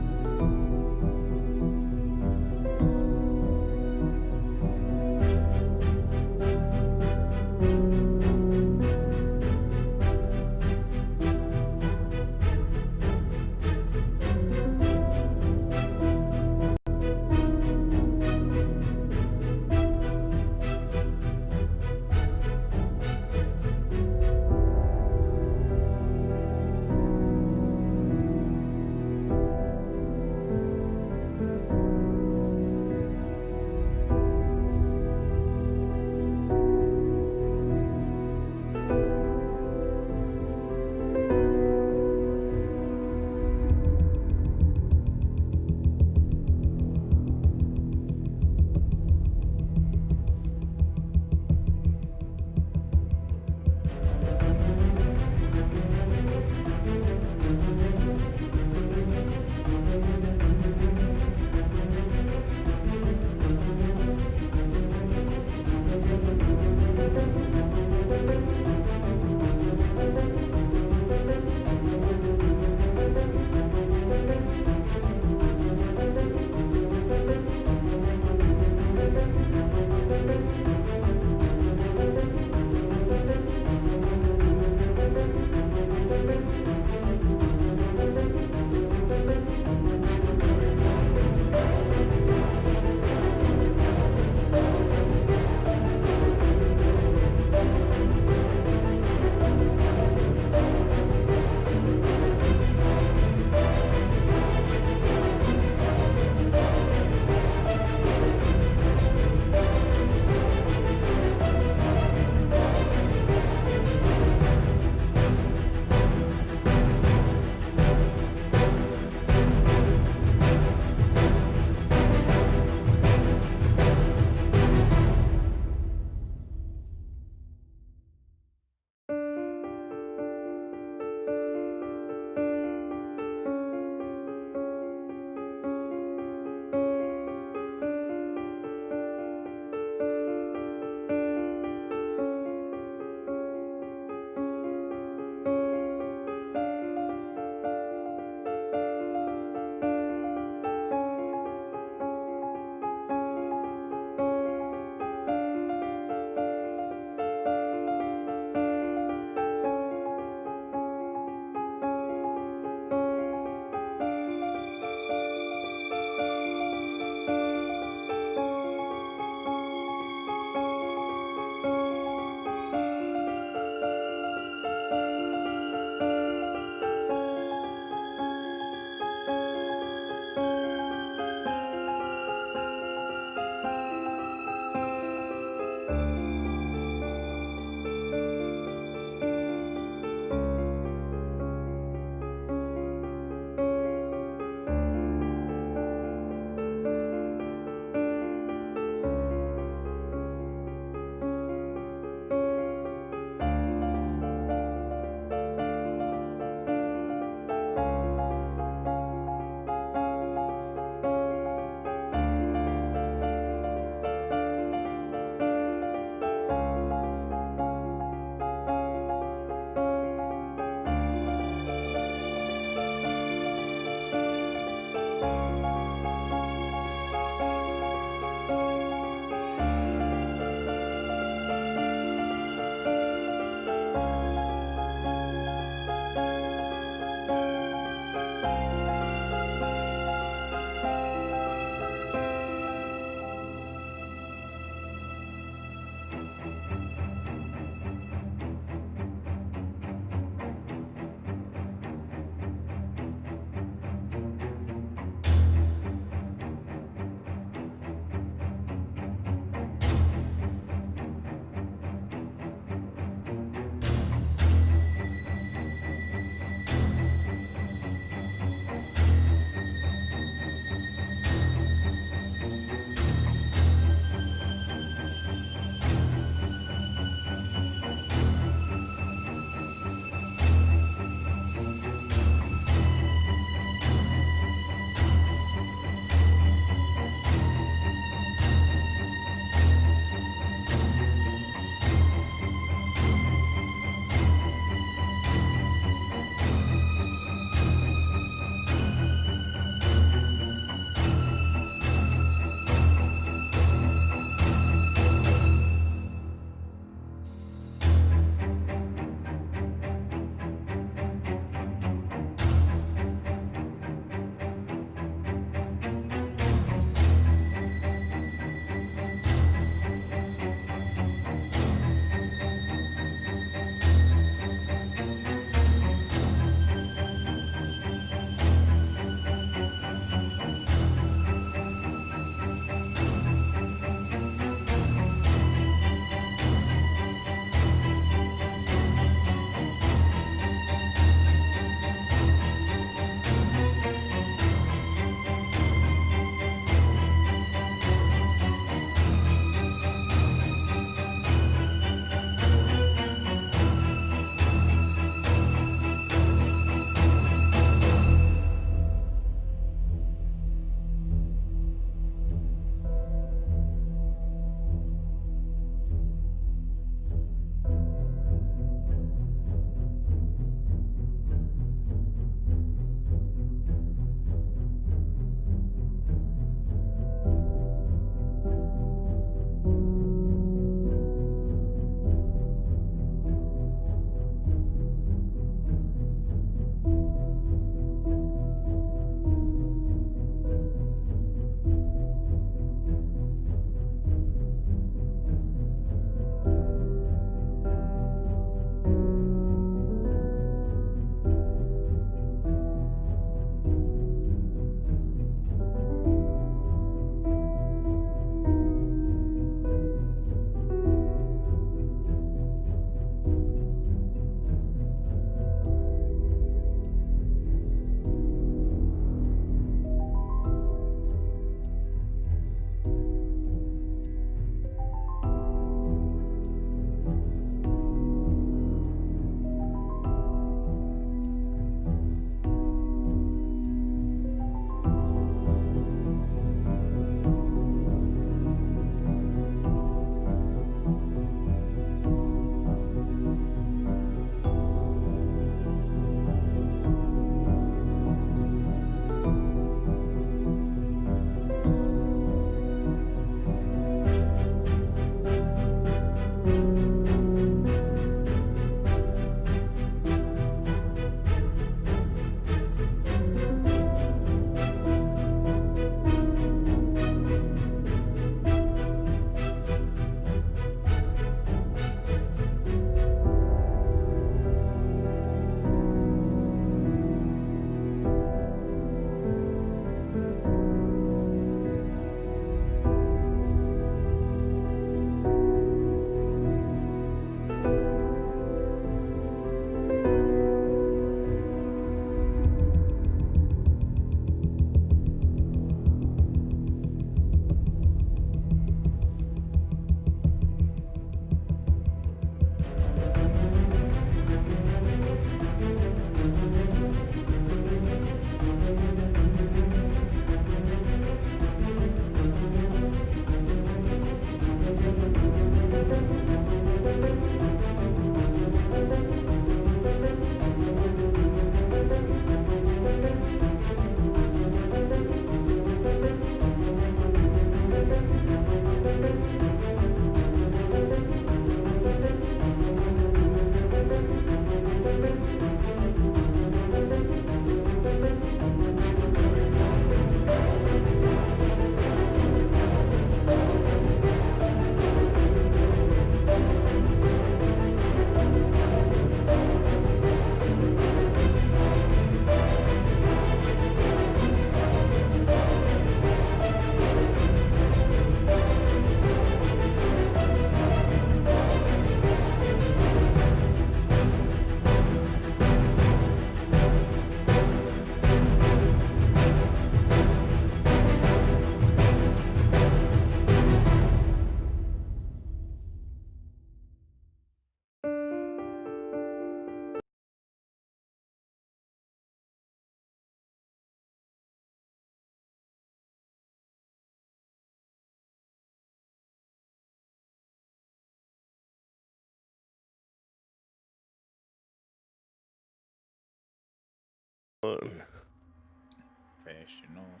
Speaker 4: Professionals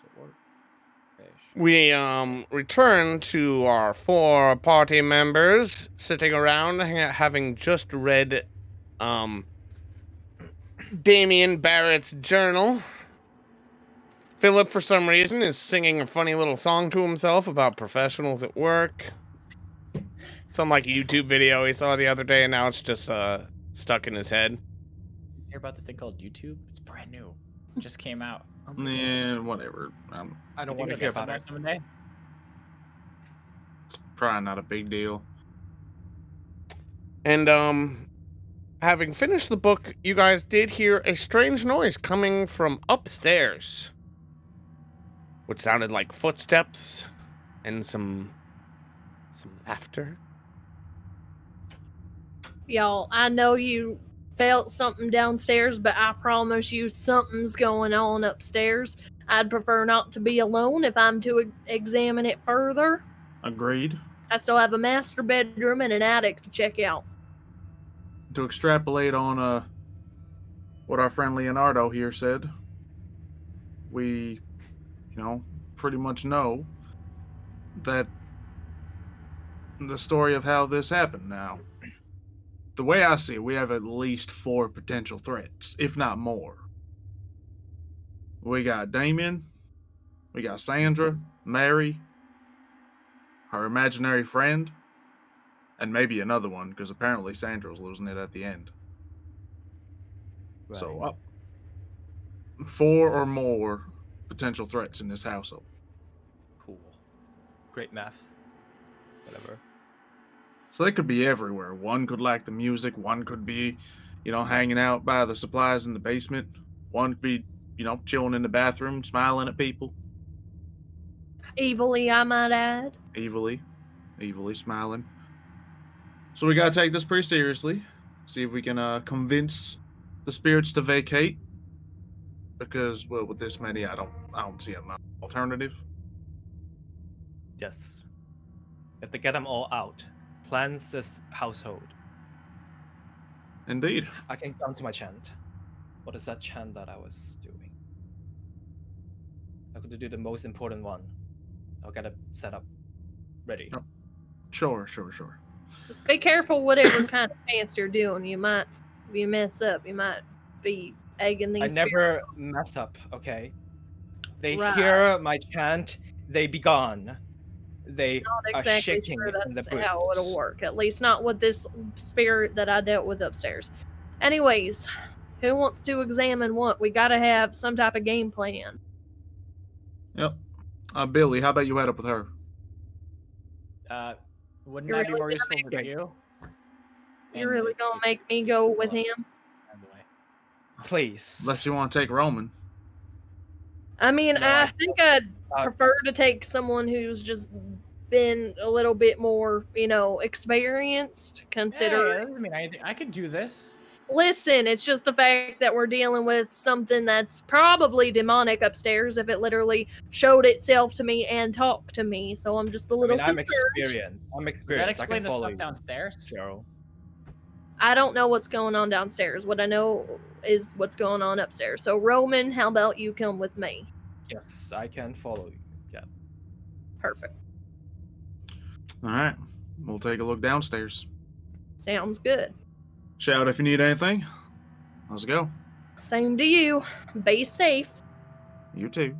Speaker 4: at work.
Speaker 3: We return to our 4 party members sitting around having just read Damien Barrett's journal. Philip, for some reason, is singing a funny little song to himself about professionals at work. Some like YouTube video he saw the other day, and now it's just stuck in his head.
Speaker 4: Did you hear about this thing called YouTube? It's brand new. It just came out.
Speaker 1: Yeah, whatever.
Speaker 5: I don't want to hear about it.
Speaker 4: Someday?
Speaker 1: It's probably not a big deal.
Speaker 3: And having finished the book, you guys did hear a strange noise coming from upstairs, which sounded like footsteps and some laughter.
Speaker 2: Y'all, I know you felt something downstairs, but I promise you something's going on upstairs. I'd prefer not to be alone if I'm to examine it further.
Speaker 1: Agreed.
Speaker 2: I still have a master bedroom and an attic to check out.
Speaker 1: To extrapolate on what our friend Leonardo here said, we, pretty much know that the story of how this happened. Now, the way I see it, we have at least 4 potential threats, if not more. We got Damien, we got Sandra, Mary, her imaginary friend, and maybe another one, because apparently Sandra's losing it at the end.
Speaker 5: Right.
Speaker 1: So, 4 or more potential threats in this household.
Speaker 5: Cool. Great maths. Whatever.
Speaker 1: So they could be everywhere. One could like the music. One could be, hanging out by the supplies in the basement. One could be, chilling in the bathroom, smiling at people.
Speaker 2: Evilly, I might add.
Speaker 1: Evilly smiling. So we gotta take this pretty seriously. See if we can convince the spirits to vacate. Because, well, with this many, I don't see an alternative.
Speaker 5: Yes. If they get them all out, cleanse this household.
Speaker 1: Indeed.
Speaker 5: I can come to my chant. What is that chant that I was doing? I could do the most important one. I'll get it set up. Ready.
Speaker 1: Oh. Sure.
Speaker 2: Just be careful whatever kind of chants you're doing. You might, if you mess up, you might be egging these
Speaker 5: I never
Speaker 2: spirits.
Speaker 5: mess up, okay? They
Speaker 2: Right.
Speaker 5: hear my chant, they be gone. They
Speaker 2: Not
Speaker 5: are
Speaker 2: exactly
Speaker 5: shaking
Speaker 2: sure
Speaker 5: in the
Speaker 2: that's
Speaker 5: boots.
Speaker 2: how it'll work. At least not with this spirit that I dealt with upstairs. Anyways, who wants to examine what? We gotta have some type of game plan.
Speaker 1: Yep. Billy, how about you head up with her?
Speaker 4: Wouldn't
Speaker 2: You're
Speaker 4: that be
Speaker 2: really
Speaker 4: more
Speaker 2: gonna
Speaker 4: useful
Speaker 2: make
Speaker 4: for
Speaker 5: me-
Speaker 4: you?
Speaker 2: You're really gonna make me go with him?
Speaker 5: Please.
Speaker 1: Unless you want to take Roman.
Speaker 2: I mean,
Speaker 5: No,
Speaker 2: I
Speaker 5: I
Speaker 2: think I'd
Speaker 5: uh,
Speaker 2: prefer to take someone who's just been a little bit more, experienced. Consider.
Speaker 4: Yeah, I mean, I could do this.
Speaker 2: Listen, it's just the fact that we're dealing with something that's probably demonic upstairs if it literally showed itself to me and talked to me. So I'm just a
Speaker 5: I
Speaker 2: little
Speaker 5: mean, I'm
Speaker 2: concerned.
Speaker 5: experienced. I'm
Speaker 4: Does that
Speaker 5: experienced. I
Speaker 4: explain
Speaker 5: can
Speaker 4: the
Speaker 5: follow
Speaker 4: stuff
Speaker 5: you,
Speaker 4: downstairs?
Speaker 5: Cheryl.
Speaker 2: I don't know what's going on downstairs. What I know is what's going on upstairs. So Roman, how about you come with me?
Speaker 5: Yes, I can follow you. Yeah.
Speaker 2: Perfect.
Speaker 1: All right. We'll take a look downstairs.
Speaker 2: Sounds good.
Speaker 1: Shout if you need anything. Let's go.
Speaker 2: Same to you. Be safe.
Speaker 1: You too.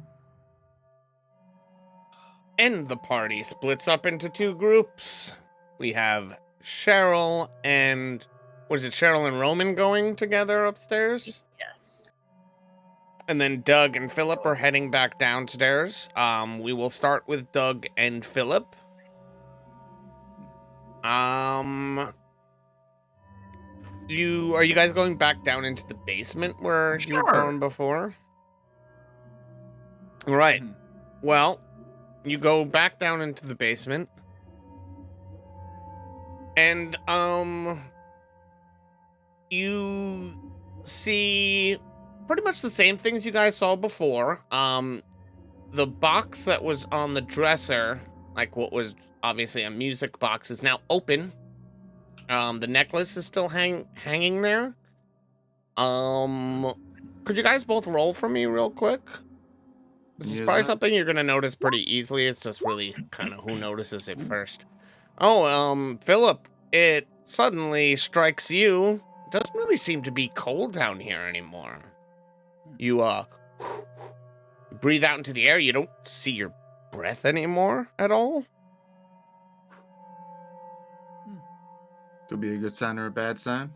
Speaker 3: And the party splits up into 2 groups. We have Cheryl and... Was it Cheryl and Roman going together upstairs?
Speaker 2: Yes.
Speaker 3: And then Doug and Philip are heading back downstairs. We will start with Doug and Philip. Are you guys going back down into the basement where you were
Speaker 1: Sure.
Speaker 3: going before? All right. Well, you go back down into the basement. And you see pretty much the same things you guys saw before. The box that was on the dresser, like what was obviously a music box, is now open. The necklace is still hanging there. Could you guys both roll for me real quick? This is
Speaker 1: Yes,
Speaker 3: probably
Speaker 1: sir.
Speaker 3: something you're gonna notice pretty easily. It's just really kind of who notices it first. Oh, Philip, it suddenly strikes you. It doesn't really seem to be cold down here anymore. You, breathe out into the air. You don't see your breath anymore at all.
Speaker 1: Could be a good sign or a bad sign.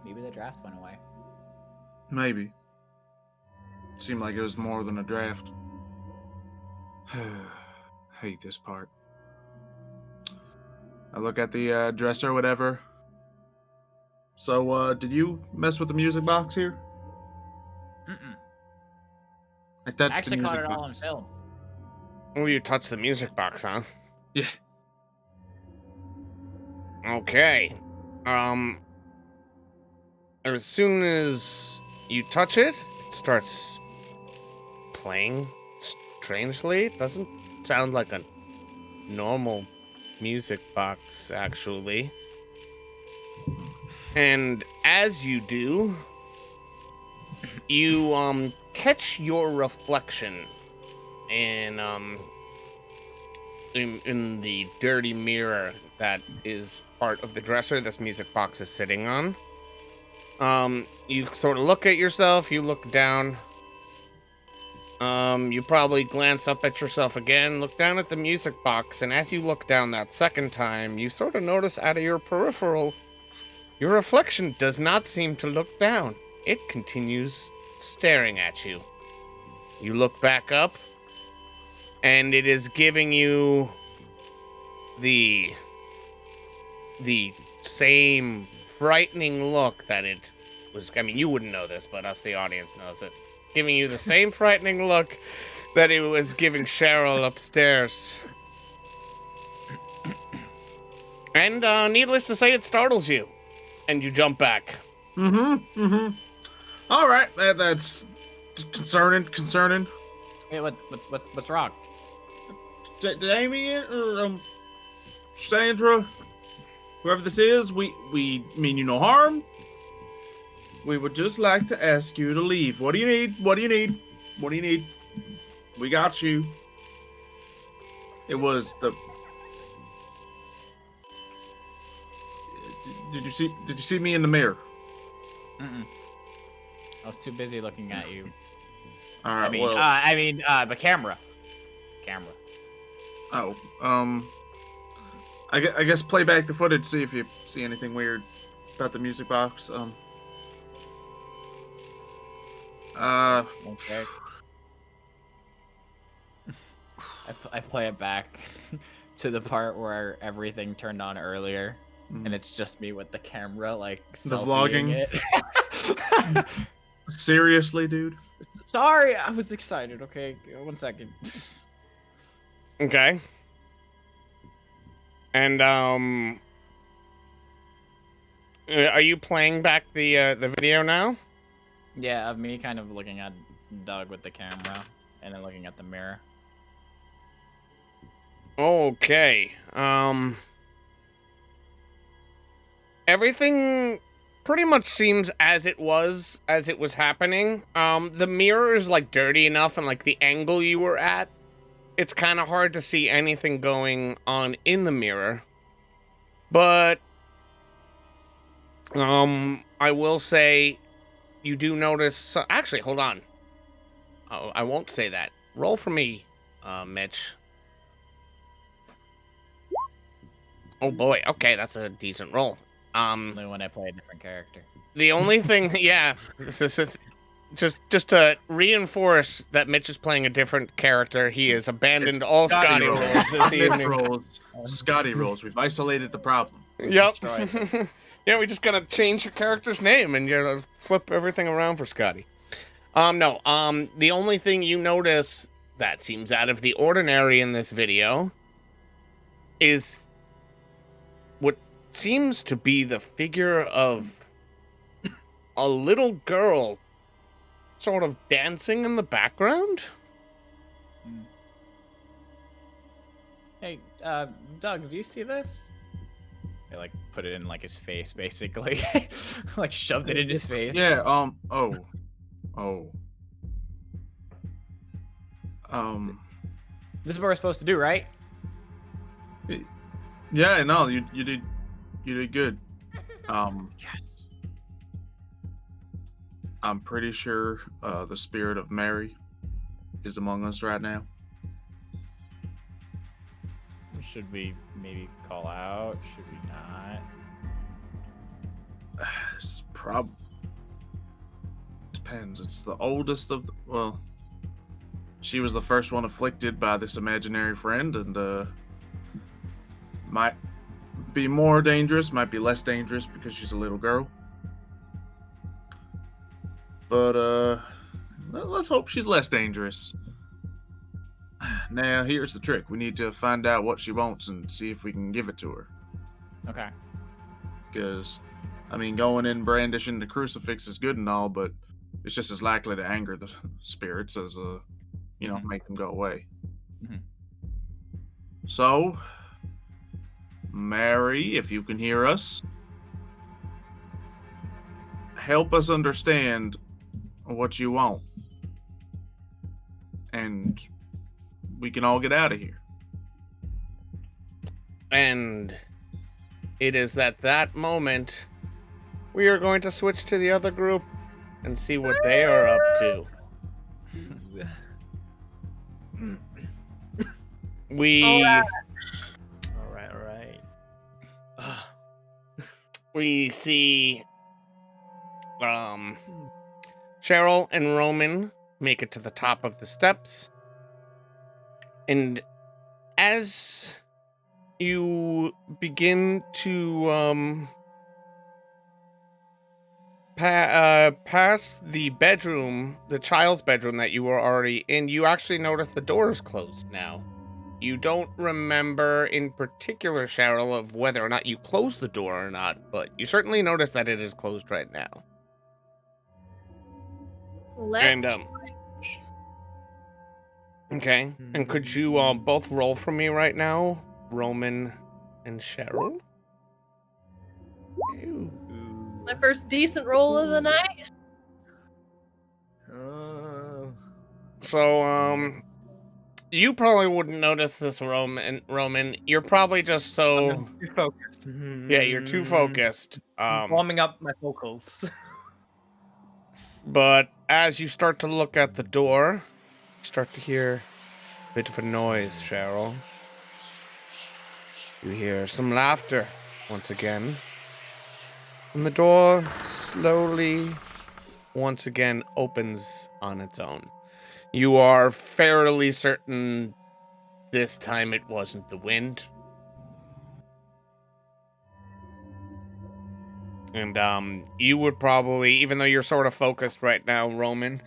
Speaker 4: Maybe the draft went away.
Speaker 1: Maybe. Seemed like it was more than a draft. Hate this part. I look at the dresser or whatever. So, did you mess with the music box here?
Speaker 4: Mm-mm.
Speaker 1: Like,
Speaker 4: I
Speaker 1: that's
Speaker 4: actually
Speaker 1: the
Speaker 4: caught
Speaker 1: music
Speaker 4: it all on
Speaker 1: box.
Speaker 4: film.
Speaker 3: Oh, you touched the music box, huh?
Speaker 1: Yeah.
Speaker 3: Okay. As soon as you touch it, it starts playing strangely. It doesn't sound like a normal music box, actually. And as you do, you catch your reflection in the dirty mirror that is part of the dresser this music box is sitting on. You sort of look at yourself, you look down. You probably glance up at yourself again, look down at the music box, and as you look down that second time, you sort of notice out of your peripheral, your reflection does not seem to look down. It continues staring at you. You look back up, and it is giving you the same frightening look that it was. I mean, you wouldn't know this, but us, the audience, knows this. Giving you the same frightening look that it was giving Cheryl upstairs. And needless to say, it startles you, and you jump back.
Speaker 1: All right, that's concerning.
Speaker 4: Wait, what's wrong?
Speaker 1: Damien or Sandra, whoever this is, we mean you no harm. We would just like to ask you to leave. What do you need? What do you need? What do you need? We got you. It was the. Did you see me in the mirror?
Speaker 4: Mm-mm. I was too busy looking at you.
Speaker 1: All right.
Speaker 4: The camera.
Speaker 1: Oh, I guess play back the footage, see if you see anything weird about the music box.
Speaker 4: Okay. I play it back to the part where everything turned on earlier, and it's just me with the camera, like
Speaker 1: The vlogging?
Speaker 4: it.
Speaker 1: Seriously, dude?
Speaker 4: Sorry, I was excited. Okay, 1 second.
Speaker 3: Okay. And are you playing back the video now?
Speaker 4: Yeah, of me kind of looking at Doug with the camera, and then looking at the mirror.
Speaker 3: Okay. Everything pretty much seems as it was happening. The mirror is like dirty enough, and like the angle you were at, it's kind of hard to see anything going on in the mirror. But I will say you do notice. Actually, hold on. Oh, I won't say that. Roll for me, Mitch. Oh boy. Okay, that's a decent roll.
Speaker 4: Only when I play a different character.
Speaker 3: The only thing, yeah, this is just to reinforce that Mitch is playing a different character. He has abandoned
Speaker 1: It's
Speaker 3: all
Speaker 1: Scotty
Speaker 3: Scotty
Speaker 1: rolls.
Speaker 3: rolls this
Speaker 1: Mitch
Speaker 3: evening.
Speaker 1: rolls. Scotty rolls. We've isolated the problem.
Speaker 3: Yep.
Speaker 4: Destroyed
Speaker 3: Yeah, we just gotta change your character's name and you flip everything around for Scotty. No. The only thing you notice that seems out of the ordinary in this video is what seems to be the figure of a little girl sort of dancing in the background.
Speaker 4: Hey, Doug, do you see this?
Speaker 7: They like put it in like his face, basically, like shoved it in his face.
Speaker 1: Yeah.
Speaker 7: This is what we're supposed to do, right?
Speaker 1: Yeah. No, you did good. I'm pretty sure the spirit of Mary is among us right now.
Speaker 7: Should we maybe call out? Should we not?
Speaker 1: It's depends. It's the oldest of well, she was the first one afflicted by this imaginary friend, and might be more dangerous, might be less dangerous because she's a little girl. But let's hope she's less dangerous. Now, here's the trick. We need to find out what she wants and see if we can give it to her.
Speaker 7: Okay.
Speaker 1: Because, I mean, going in brandishing the crucifix is good and all, but it's just as likely to anger the spirits as, make them go away.
Speaker 7: Mhm.
Speaker 1: So, Mary, if you can hear us, help us understand what you want. And we can all get out of here.
Speaker 3: And it is at that moment we are going to switch to the other group and see what they are up to. We
Speaker 5: All right.
Speaker 3: we see Cheryl and Roman make it to the top of the steps. And as you begin to pass the bedroom, the child's bedroom that you were already in, you actually notice the door is closed now. You don't remember in particular, Cheryl, of whether or not you closed the door or not, but you certainly notice that it is closed right now.
Speaker 2: Let's
Speaker 3: Okay, and could you both roll for me right now, Roman and Cheryl? Ew.
Speaker 2: my first decent roll of the night.
Speaker 3: So, you probably wouldn't notice this, Roman. You're probably just so...
Speaker 5: I'm too focused.
Speaker 3: Yeah, you're too focused.
Speaker 5: Warming up my vocals.
Speaker 3: But as you start to look at the door, you start to hear a bit of a noise, Cheryl. You hear some laughter once again. And the door slowly, once again, opens on its own. You are fairly certain this time it wasn't the wind. And you would probably, even though you're sort of focused right now, Roman,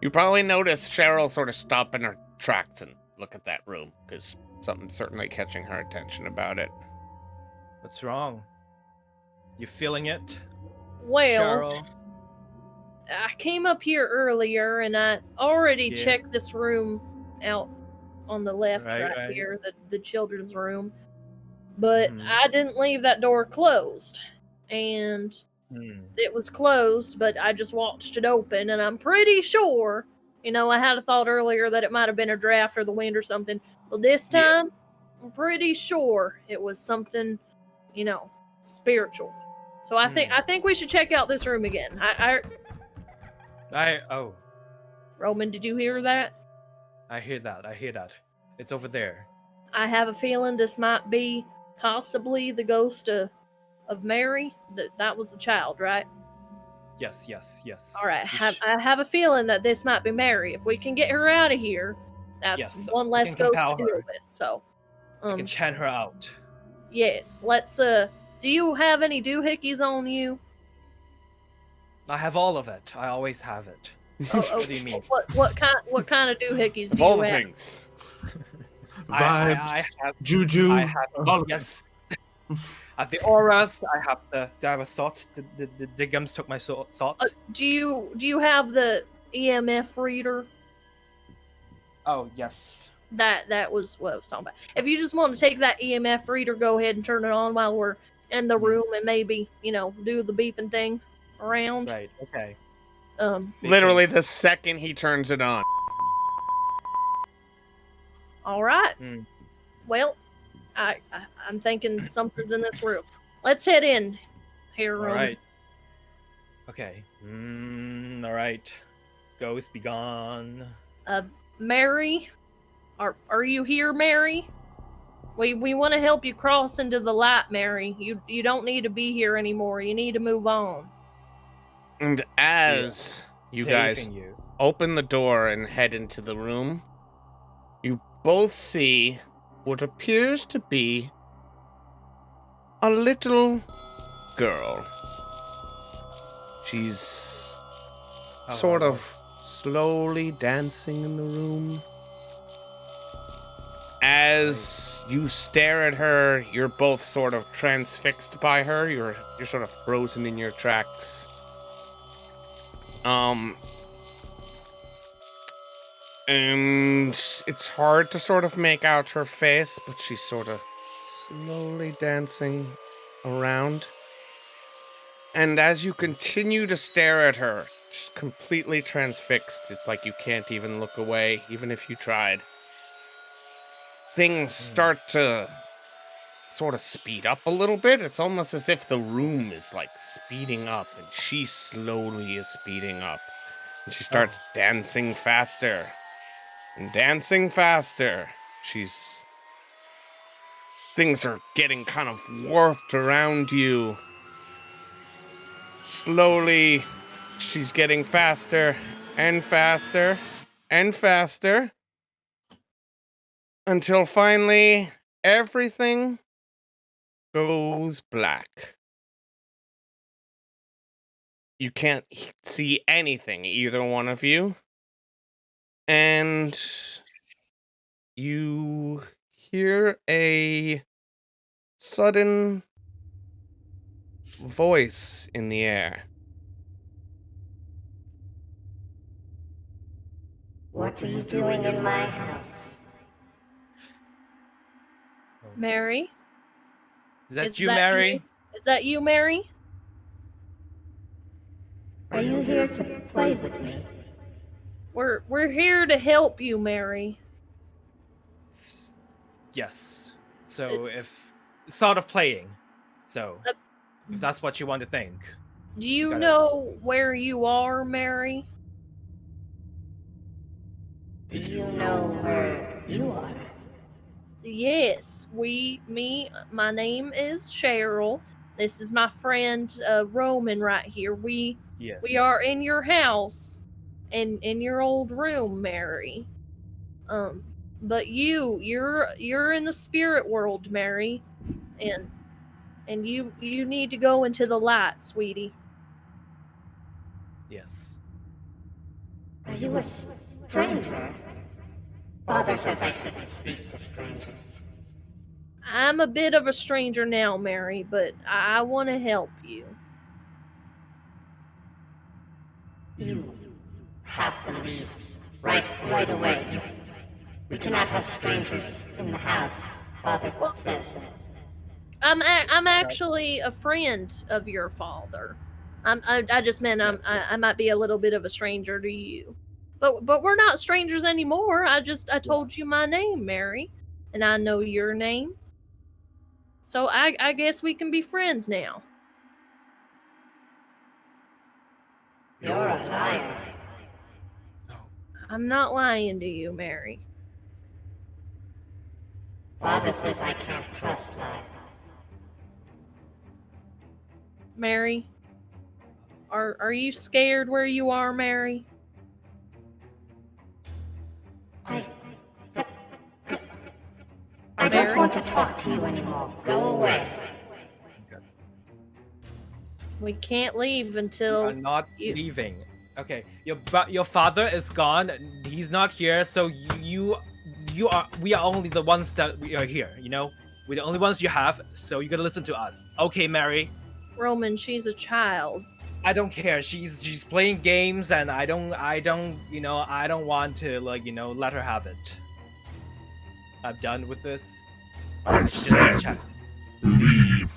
Speaker 3: you probably notice Cheryl sort of stop in her tracks and look at that room, because something's certainly catching her attention about it.
Speaker 5: What's wrong? You feeling it,
Speaker 2: Well,
Speaker 5: Cheryl?
Speaker 2: I came up here earlier and I already
Speaker 5: Yeah.
Speaker 2: checked this room out on the left
Speaker 5: Right.
Speaker 2: here, the children's room. But
Speaker 5: Mhm.
Speaker 2: I didn't leave that door closed. And it was closed, but I just watched it open, and I'm pretty sure, I had a thought earlier that it might have been a draft or the wind or something. But this time, I'm pretty sure it was something, spiritual. So I think we should check out this room again. Roman, did you hear that?
Speaker 5: I hear that. It's over there.
Speaker 2: I have a feeling this might be possibly the ghost of Mary. That was the child, right?
Speaker 5: Yes.
Speaker 2: All right. I have a feeling that this might be Mary. If we can get her out of here, that's
Speaker 5: Yes,
Speaker 2: one
Speaker 5: we
Speaker 2: less
Speaker 5: can
Speaker 2: ghost to
Speaker 5: compel
Speaker 2: deal
Speaker 5: her.
Speaker 2: with. So,
Speaker 5: I can chant her out.
Speaker 2: yes. Let's. Do you have any doohickeys on you?
Speaker 5: I have all of it. I always have it. What do you mean?
Speaker 2: What kind of doohickeys
Speaker 3: Of
Speaker 2: do
Speaker 3: all
Speaker 2: you
Speaker 3: the
Speaker 2: have?
Speaker 3: things.
Speaker 1: Vibes,
Speaker 5: I have.
Speaker 1: juju.
Speaker 5: I have.
Speaker 1: all of
Speaker 5: Yes. I have the auras. I have the salt. The gums took my salt.
Speaker 2: Do you have the EMF reader?
Speaker 5: Oh yes.
Speaker 2: That was what I was talking about. If you just want to take that EMF reader, go ahead and turn it on while we're in the room and maybe, do the beeping thing around.
Speaker 5: Right. Okay.
Speaker 3: Literally the second he turns it on.
Speaker 2: All right.
Speaker 5: Hmm.
Speaker 2: Well, I'm thinking something's in this room. Let's head in here,
Speaker 5: All
Speaker 2: Roman.
Speaker 5: right. Okay. All right. Ghost, be gone.
Speaker 2: Mary, are you here, Mary? We want to help you cross into the light, Mary. You don't need to be here anymore. You need to move on.
Speaker 3: And as you guys
Speaker 5: Saving you.
Speaker 3: open the door and head into the room, you both see what appears to be a little girl. She's sort of slowly dancing in the room. As you stare at her, you're both sort of transfixed by her. You're sort of frozen in your tracks. And it's hard to sort of make out her face, but she's sort of slowly dancing around. And as you continue to stare at her, just completely transfixed, it's like you can't even look away, even if you tried. Things start to sort of speed up a little bit. It's almost as if the room is like speeding up, and she slowly is speeding up. And she starts dancing faster and dancing faster. Things are getting kind of warped around you. Slowly, she's getting faster and faster and faster. Until finally, everything goes black. You can't see anything, either one of you. And you hear a sudden voice in the air.
Speaker 8: What are you doing in my house?
Speaker 2: Mary?
Speaker 5: Is that you, Mary?
Speaker 2: Is that you, Mary?
Speaker 8: Are you here to play with me?
Speaker 2: We're here to help you, Mary.
Speaker 5: Yes. So if sort of playing. So if that's what you want to think.
Speaker 2: Do you know where you are, Mary?
Speaker 8: Do you know where you are?
Speaker 2: Yes, my name is Cheryl. This is my friend Roman right here. We are in your house, in your old room, Mary. But you're in the spirit world, Mary, and you need to go into the light, sweetie.
Speaker 5: Yes.
Speaker 8: Are you a stranger? Father says I shouldn't speak to strangers.
Speaker 2: I'm a bit of a stranger now, Mary, but I want to help you.
Speaker 8: You have to leave right away. We cannot have strangers in the house. Father says.
Speaker 2: I'm actually a friend of your father. I just meant I might be a little bit of a stranger to you. But we're not strangers anymore. I told you my name, Mary, and I know your name. So I guess we can be friends now.
Speaker 8: You're a liar.
Speaker 2: I'm not lying to you, Mary.
Speaker 8: Father says I can't trust lies.
Speaker 2: Mary, are you scared where you are, Mary?
Speaker 8: I don't want to talk to you anymore. Go away.
Speaker 2: We can't leave until
Speaker 5: You're not leaving. Okay, your father is gone. He's not here, so we are only the ones that we are here. You know, we're the only ones you have. So you gotta listen to us. Okay, Mary.
Speaker 2: Roman, she's a child.
Speaker 5: I don't care. She's playing games, and I don't want to let her have it. I'm done with this.
Speaker 9: I said leave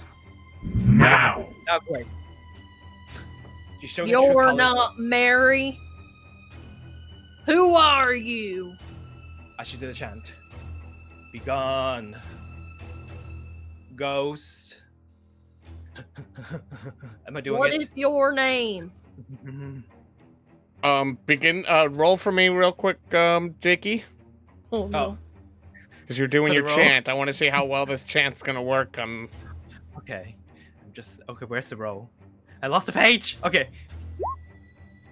Speaker 9: now.
Speaker 5: Oh, great. She's showing her true
Speaker 2: You're
Speaker 5: colors.
Speaker 2: not Mary. Who are you?
Speaker 5: I should do the chant. Be gone, ghost. Am I doing
Speaker 2: What
Speaker 5: it?
Speaker 2: is your name?
Speaker 3: Begin. Roll for me real quick, Jakey.
Speaker 2: Oh, no.
Speaker 5: Oh,
Speaker 3: Because you're doing
Speaker 5: For the
Speaker 3: your
Speaker 5: roll?
Speaker 3: chant. I want to see how well this chant's gonna work.
Speaker 5: okay. Okay, where's the roll? I lost the page. Okay.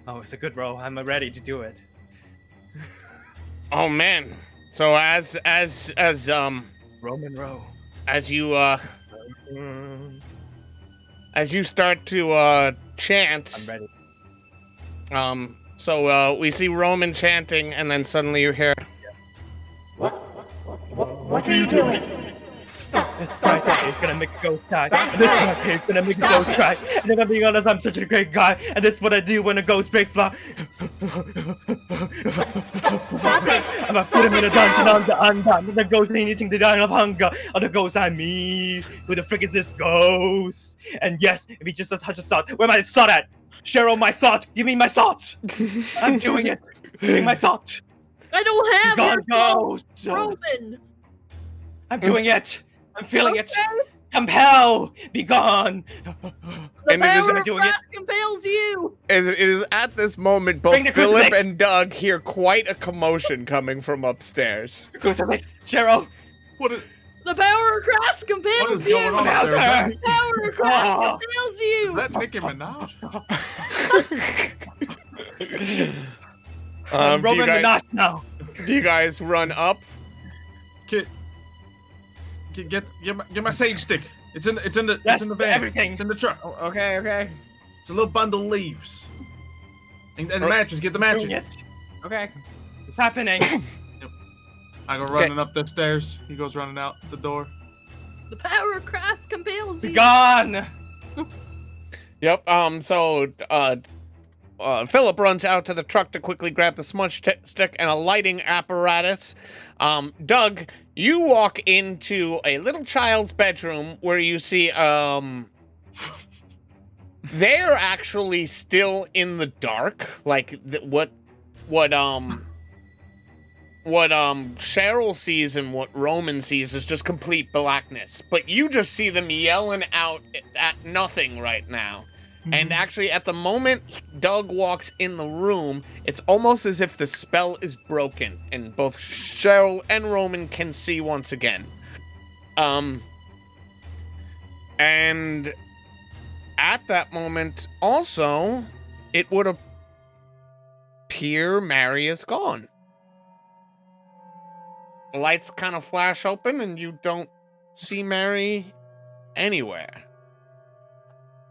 Speaker 5: Oh, it's a good roll. I'm ready to do it.
Speaker 3: Oh man. So as
Speaker 5: Roman roll.
Speaker 3: as you start to chant.
Speaker 5: I'm ready.
Speaker 3: So we see Roman chanting, and then suddenly you hear.
Speaker 8: What are you doing? Stop that.
Speaker 5: It's gonna make a ghost die.
Speaker 8: That's
Speaker 5: This
Speaker 8: right.
Speaker 5: is it's gonna make a
Speaker 8: Stop
Speaker 5: ghost cry. And if I'm being honest, I'm such a great guy, and this is what I do when a ghost breaks my.
Speaker 8: Stop it.
Speaker 5: I'm gonna put him in a dungeon on the undone. The ghost ain't eating the dying of hunger. Or the ghost I mean. Who the frick is this ghost? And yes, if he just touch a salt, where my salt at? Cheryl, my salt. Give me my salt. I'm doing it. Give me my salt.
Speaker 2: I don't have
Speaker 5: God,
Speaker 2: your phone,
Speaker 5: ghost.
Speaker 2: Roman.
Speaker 5: I'm doing it. I'm feeling it.
Speaker 2: Okay.
Speaker 5: Compel. Be gone.
Speaker 2: The
Speaker 3: And it is
Speaker 2: power of
Speaker 5: doing it.
Speaker 2: Christ compels you.
Speaker 3: It is at this moment both
Speaker 5: Bring the
Speaker 3: Philip
Speaker 5: crucifix.
Speaker 3: and Doug hear quite a commotion coming from upstairs.
Speaker 5: Crucifix. Cheryl.
Speaker 1: What is,
Speaker 2: The power of Christ compels
Speaker 1: what is
Speaker 2: you.
Speaker 1: going on up there? Is that,
Speaker 2: The power of Christ
Speaker 5: Oh.
Speaker 2: compels
Speaker 1: is
Speaker 2: you.
Speaker 1: that Nicki Minaj?
Speaker 3: Do you
Speaker 5: Roman
Speaker 3: guys-
Speaker 5: Minaj now.
Speaker 3: Do you guys run up?
Speaker 1: Get my sage stick. It's in the
Speaker 5: Yes,
Speaker 1: van.
Speaker 5: everything.
Speaker 1: It's in the truck.
Speaker 7: Oh, okay, okay,
Speaker 1: It's a little bundle of leaves. And the
Speaker 3: Oh.
Speaker 1: matches. Get the matches.
Speaker 5: Doing it.
Speaker 7: okay.
Speaker 5: It's happening.
Speaker 1: I go running up the stairs. He goes running out the door.
Speaker 2: The power of Christ compels
Speaker 5: Be
Speaker 2: you.
Speaker 5: gone.
Speaker 3: Yep. Philip runs out to the truck to quickly grab the smudge stick and a lighting apparatus. Doug, you walk into a little child's bedroom where you see they're actually still in the dark. Like what Cheryl sees and what Roman sees is just complete blackness. But you just see them yelling out at nothing right now. And actually, at the moment Doug walks in the room, it's almost as if the spell is broken, and both Cheryl and Roman can see once again. And at that moment, also, it would appear Mary is gone. The lights kind of flash open, and you don't see Mary anywhere.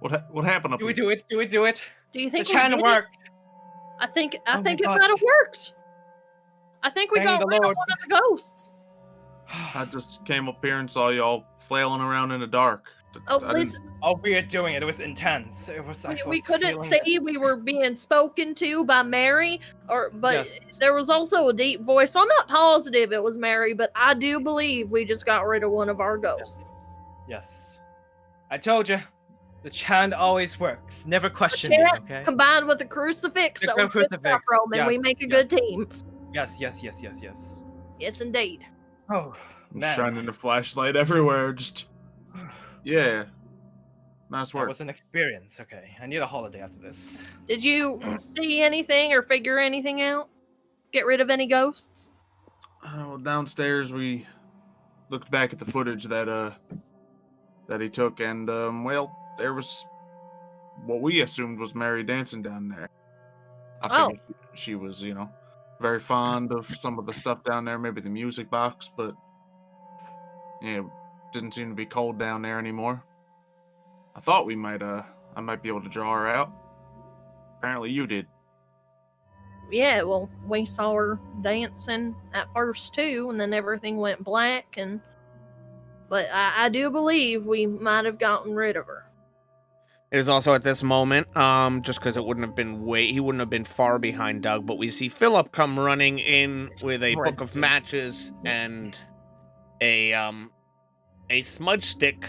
Speaker 1: What happened up
Speaker 5: Do we
Speaker 1: here?
Speaker 5: do it? Do we do it?
Speaker 2: Do you
Speaker 5: The
Speaker 2: think we
Speaker 5: chant
Speaker 2: did it?
Speaker 5: worked.
Speaker 2: I think
Speaker 5: Oh my
Speaker 2: it
Speaker 5: God.
Speaker 2: might have worked. I think we
Speaker 5: Thank
Speaker 2: got
Speaker 5: the
Speaker 2: rid
Speaker 5: Lord.
Speaker 2: of one of the ghosts.
Speaker 1: I just came up here and saw y'all flailing around in the dark.
Speaker 2: Oh,
Speaker 1: I didn't-
Speaker 2: listen,
Speaker 5: Oh, we are doing it. It was intense. It was.
Speaker 2: we couldn't say we were being spoken to by Mary, but
Speaker 5: Yes.
Speaker 2: there was also a deep voice. So I'm not positive it was Mary, but I do believe we just got rid of one of our ghosts.
Speaker 5: Yes. I told you. The chant always works. Never question it.
Speaker 2: chant
Speaker 5: Okay.
Speaker 2: Combined with a crucifix,
Speaker 5: The
Speaker 2: that was good stuff,
Speaker 5: crucifix,
Speaker 2: Roman. We
Speaker 5: yes,
Speaker 2: make a
Speaker 5: yes.
Speaker 2: good team.
Speaker 5: Yes.
Speaker 2: Yes, indeed.
Speaker 5: Oh
Speaker 1: I'm
Speaker 5: man.
Speaker 1: shining the flashlight everywhere. Just yeah, nice
Speaker 5: That
Speaker 1: work.
Speaker 5: was an experience. Okay. I need a holiday after this.
Speaker 2: Did you see anything or figure anything out? Get rid of any ghosts?
Speaker 1: Well, downstairs we looked back at the footage that he took, and well, there was what we assumed was Mary dancing down there. I figured she was, very fond of some of the stuff down there, maybe the music box, but yeah, didn't seem to be cold down there anymore. I thought I might be able to draw her out. Apparently you did.
Speaker 2: Yeah, well, we saw her dancing at first too, and then everything went black. But I do believe we might have gotten rid of her.
Speaker 3: It is also at this moment, just because he wouldn't have been far behind Doug, but we see Philip come running in with a book of matches and a smudge stick.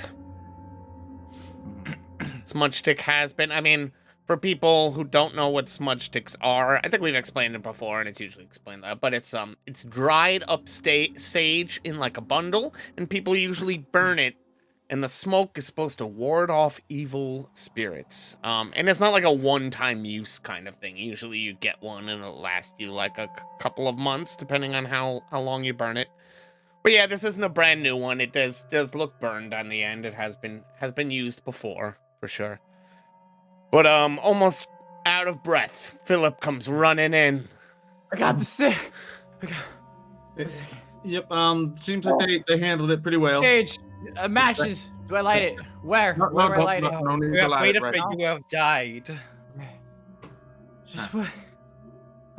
Speaker 3: smudge stick has been. I mean, for people who don't know what smudge sticks are, I think we've explained it before, and it's usually explained that. But it's dried up sage in like a bundle, and people usually burn it. And the smoke is supposed to ward off evil spirits. And it's not like a one-time use kind of thing. Usually you get one and it'll last you like a couple of months, depending on how long you burn it. But yeah, this isn't a brand new one. It does look burned on the end. It has been used before, for sure. But almost out of breath, Philip comes running in.
Speaker 7: I got the sick.
Speaker 1: Yep. Seems like they handled it pretty well.
Speaker 7: Sage, matches. Do I light it? Where?
Speaker 1: No,
Speaker 7: Where do I
Speaker 1: don't-
Speaker 7: light it?
Speaker 1: no need
Speaker 5: We
Speaker 1: to light
Speaker 5: wait
Speaker 1: it right
Speaker 5: for
Speaker 1: now.
Speaker 5: you to have died.
Speaker 7: Just one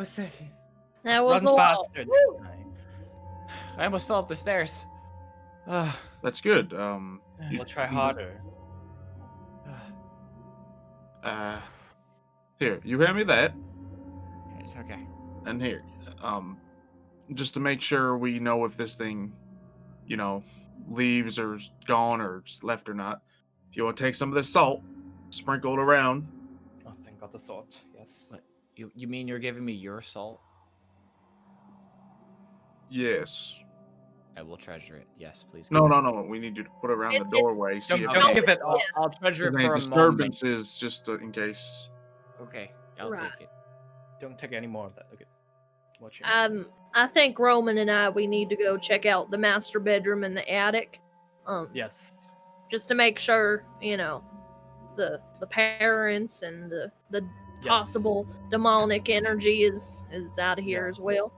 Speaker 7: second.
Speaker 2: That was
Speaker 5: Run
Speaker 2: a lot.
Speaker 5: faster this time.
Speaker 7: I almost fell up the stairs.
Speaker 1: That's good.
Speaker 5: We'll try harder.
Speaker 1: Here, you hand me that,
Speaker 7: Okay.
Speaker 1: and here, just to make sure we know if this thing, leaves or is gone or is left or not. If you want to take some of this salt, sprinkle it around.
Speaker 5: Oh, thank God the salt. Yes.
Speaker 7: What? You mean you're giving me your salt?
Speaker 1: Yes.
Speaker 7: I will treasure it. Yes, please.
Speaker 1: No. We need you to put it around the
Speaker 2: It's-
Speaker 1: doorway. See if
Speaker 5: Don't give it
Speaker 7: I'll,
Speaker 5: all.
Speaker 7: I'll treasure it
Speaker 1: there's any
Speaker 7: for a moment.
Speaker 1: disturbances, just in case.
Speaker 7: Okay, I'll
Speaker 2: Right.
Speaker 7: take it.
Speaker 5: Don't take any more of that. Okay. Watch it.
Speaker 2: I think Roman and we need to go check out the master bedroom and the attic.
Speaker 5: Yes.
Speaker 2: Just to make sure, the parents and the
Speaker 5: Yes.
Speaker 2: possible demonic energy is out of here
Speaker 5: Yeah.
Speaker 2: as well.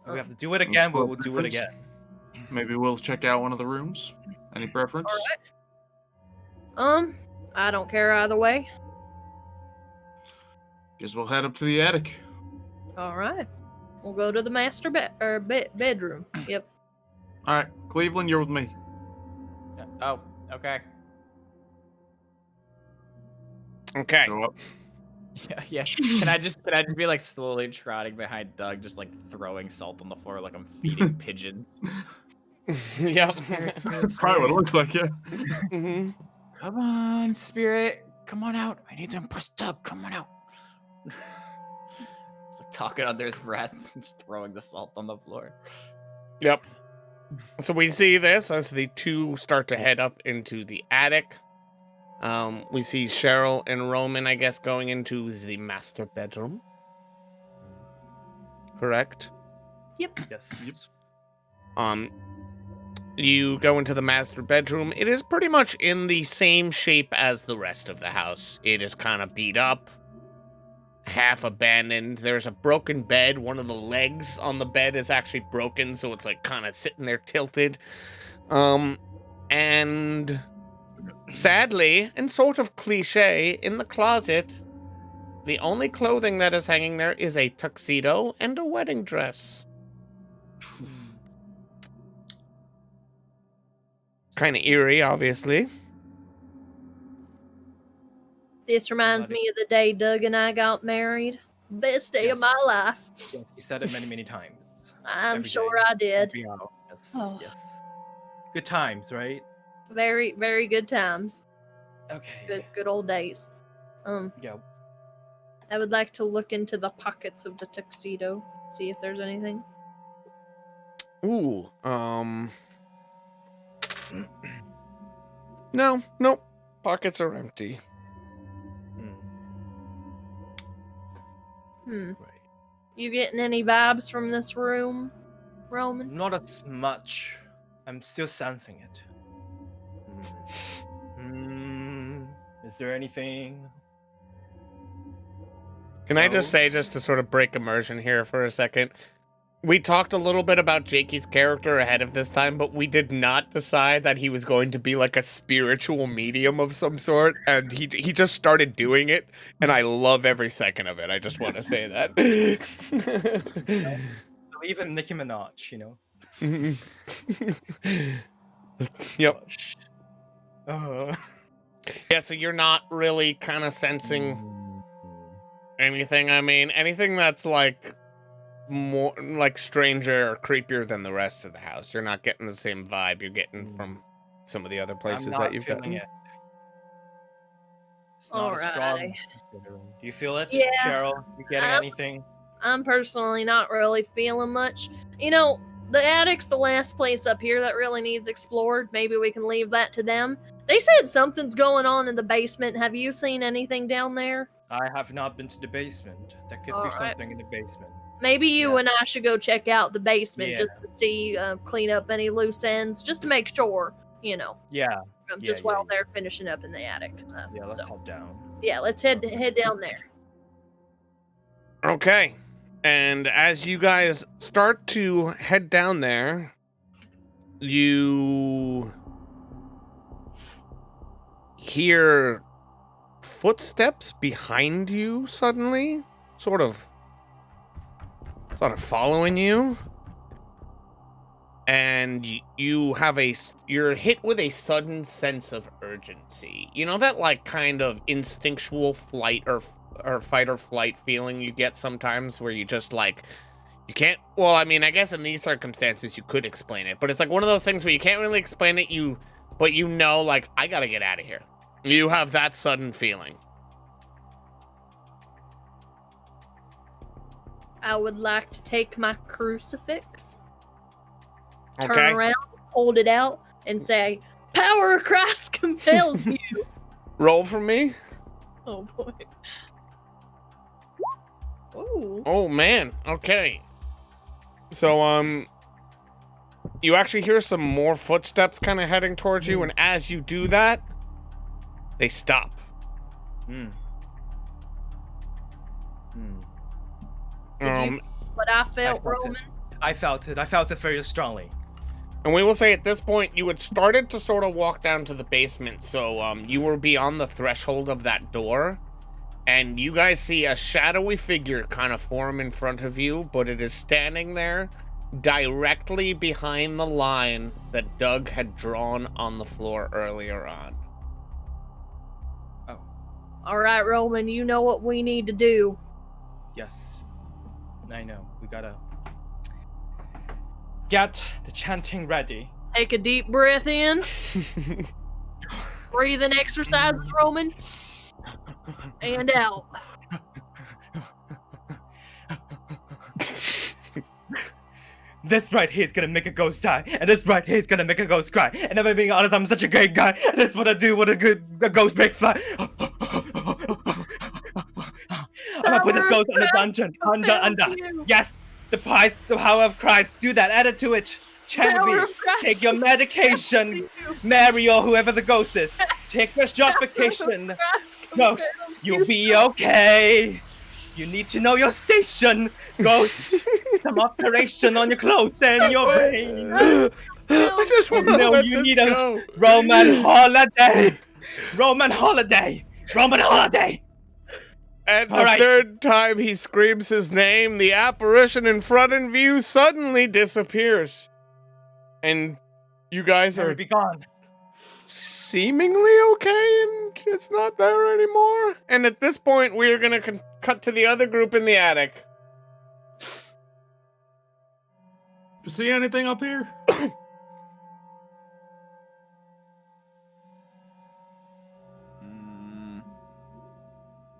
Speaker 5: If we have to do it again, we will do it
Speaker 1: Preference?
Speaker 5: again.
Speaker 1: Maybe we'll check out one of the rooms. Any preference?
Speaker 2: All right. I don't care either way.
Speaker 1: Guess we'll head up to the attic.
Speaker 2: All right. We'll go to the master bedroom. Yep.
Speaker 1: All right, Cleveland, you're with me.
Speaker 7: Oh, okay.
Speaker 3: Okay.
Speaker 1: Go up.
Speaker 7: Yeah. Can I just be like slowly trotting behind Doug, just like throwing salt on the floor like I'm feeding pigeons?
Speaker 3: Yep.
Speaker 1: That's probably what it looks like, yeah.
Speaker 3: hmm
Speaker 7: Come on, spirit. Come on out. I need to impress Doug. Come on out. It's like talking under his breath and just throwing the salt on the floor.
Speaker 3: Yep. So we see this as the two start to head up into the attic. We see Cheryl and Roman, I guess, going into the master bedroom. Correct?
Speaker 5: Yes.
Speaker 3: You go into the master bedroom. It is pretty much in the same shape as the rest of the house. It is kind of beat up, half abandoned. There's a broken bed. One of the legs on the bed is actually broken, so it's like kind of sitting there tilted. And sadly, and sort of cliche, in the closet, the only clothing that is hanging there is a tuxedo and a wedding dress. Kind of eerie, obviously.
Speaker 2: This reminds me of the day Doug and I got married. Best day of
Speaker 5: Yes.
Speaker 2: my life.
Speaker 5: Yes. You said it many, many times.
Speaker 2: I'm
Speaker 5: Every
Speaker 2: sure
Speaker 5: day.
Speaker 2: I did.
Speaker 5: Every hour. Yes.
Speaker 2: Oh.
Speaker 5: Yes. Good times, right?
Speaker 2: Very, very good times.
Speaker 5: Okay.
Speaker 2: Good old days.
Speaker 5: Yeah.
Speaker 2: I would like to look into the pockets of the tuxedo, see if there's anything.
Speaker 3: Ooh, No, nope. Pockets are empty.
Speaker 2: Hmm.
Speaker 5: Right.
Speaker 2: You getting any vibes from this room, Roman?
Speaker 5: Not as much. I'm still sensing it. Is there anything?
Speaker 3: Can I just say, just to sort of break immersion here for a second, we talked a little bit about Jakey's character ahead of this time, but we did not decide that he was going to be like a spiritual medium of some sort, and he just started doing it, and I love every second of it. I just want to say that.
Speaker 5: Even Nicki Minaj, you know.
Speaker 3: Yep.
Speaker 5: Uh,
Speaker 3: Yeah, so you're not really kind of sensing anything. I mean, anything that's like more like stranger or creepier than the rest of the house. You're not getting the same vibe you're getting from some of the other places
Speaker 5: I'm not
Speaker 3: that you've
Speaker 5: feeling
Speaker 3: gotten.
Speaker 5: it. It's not a strong
Speaker 2: Alrighty.
Speaker 5: considering. Do you feel it,
Speaker 2: Yeah.
Speaker 5: Cheryl? You getting anything?
Speaker 2: I'm personally not really feeling much. You know, the attic's the last place up here that really needs explored. Maybe we can leave that to them. They said something's going on in the basement. Have you seen anything down there?
Speaker 5: I have not been to the basement. There could be
Speaker 2: Alright.
Speaker 5: something in the basement.
Speaker 2: Maybe you
Speaker 5: Yeah.
Speaker 2: and I should go check out the basement
Speaker 5: Yeah.
Speaker 2: just to see, clean up any loose ends, just to make sure, you know,
Speaker 5: Yeah,
Speaker 2: just
Speaker 5: yeah,
Speaker 2: while
Speaker 5: yeah.
Speaker 2: they're finishing up in the attic.
Speaker 5: yeah. Let's
Speaker 2: So,
Speaker 5: head down.
Speaker 2: yeah, let's head down there.
Speaker 3: Okay. And as you guys start to head down there, you hear footsteps behind you suddenly, sort of following you. And you're hit with a sudden sense of urgency. You know that like kind of instinctual flight or fight or flight feeling you get sometimes where you just like you can't, well, I mean, I guess in these circumstances you could explain it, but it's like one of those things where you can't really explain it, but you know, like, I gotta get out of here. You have that sudden feeling.
Speaker 2: I would like to take my crucifix, turn
Speaker 3: Okay.
Speaker 2: around, hold it out, and say, "Power of Christ compels you."
Speaker 3: Roll for me.
Speaker 2: Oh boy. Ooh.
Speaker 3: Oh man. Okay. So you actually hear some more footsteps kind of heading towards you, and as you do that, they stop.
Speaker 5: Hmm. Hmm.
Speaker 2: Did you what I felt,
Speaker 5: felt it.
Speaker 2: Roman?
Speaker 5: I felt it. I felt it very strongly.
Speaker 3: And we will say at this point, you had started to sort of walk down to the basement, so you were beyond the threshold of that door, and you guys see a shadowy figure kind of form in front of you, but it is standing there directly behind the line that Doug had drawn on the floor earlier on.
Speaker 5: Oh,
Speaker 2: All right, Roman, you know what we need to do.
Speaker 5: yes. I know. We gotta get the chanting ready.
Speaker 2: Take a deep breath in. Breathing exercises, Roman. And out.
Speaker 5: This right here is gonna make a ghost die, and this right here is gonna make a ghost cry. And if I'm being honest, I'm such a great guy. And that's what I do when a ghost breaks fly. I'm gonna put this ghost in the dungeon. Under. Yes, the power of Christ. Do that. Add it to it. Chant me. Take your medication, Mary or whoever the ghost is. Take your shotfication. Ghost, you'll be okay. You need to know your station, Ghost. Some operation on your clothes and your brain.
Speaker 3: I just want to let
Speaker 5: you
Speaker 3: this
Speaker 5: need
Speaker 3: go.
Speaker 5: a Roman holiday. Roman holiday. Roman holiday.
Speaker 3: And the
Speaker 5: All right.
Speaker 3: third time he screams his name, the apparition in front of you suddenly disappears. And you guys
Speaker 5: Mary,
Speaker 3: are
Speaker 5: be gone.
Speaker 3: seemingly okay, and it's not there anymore. And at this point, we are going to cut to the other group in the attic.
Speaker 1: You see anything up here?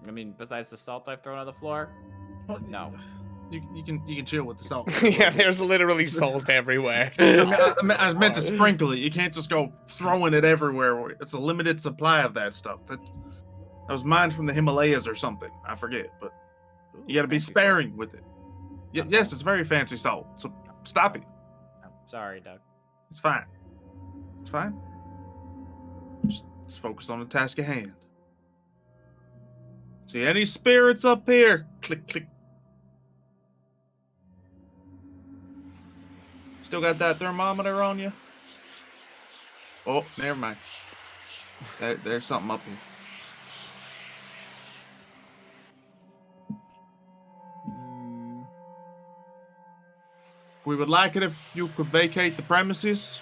Speaker 7: I mean, besides the salt I've thrown on the floor, no.
Speaker 1: You can chill with the salt.
Speaker 3: Yeah, there's literally salt everywhere.
Speaker 1: I meant to sprinkle it. You can't just go throwing it everywhere. It's a limited supply of that stuff. That was mined from the Himalayas or something. I forget, but you got to be
Speaker 7: Fancy
Speaker 1: sparing with it. Yes, it's very fancy salt. So stop it.
Speaker 7: Sorry, Doug.
Speaker 1: It's fine. It's fine. Just focus on the task at hand. See any spirits up here? Click, click. Still got that thermometer on you? Oh, never mind. There's something up here. We would like it if you could vacate the premises.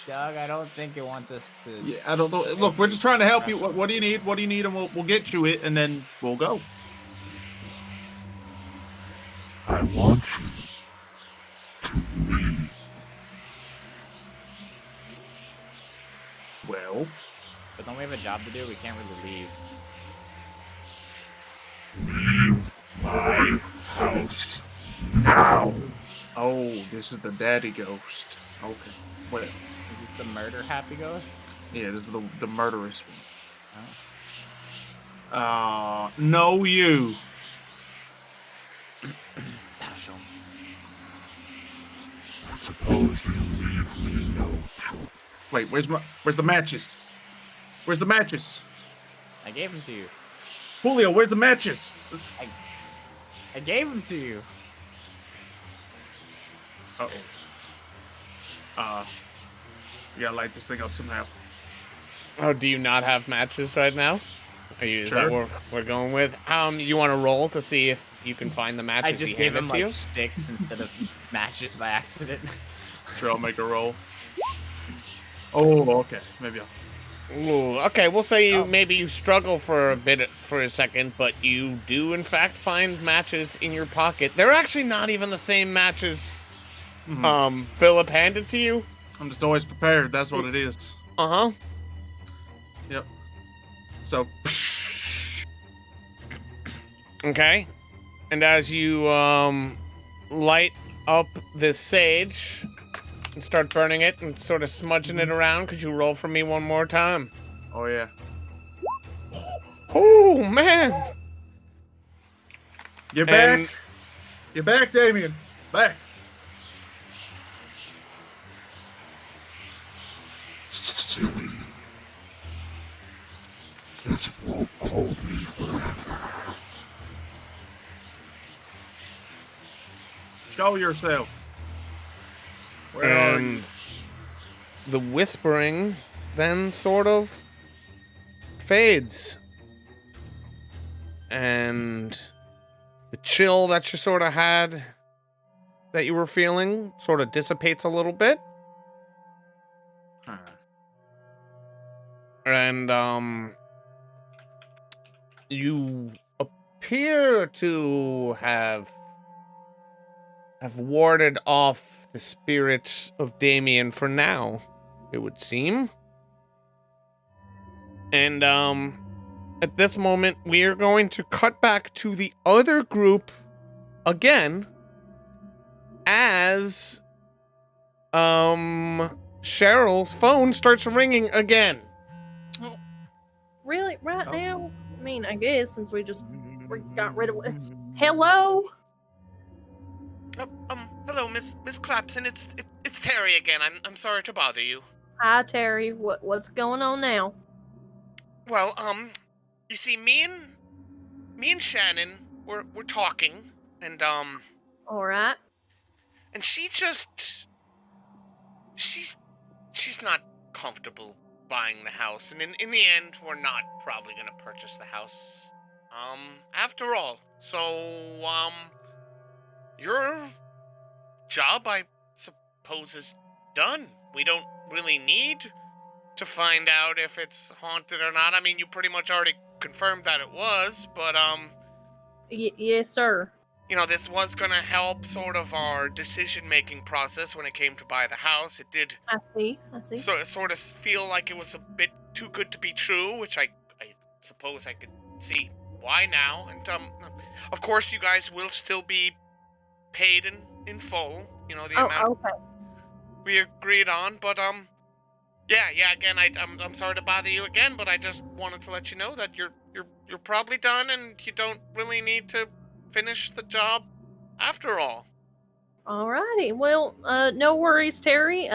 Speaker 7: Doug, I don't think it wants us to.
Speaker 1: Yeah, I don't know. Look, we're just trying to help you. What do you need? What do you need? And we'll get you it, and then we'll go.
Speaker 9: I want you to leave.
Speaker 7: we have a job to do? We can't really leave.
Speaker 9: Leave my house now.
Speaker 1: Oh, this is the daddy ghost. Okay. Well,
Speaker 7: Is this the murder happy ghost?
Speaker 1: yeah, this is the murderous one.
Speaker 7: Oh.
Speaker 1: No, you.
Speaker 7: That'll show me.
Speaker 9: I suppose you leave me no choice.
Speaker 1: Wait, where's the matches? Where's the matches?
Speaker 7: I gave them to you.
Speaker 1: Julio, where's the matches?
Speaker 7: I gave them to you.
Speaker 1: Uh-oh. You gotta light this thing up somehow.
Speaker 3: Oh, do you not have matches right now? Is that
Speaker 1: Sure.
Speaker 3: what we're going with? You want to roll to see if you can find the matches
Speaker 7: I just
Speaker 3: he
Speaker 7: gave
Speaker 3: handed
Speaker 7: him
Speaker 3: to you?
Speaker 7: like sticks instead of matches by accident.
Speaker 1: Sure, I'll make a roll. Oh, okay. Maybe I'll...
Speaker 3: Ooh, okay, we'll say maybe you struggle for a second, but you do in fact find matches in your pocket. They're actually not even the same matches Philip handed to you.
Speaker 1: I'm just always prepared. That's what it is.
Speaker 3: Uh-huh.
Speaker 1: Yep. So...
Speaker 3: Okay. And as you light up this sage and start burning it and sort of smudging it around, could you roll for me one more time?
Speaker 1: Oh, yeah.
Speaker 3: Oh, man!
Speaker 1: You're
Speaker 3: And-
Speaker 1: back. You're back, Damien. Back.
Speaker 9: Silly. This won't hold me forever.
Speaker 1: Show yourself. Where are you?
Speaker 3: And the whispering then sort of fades. And the chill that you sort of had, that you were feeling, sort of dissipates a little bit.
Speaker 1: Huh.
Speaker 3: And you appear to have warded off the spirit of Damien for now, it would seem. And at this moment, we are going to cut back to the other group again, as Cheryl's phone starts ringing again.
Speaker 2: Really? Right now? I mean, I guess since we got rid of it. Hello?
Speaker 6: Hello, Miss Clapson. It's Terry again. I'm sorry to bother you.
Speaker 2: Hi, Terry. What's going on now?
Speaker 6: Well, you see, me and Shannon we're talking, and
Speaker 2: All right.
Speaker 6: and she's not comfortable buying the house, and in the end, we're not probably gonna purchase the house. After all, so your job, I suppose, is done. We don't really need to find out if it's haunted or not. I mean, you pretty much already confirmed that it was, but
Speaker 2: Yes, sir.
Speaker 6: you know, this was gonna help sort of our decision-making process when it came to buy the house. It did
Speaker 2: I see.
Speaker 6: sort of feel like it was a bit too good to be true, which I suppose I could see why now. And of course, you guys will still be paid in full. You know, the amount
Speaker 2: Okay.
Speaker 6: we agreed on. But yeah. Again, I'm sorry to bother you again, but I just wanted to let you know that you're probably done, and you don't really need to finish the job after all.
Speaker 2: Alrighty. Well, no worries, Terry.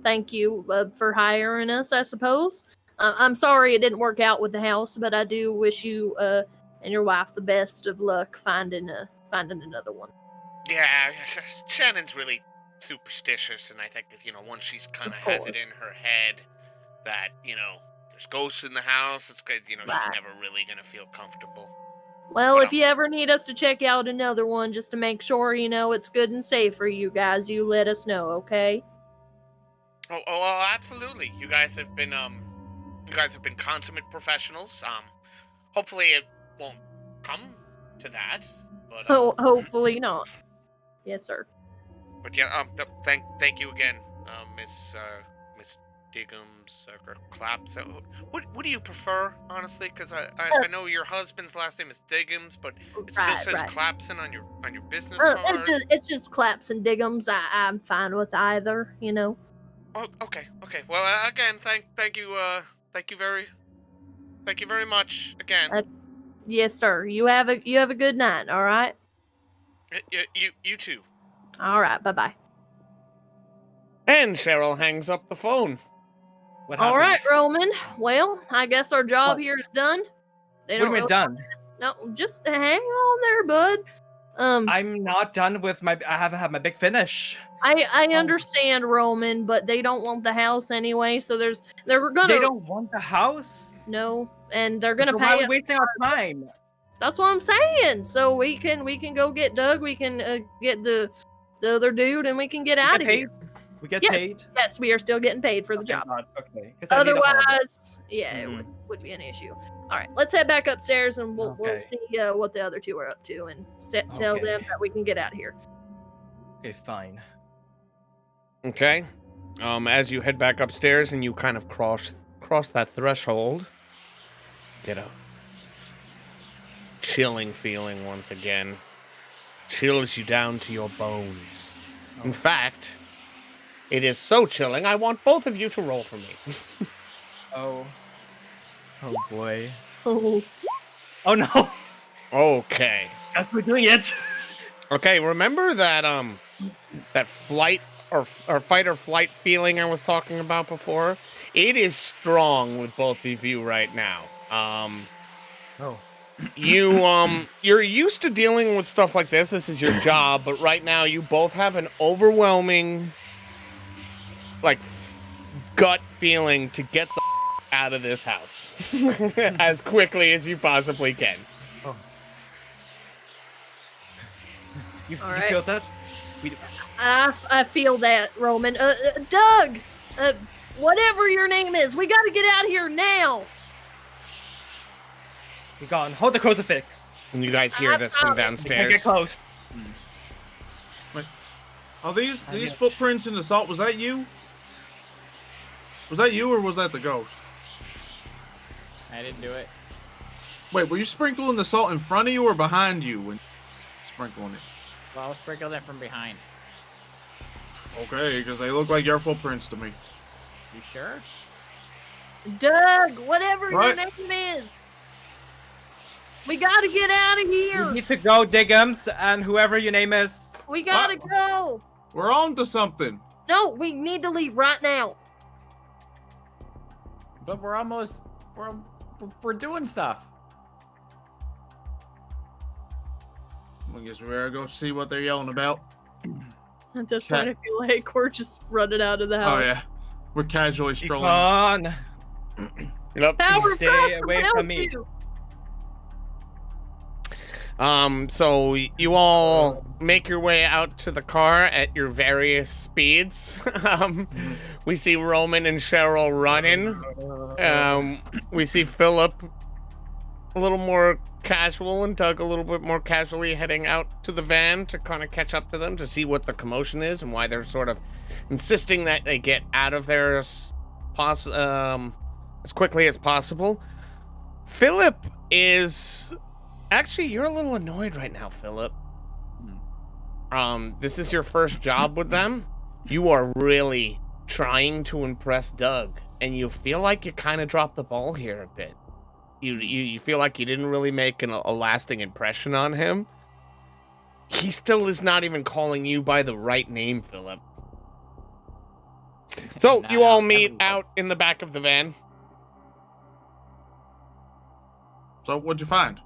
Speaker 2: Thank you for hiring us, I suppose. I'm sorry it didn't work out with the house, but I do wish you and your wife the best of luck finding another one.
Speaker 6: Yeah, Shannon's really superstitious, and I think that, you know, once she's kind of has it in her head that, you know, there's ghosts in the house, it's good, you know, she's
Speaker 2: Right.
Speaker 6: never really gonna feel comfortable.
Speaker 2: Well,
Speaker 6: Well-
Speaker 2: if you ever need us to check out another one just to make sure, you know, it's good and safe for you guys, you let us know, okay?
Speaker 6: Oh, absolutely. You guys have been consummate professionals. Hopefully it won't come to that, but
Speaker 2: Hopefully not. Yes, sir.
Speaker 6: but yeah, thank you again, Miss Diggums or Claps. What do you prefer, honestly? Because I know your husband's last name is Diggums, but it still says Clapson on your business card.
Speaker 2: It's just Claps and Diggums. I'm fine with either, you know.
Speaker 6: Oh, okay. Well, again, thank you very much again.
Speaker 2: Yes, sir. You have a good night. All right.
Speaker 6: You too.
Speaker 2: All right. Bye.
Speaker 3: And Cheryl hangs up the phone.
Speaker 2: All right, Roman. Well, I guess our job here is done.
Speaker 5: What do you mean done?
Speaker 2: No, just hang on there, bud.
Speaker 5: I'm not done with I haven't had my big finish.
Speaker 2: I understand, Roman, but they don't want the house anyway, so they're gonna.
Speaker 5: They don't want the house?
Speaker 2: No, and they're gonna
Speaker 5: So
Speaker 2: pay
Speaker 5: why are we
Speaker 2: us.
Speaker 5: wasting our time?
Speaker 2: That's what I'm saying. So we can go get Doug. We can get the other dude, and we can get out of here.
Speaker 5: We get
Speaker 2: Yes.
Speaker 5: paid?
Speaker 2: Yes, we are still getting paid for the job.
Speaker 5: God, okay. 'Cause I need a holiday.
Speaker 2: Otherwise, yeah, it would be an issue. All right, let's head back upstairs and we'll see what the other two are up to and tell them that we can get out of here.
Speaker 5: Okay, fine.
Speaker 3: Okay. As you head back upstairs and you kind of cross that threshold, get a chilling feeling once again. Chills you down to your bones. In fact, it is so chilling, I want both of you to roll for me.
Speaker 5: Oh boy.
Speaker 2: Oh
Speaker 5: no.
Speaker 3: Okay.
Speaker 5: Guess we're doing it.
Speaker 3: Okay, remember that that flight or fight or flight feeling I was talking about before? It is strong with both of you right now. You're used to dealing with stuff like this. This is your job, but right now you both have an overwhelming gut feeling to get the out of this house as quickly as you possibly can.
Speaker 5: Oh. You
Speaker 2: right.
Speaker 5: feel that?
Speaker 2: I feel that, Roman. Doug, whatever your name is, we got to get out of here now.
Speaker 5: Be gone. Hold the crucifix.
Speaker 3: And you guys hear this from downstairs.
Speaker 5: Get close.
Speaker 1: Wait, are these footprints in the salt? Was that you? Was that you or was that the ghost?
Speaker 7: I didn't do it.
Speaker 1: Wait, were you sprinkling the salt in front of you or behind you when sprinkling it?
Speaker 7: Well, I was sprinkling it from behind.
Speaker 1: Okay, because they look like your footprints to me.
Speaker 7: You sure?
Speaker 2: Doug, whatever your name is. We got to get out of here.
Speaker 5: You need to go, Diggums, and whoever your name is.
Speaker 2: We got to go.
Speaker 1: We're on to something.
Speaker 2: No, we need to leave right now.
Speaker 7: But we're almost... We're doing stuff.
Speaker 1: I guess we better go see what they're yelling about.
Speaker 2: At this point, I feel like we're just running out of the house.
Speaker 1: Oh, yeah. We're casually strolling.
Speaker 5: On.
Speaker 3: Yep.
Speaker 5: Stay away from me.
Speaker 3: So you all make your way out to the car at your various speeds. We see Roman and Cheryl running. We see Philip a little more casual and Doug a little bit more casually heading out to the van to kind of catch up to them to see what the commotion is and why they're sort of insisting that they get out of there as quickly as possible. Philip is... Actually, you're a little annoyed right now, Philip. This is your first job with them. You are really trying to impress Doug, and you feel like you kind of dropped the ball here a bit. You feel like you didn't really make a lasting impression on him. He still is not even calling you by the right name, Philip. So you all meet out in the back of the van.
Speaker 1: So what'd you find?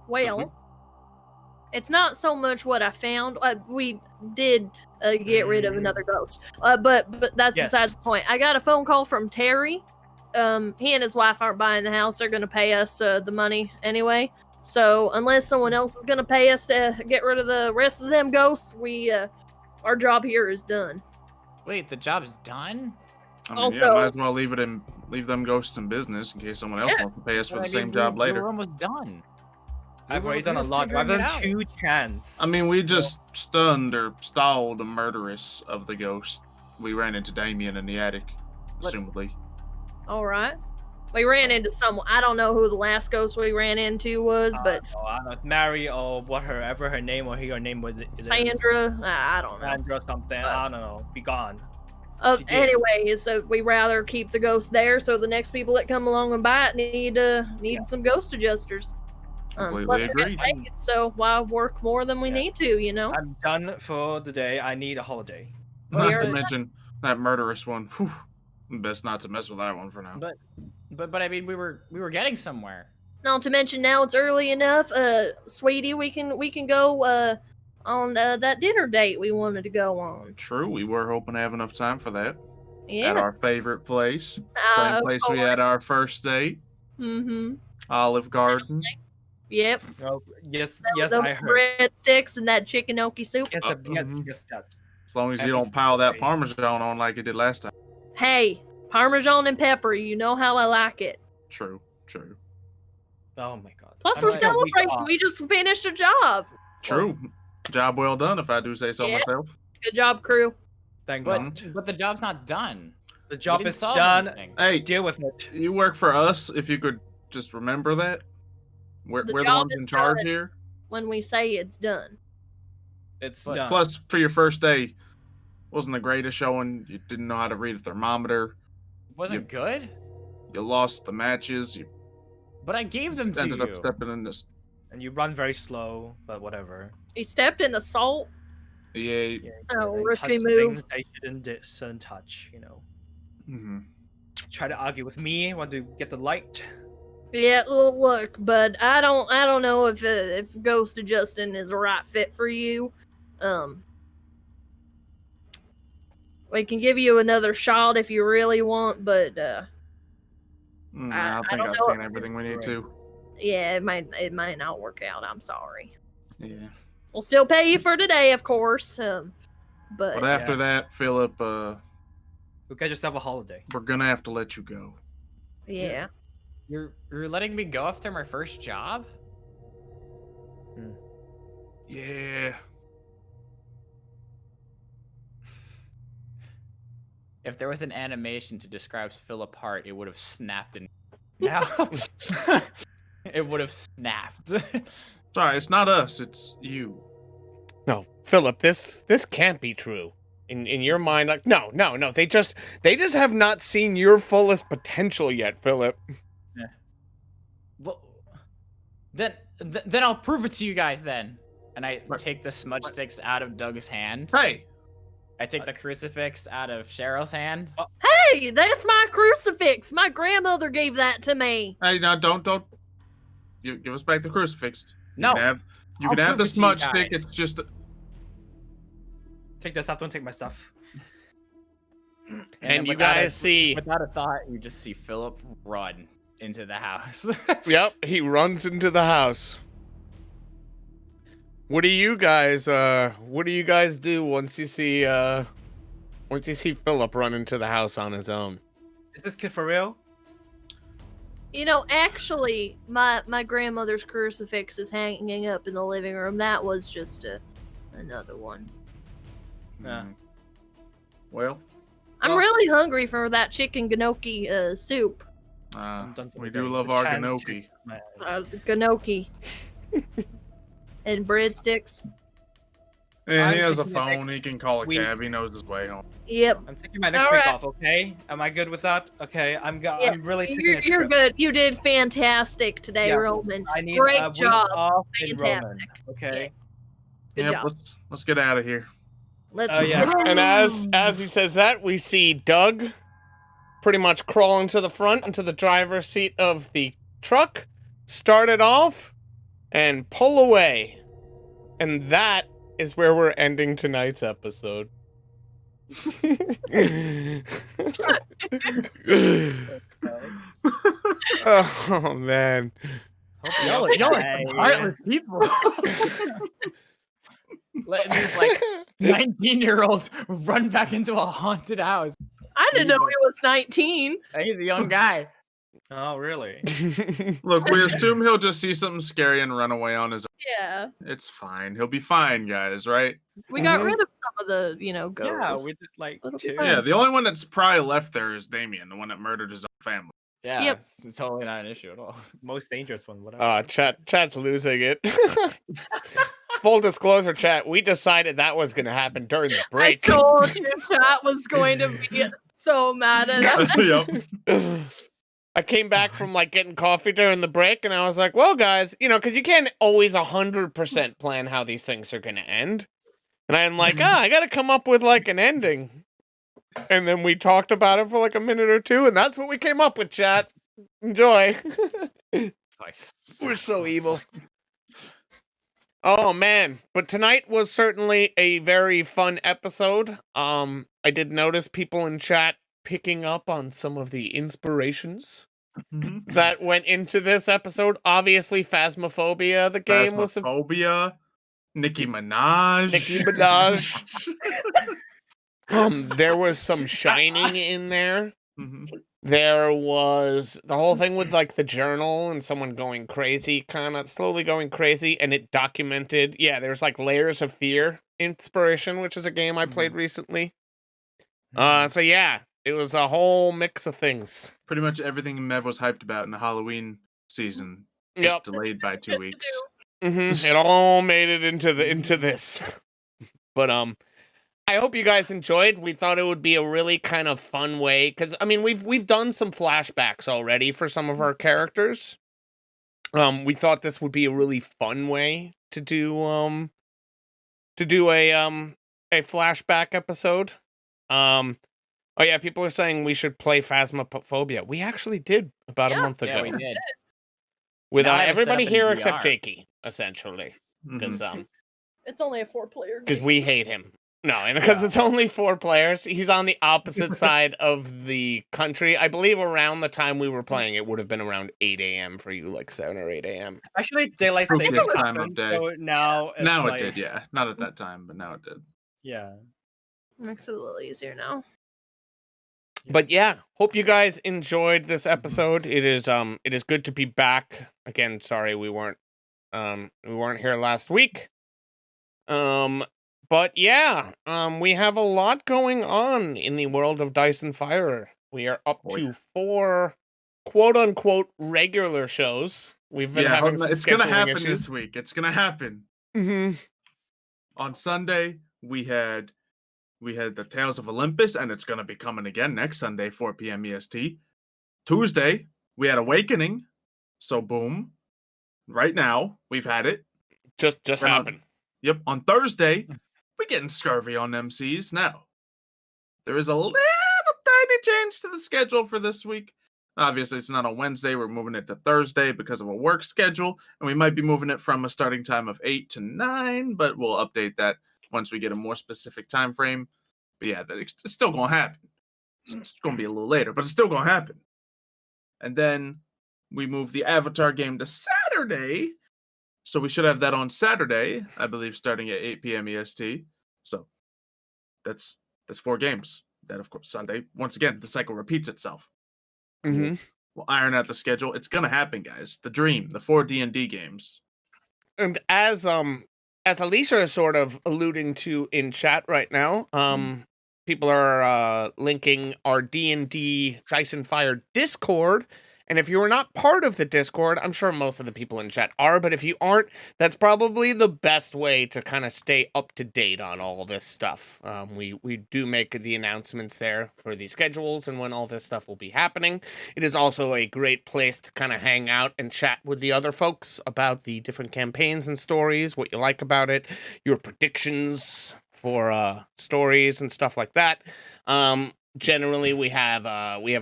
Speaker 2: Well, it's not so much what I found. We did get rid of another ghost, but that's besides the point. I got a phone call from Terry. He and his wife aren't buying the house. They're going to pay us the money anyway. So unless someone else is going to pay us to get rid of the rest of them ghosts, our job here is done.
Speaker 7: Wait, the job's done?
Speaker 1: I mean, yeah, might as well leave them ghosts in business in case someone else wants to pay us for the same job later.
Speaker 7: We're almost done.
Speaker 5: I've already done a lot. I've done 2 chants.
Speaker 1: I mean, we just stunned or stalled the murderess of the ghost. We ran into Damien in the attic, assumedly.
Speaker 2: All right. We ran into someone. I don't know who the last ghost we ran into was, but
Speaker 5: I don't know, it's Mary or whatever her name or her name was.
Speaker 2: Sandra. I don't know.
Speaker 5: Sandra something. I don't know. Be gone.
Speaker 2: Anyway, so we rather keep the ghost there, so the next people that come along and buy it need some ghost adjusters.
Speaker 1: Completely agreed.
Speaker 2: So why work more than we need to? You know.
Speaker 5: I'm done for the day. I need a holiday.
Speaker 1: Not to mention that murderous one. Whew. Best not to mess with that one for now.
Speaker 7: But I mean, we were getting somewhere.
Speaker 2: Not to mention now it's early enough, sweetie. We can go on that dinner date we wanted to go on.
Speaker 1: True, we were hoping to have enough time for that.
Speaker 2: Yeah.
Speaker 1: At our favorite place, same place we had our first date.
Speaker 2: Mm-hmm.
Speaker 1: Olive Garden.
Speaker 2: Yep.
Speaker 5: Oh, yes,
Speaker 2: the
Speaker 5: I heard.
Speaker 2: breadsticks and that chicken gnocchi soup.
Speaker 5: Yes, yes, that.
Speaker 1: As long as you don't pile that Parmesan on like you did last time.
Speaker 2: Hey, Parmesan and pepper. You know how I like it.
Speaker 1: True.
Speaker 5: Oh my god.
Speaker 2: Plus, we're celebrating. We just finished a job.
Speaker 1: True. Job well done, if I do say so myself.
Speaker 2: Good job, crew.
Speaker 5: Thank God.
Speaker 7: But the job's not done.
Speaker 5: The job is done.
Speaker 1: Hey,
Speaker 5: deal with it.
Speaker 1: You work for us. If you could just remember that. We're the ones in charge here.
Speaker 2: When we say it's done.
Speaker 5: It's done.
Speaker 1: Plus, for your first day, wasn't the greatest showing. You didn't know how to read a thermometer.
Speaker 7: Wasn't good?
Speaker 1: You lost the matches.
Speaker 7: But I gave them to you.
Speaker 1: Ended up stepping in this.
Speaker 5: And you run very slow, but whatever.
Speaker 2: He stepped in the salt.
Speaker 1: Yeah.
Speaker 2: Oh, rookie move.
Speaker 5: They shouldn't touch, you know.
Speaker 1: Mm-hmm.
Speaker 5: Try to argue with me. Want to get the light.
Speaker 2: Yeah, well, look, but I don't know if Ghost of Justin is a right fit for you. We can give you another shot if you really want, but
Speaker 1: I think I've seen everything we need to.
Speaker 2: Yeah, it might not work out. I'm sorry.
Speaker 1: Yeah.
Speaker 2: We'll still pay you for today, of course. But
Speaker 1: after that, Philip,
Speaker 5: you guys just have a holiday.
Speaker 1: We're gonna have to let you go.
Speaker 2: Yeah.
Speaker 7: You're letting me go after my first job?
Speaker 1: Yeah.
Speaker 7: If there was an animation to describe Philip Hart, it would have snapped in now. It would have snapped.
Speaker 1: Sorry, it's not us, it's you.
Speaker 3: No, Philip, this can't be true. In your mind, like no. They just have not seen your fullest potential yet, Philip.
Speaker 7: Yeah. Well, then I'll prove it to you guys then. And I take the smudge sticks out of Doug's hand.
Speaker 1: Hey!
Speaker 7: I take the crucifix out of Cheryl's hand.
Speaker 2: Hey, that's my crucifix. My grandmother gave that to me.
Speaker 1: Hey, now don't. You give us back the crucifix.
Speaker 7: No.
Speaker 1: You can have the smudge stick. It's just.
Speaker 5: Take this stuff. Don't take my stuff.
Speaker 3: And you guys see.
Speaker 7: Without a thought, you just see Philip run into the house.
Speaker 3: Yep, he runs into the house. What do you guys do once you see Philip run into the house on his own?
Speaker 5: Is this kid for real?
Speaker 2: You know, actually, my grandmother's crucifix is hanging up in the living room. That was just another one.
Speaker 5: Yeah.
Speaker 1: Well,
Speaker 2: I'm really hungry for that chicken gnocchi soup.
Speaker 1: We do love our gnocchi.
Speaker 2: Gnocchi. And breadsticks.
Speaker 1: Yeah, he has a phone. He can call a cab. He knows his way home.
Speaker 2: Yep.
Speaker 5: I'm taking my next week off. Okay? Am I good with that? Okay. I'm really taking
Speaker 2: You're good. You did fantastic today, Roman.
Speaker 5: I need
Speaker 2: Great
Speaker 5: a week
Speaker 2: job.
Speaker 5: off in
Speaker 2: Fantastic.
Speaker 5: Roman. Okay.
Speaker 2: Good job.
Speaker 1: Let's get out of here.
Speaker 2: Let's.
Speaker 3: And as he says that, we see Doug pretty much crawl into the front, into the driver's seat of the truck, start it off, and pull away. And that is where we're ending tonight's episode. Oh man.
Speaker 7: Y'all are heartless people. Letting these 19-year-olds run back into a haunted house.
Speaker 2: I didn't know he was 19.
Speaker 7: He's a young guy.
Speaker 5: Oh, really?
Speaker 1: Look, we assume he'll just see something scary and run away on his own.
Speaker 2: Yeah.
Speaker 1: It's fine. He'll be fine, guys, right?
Speaker 2: We got
Speaker 3: Mhm.
Speaker 2: rid of some of the, ghosts.
Speaker 5: Yeah, we did like
Speaker 2: It'll be
Speaker 5: 2.
Speaker 2: fine.
Speaker 1: Yeah, the only one that's probably left there is Damien, the one that murdered his own family.
Speaker 7: Yeah,
Speaker 2: Yep.
Speaker 7: it's totally not an issue at all.
Speaker 5: Most dangerous one, whatever.
Speaker 3: Chat's losing it. Full disclosure, chat. We decided that was going to happen during the break.
Speaker 2: I told you chat was going to be so mad at us.
Speaker 1: Yep.
Speaker 3: I came back from like getting coffee during the break, and I was like, "Well, guys, because you can't always 100% plan how these things are going to end." And I'm like, I got to come up with like an ending. And then we talked about it for like a minute or two, and that's what we came up with, chat. Enjoy.
Speaker 7: Nice.
Speaker 3: We're so evil. Oh man, but tonight was certainly a very fun episode. I did notice people in chat picking up on some of the inspirations that went into this episode. Obviously, Phasmophobia, the game was a
Speaker 1: Phasmophobia, Nicki Minaj.
Speaker 3: Nicki Minaj. There was some Shining in there.
Speaker 1: Mhm.
Speaker 3: There was the whole thing with like the journal and someone going crazy, kind of slowly going crazy, and it documented. Yeah, there's like Layers of Fear inspiration, which is a game I played recently. So yeah, it was a whole mix of things.
Speaker 1: Pretty much everything Mev was hyped about in the Halloween season is
Speaker 3: Yep.
Speaker 1: delayed by 2 weeks.
Speaker 3: It all made it into this. But I hope you guys enjoyed. We thought it would be a really kind of fun way, because I mean we've done some flashbacks already for some of our characters. We thought this would be a really fun way to do a flashback episode. Oh yeah, people are saying we should play Phasmophobia. We actually did about a month ago.
Speaker 7: Yeah, we did.
Speaker 3: With
Speaker 7: Now I have it set
Speaker 3: everybody
Speaker 7: up in
Speaker 3: here except
Speaker 7: VR.
Speaker 3: Jakey, essentially,
Speaker 1: Mhm.
Speaker 3: because
Speaker 2: It's only a 4-player
Speaker 3: because we hate him. No, and because it's only 4 players. He's on the opposite side of the country. I believe around the time we were playing, it would have been around 8 a.m. for you, like 7 or 8 a.m.
Speaker 5: Actually, daylight
Speaker 1: Spookiest
Speaker 5: savings
Speaker 1: time of
Speaker 5: happened,
Speaker 1: day.
Speaker 5: so now it's
Speaker 1: Now
Speaker 5: like,
Speaker 1: it did, yeah. Not at that time, but now it did.
Speaker 5: Yeah.
Speaker 2: Makes it a little easier now.
Speaker 3: But yeah, hope you guys enjoyed this episode. It is good to be back again. Sorry we weren't here last week. But yeah, we have a lot going on in the world of Dice and Fire. We are up to 4 quote unquote regular shows. We've been having some
Speaker 1: it's gonna
Speaker 3: scheduling
Speaker 1: happen
Speaker 3: issues.
Speaker 1: this week. It's gonna happen.
Speaker 3: Mm-hmm.
Speaker 1: On Sunday, we had the Tales of Olympus, and it's gonna be coming again next Sunday, 4 p.m. EST. Tuesday, we had Awakening. So boom. Right now, we've had it.
Speaker 3: Just
Speaker 1: Right on-
Speaker 3: happened.
Speaker 1: Yep. On Thursday, we're getting scurvy on MCs now. There is a little tiny change to the schedule for this week. Obviously, it's not on Wednesday. We're moving it to Thursday because of a work schedule, and we might be moving it from a starting time of 8 to 9, but we'll update that once we get a more specific time frame. But yeah, it's still going to happen. It's going to be a little later, but it's still going to happen. And then we move the Avatar game to Saturday, so we should have that on Saturday, I believe, starting at 8 p.m. EST. So that's 4 games. Then, of course, Sunday. Once again, the cycle repeats itself.
Speaker 3: Mm-hmm.
Speaker 1: We'll iron out the schedule. It's gonna happen, guys. The Dream, the 4 D&D games.
Speaker 3: And as Alicia is sort of alluding to in chat right now, people are linking our D&D Dice and Fire Discord. And if you are not part of the Discord, I'm sure most of the people in chat are, but if you aren't, that's probably the best way to kind of stay up to date on all this stuff. We do make the announcements there for the schedules and when all this stuff will be happening. It is also a great place to kind of hang out and chat with the other folks about the different campaigns and stories, what you like about it, your predictions for stories and stuff like that. Generally, we have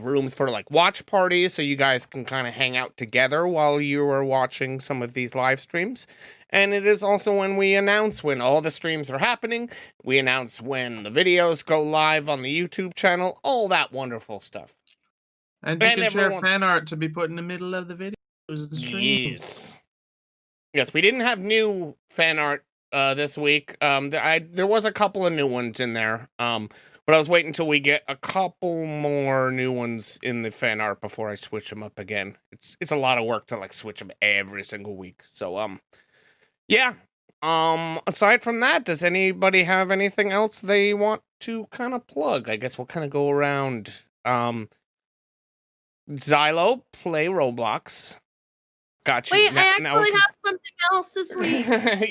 Speaker 3: rooms for like watch parties, so you guys can kind of hang out together while you are watching some of these live streams. And it is also when we announce when all the streams are happening. We announce when the videos go live on the YouTube channel, all that wonderful stuff.
Speaker 1: And you
Speaker 3: And
Speaker 1: can share
Speaker 3: everyone-
Speaker 1: fan art to be put in the middle of the videos of the stream.
Speaker 3: Yes, we didn't have new fan art this week. There was a couple of new ones in there. But I was waiting until we get a couple more new ones in the fan art before I switch them up again. It's a lot of work to like switch them every single week. So yeah. Aside from that, does anybody have anything else they want to kind of plug? I guess we'll kind of go around. Xylo, play Roblox. Got you.
Speaker 2: Wait, I actually have something else this week.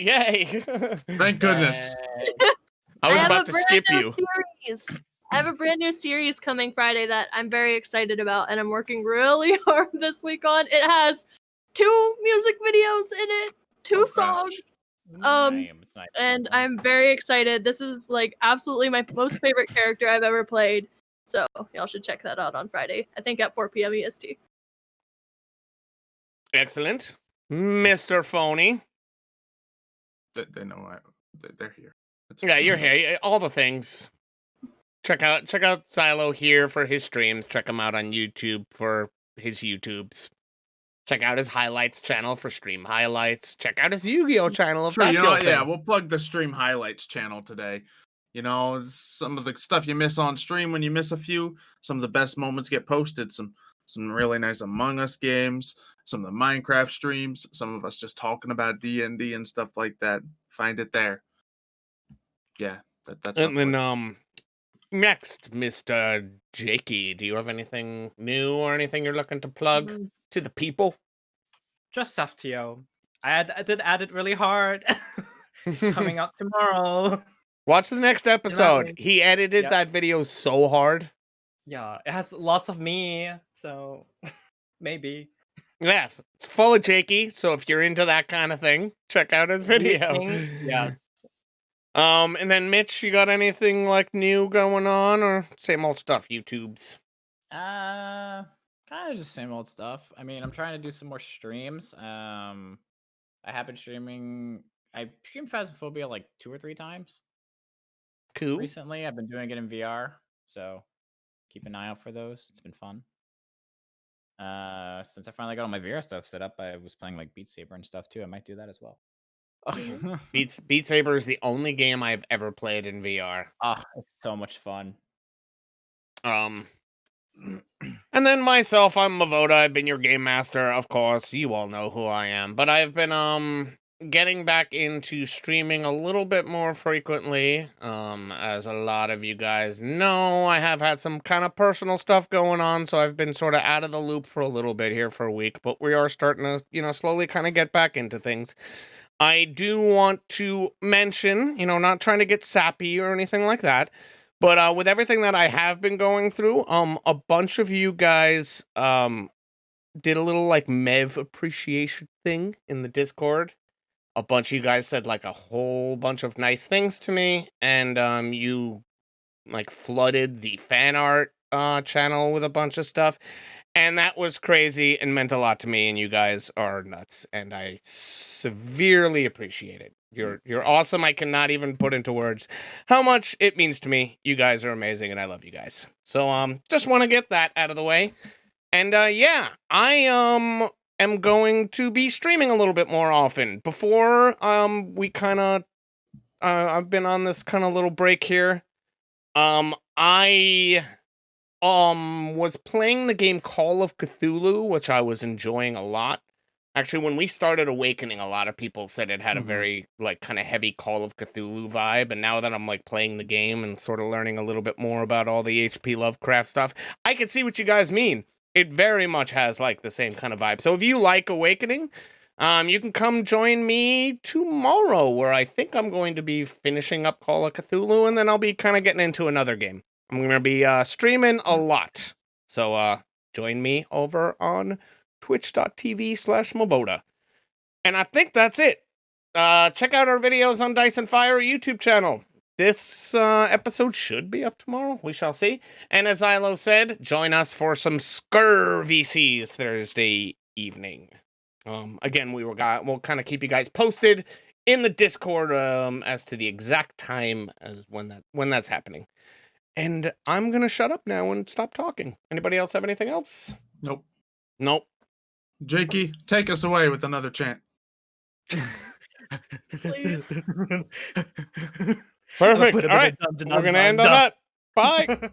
Speaker 3: Yay!
Speaker 1: Thank goodness.
Speaker 3: I was
Speaker 2: have
Speaker 3: about
Speaker 2: a
Speaker 3: to
Speaker 2: brand
Speaker 3: skip
Speaker 2: new
Speaker 3: you.
Speaker 2: series. I have a brand new series coming Friday that I'm very excited about, and I'm working really hard this week on. It has 2 music videos in it, 2 songs. And I'm very excited. This is like absolutely my most favorite character I've ever played. So y'all should check that out on Friday. I think at 4 p.m. EST.
Speaker 3: Excellent, Mr. Phony.
Speaker 1: They know they're here.
Speaker 3: Yeah, you're here. All the things. Check out Xylo here for his streams. Check him out on YouTube for his YouTubes. Check out his highlights channel for stream highlights. Check out his Yu-Gi-Oh channel if
Speaker 1: Sure,
Speaker 3: that's your thing.
Speaker 1: yeah, we'll plug the stream highlights channel today. You know, some of the stuff you miss on stream when you miss a few. Some of the best moments get posted. Some really nice Among Us games. Some of the Minecraft streams. Some of us just talking about D&D and stuff like that. Find it there. Yeah, that's.
Speaker 3: And then next, Mr. Jakey, do you have anything new or anything you're looking to plug to the people?
Speaker 5: Just FTO. I did add it really hard. Coming out tomorrow.
Speaker 3: Watch the next episode. He edited that video so hard.
Speaker 5: Yeah, it has lots of me, so maybe.
Speaker 3: Yes, it's full of Jakey, so if you're into that kind of thing, check out his video.
Speaker 5: Yeah.
Speaker 3: And then Mitch, you got anything like new going on or same old stuff, YouTubes?
Speaker 7: Kind of just same old stuff. I mean, I'm trying to do some more streams. I have been streaming. I streamed Phasmophobia like 2 or 3 times.
Speaker 3: Cool.
Speaker 7: Recently, I've been doing it in VR, so keep an eye out for those. It's been fun. Since I finally got all my VR stuff set up, I was playing like Beat Saber and stuff too. I might do that as well.
Speaker 3: Beat Saber is the only game I've ever played in VR.
Speaker 7: It's so much fun.
Speaker 3: And then myself, I'm Mevoda. I've been your game master, of course. You all know who I am. But I've been getting back into streaming a little bit more frequently. As a lot of you guys know, I have had some kind of personal stuff going on, so I've been sort of out of the loop for a little bit here for a week. But we are starting to, slowly kind of get back into things. I do want to mention, not trying to get sappy or anything like that, but with everything that I have been going through, a bunch of you guys did a little like Mev appreciation thing in the Discord. A bunch of you guys said like a whole bunch of nice things to me, and you like flooded the fan art channel with a bunch of stuff. And that was crazy and meant a lot to me, and you guys are nuts, and I severely appreciate it. You're awesome. I cannot even put into words how much it means to me. You guys are amazing, and I love you guys. So just want to get that out of the way. And yeah, I am going to be streaming a little bit more often. Before we kind of I've been on this kind of little break here. I was playing the game Call of Cthulhu, which I was enjoying a lot. Actually, when we started Awakening, a lot of people said it had a very, like, kind of heavy Call of Cthulhu vibe, and now that I'm, like, playing the game and sort of learning a little bit more about all the H.P. Lovecraft stuff, I can see what you guys mean. It very much has, like, the same kind of vibe. So if you like Awakening, you can come join me tomorrow, where I think I'm going to be finishing up Call of Cthulhu, and then I'll be kind of getting into another game. I'm going to be streaming a lot. So join me over on twitch.tv/Mevoda. And I think that's it. Check out our videos on Dice and Fire YouTube channel. This episode should be up tomorrow. We shall see. And as Xylo said, join us for some Skur VCs Thursday evening. Again, we'll kind of keep you guys posted in the Discord as to the exact time as when that's happening. And I'm going to shut up now and stop talking. Anybody else have anything else?
Speaker 1: Nope. Jakey, take us away with another chant.
Speaker 2: Please.
Speaker 3: Perfect. All right. We're going to end on that. Bye.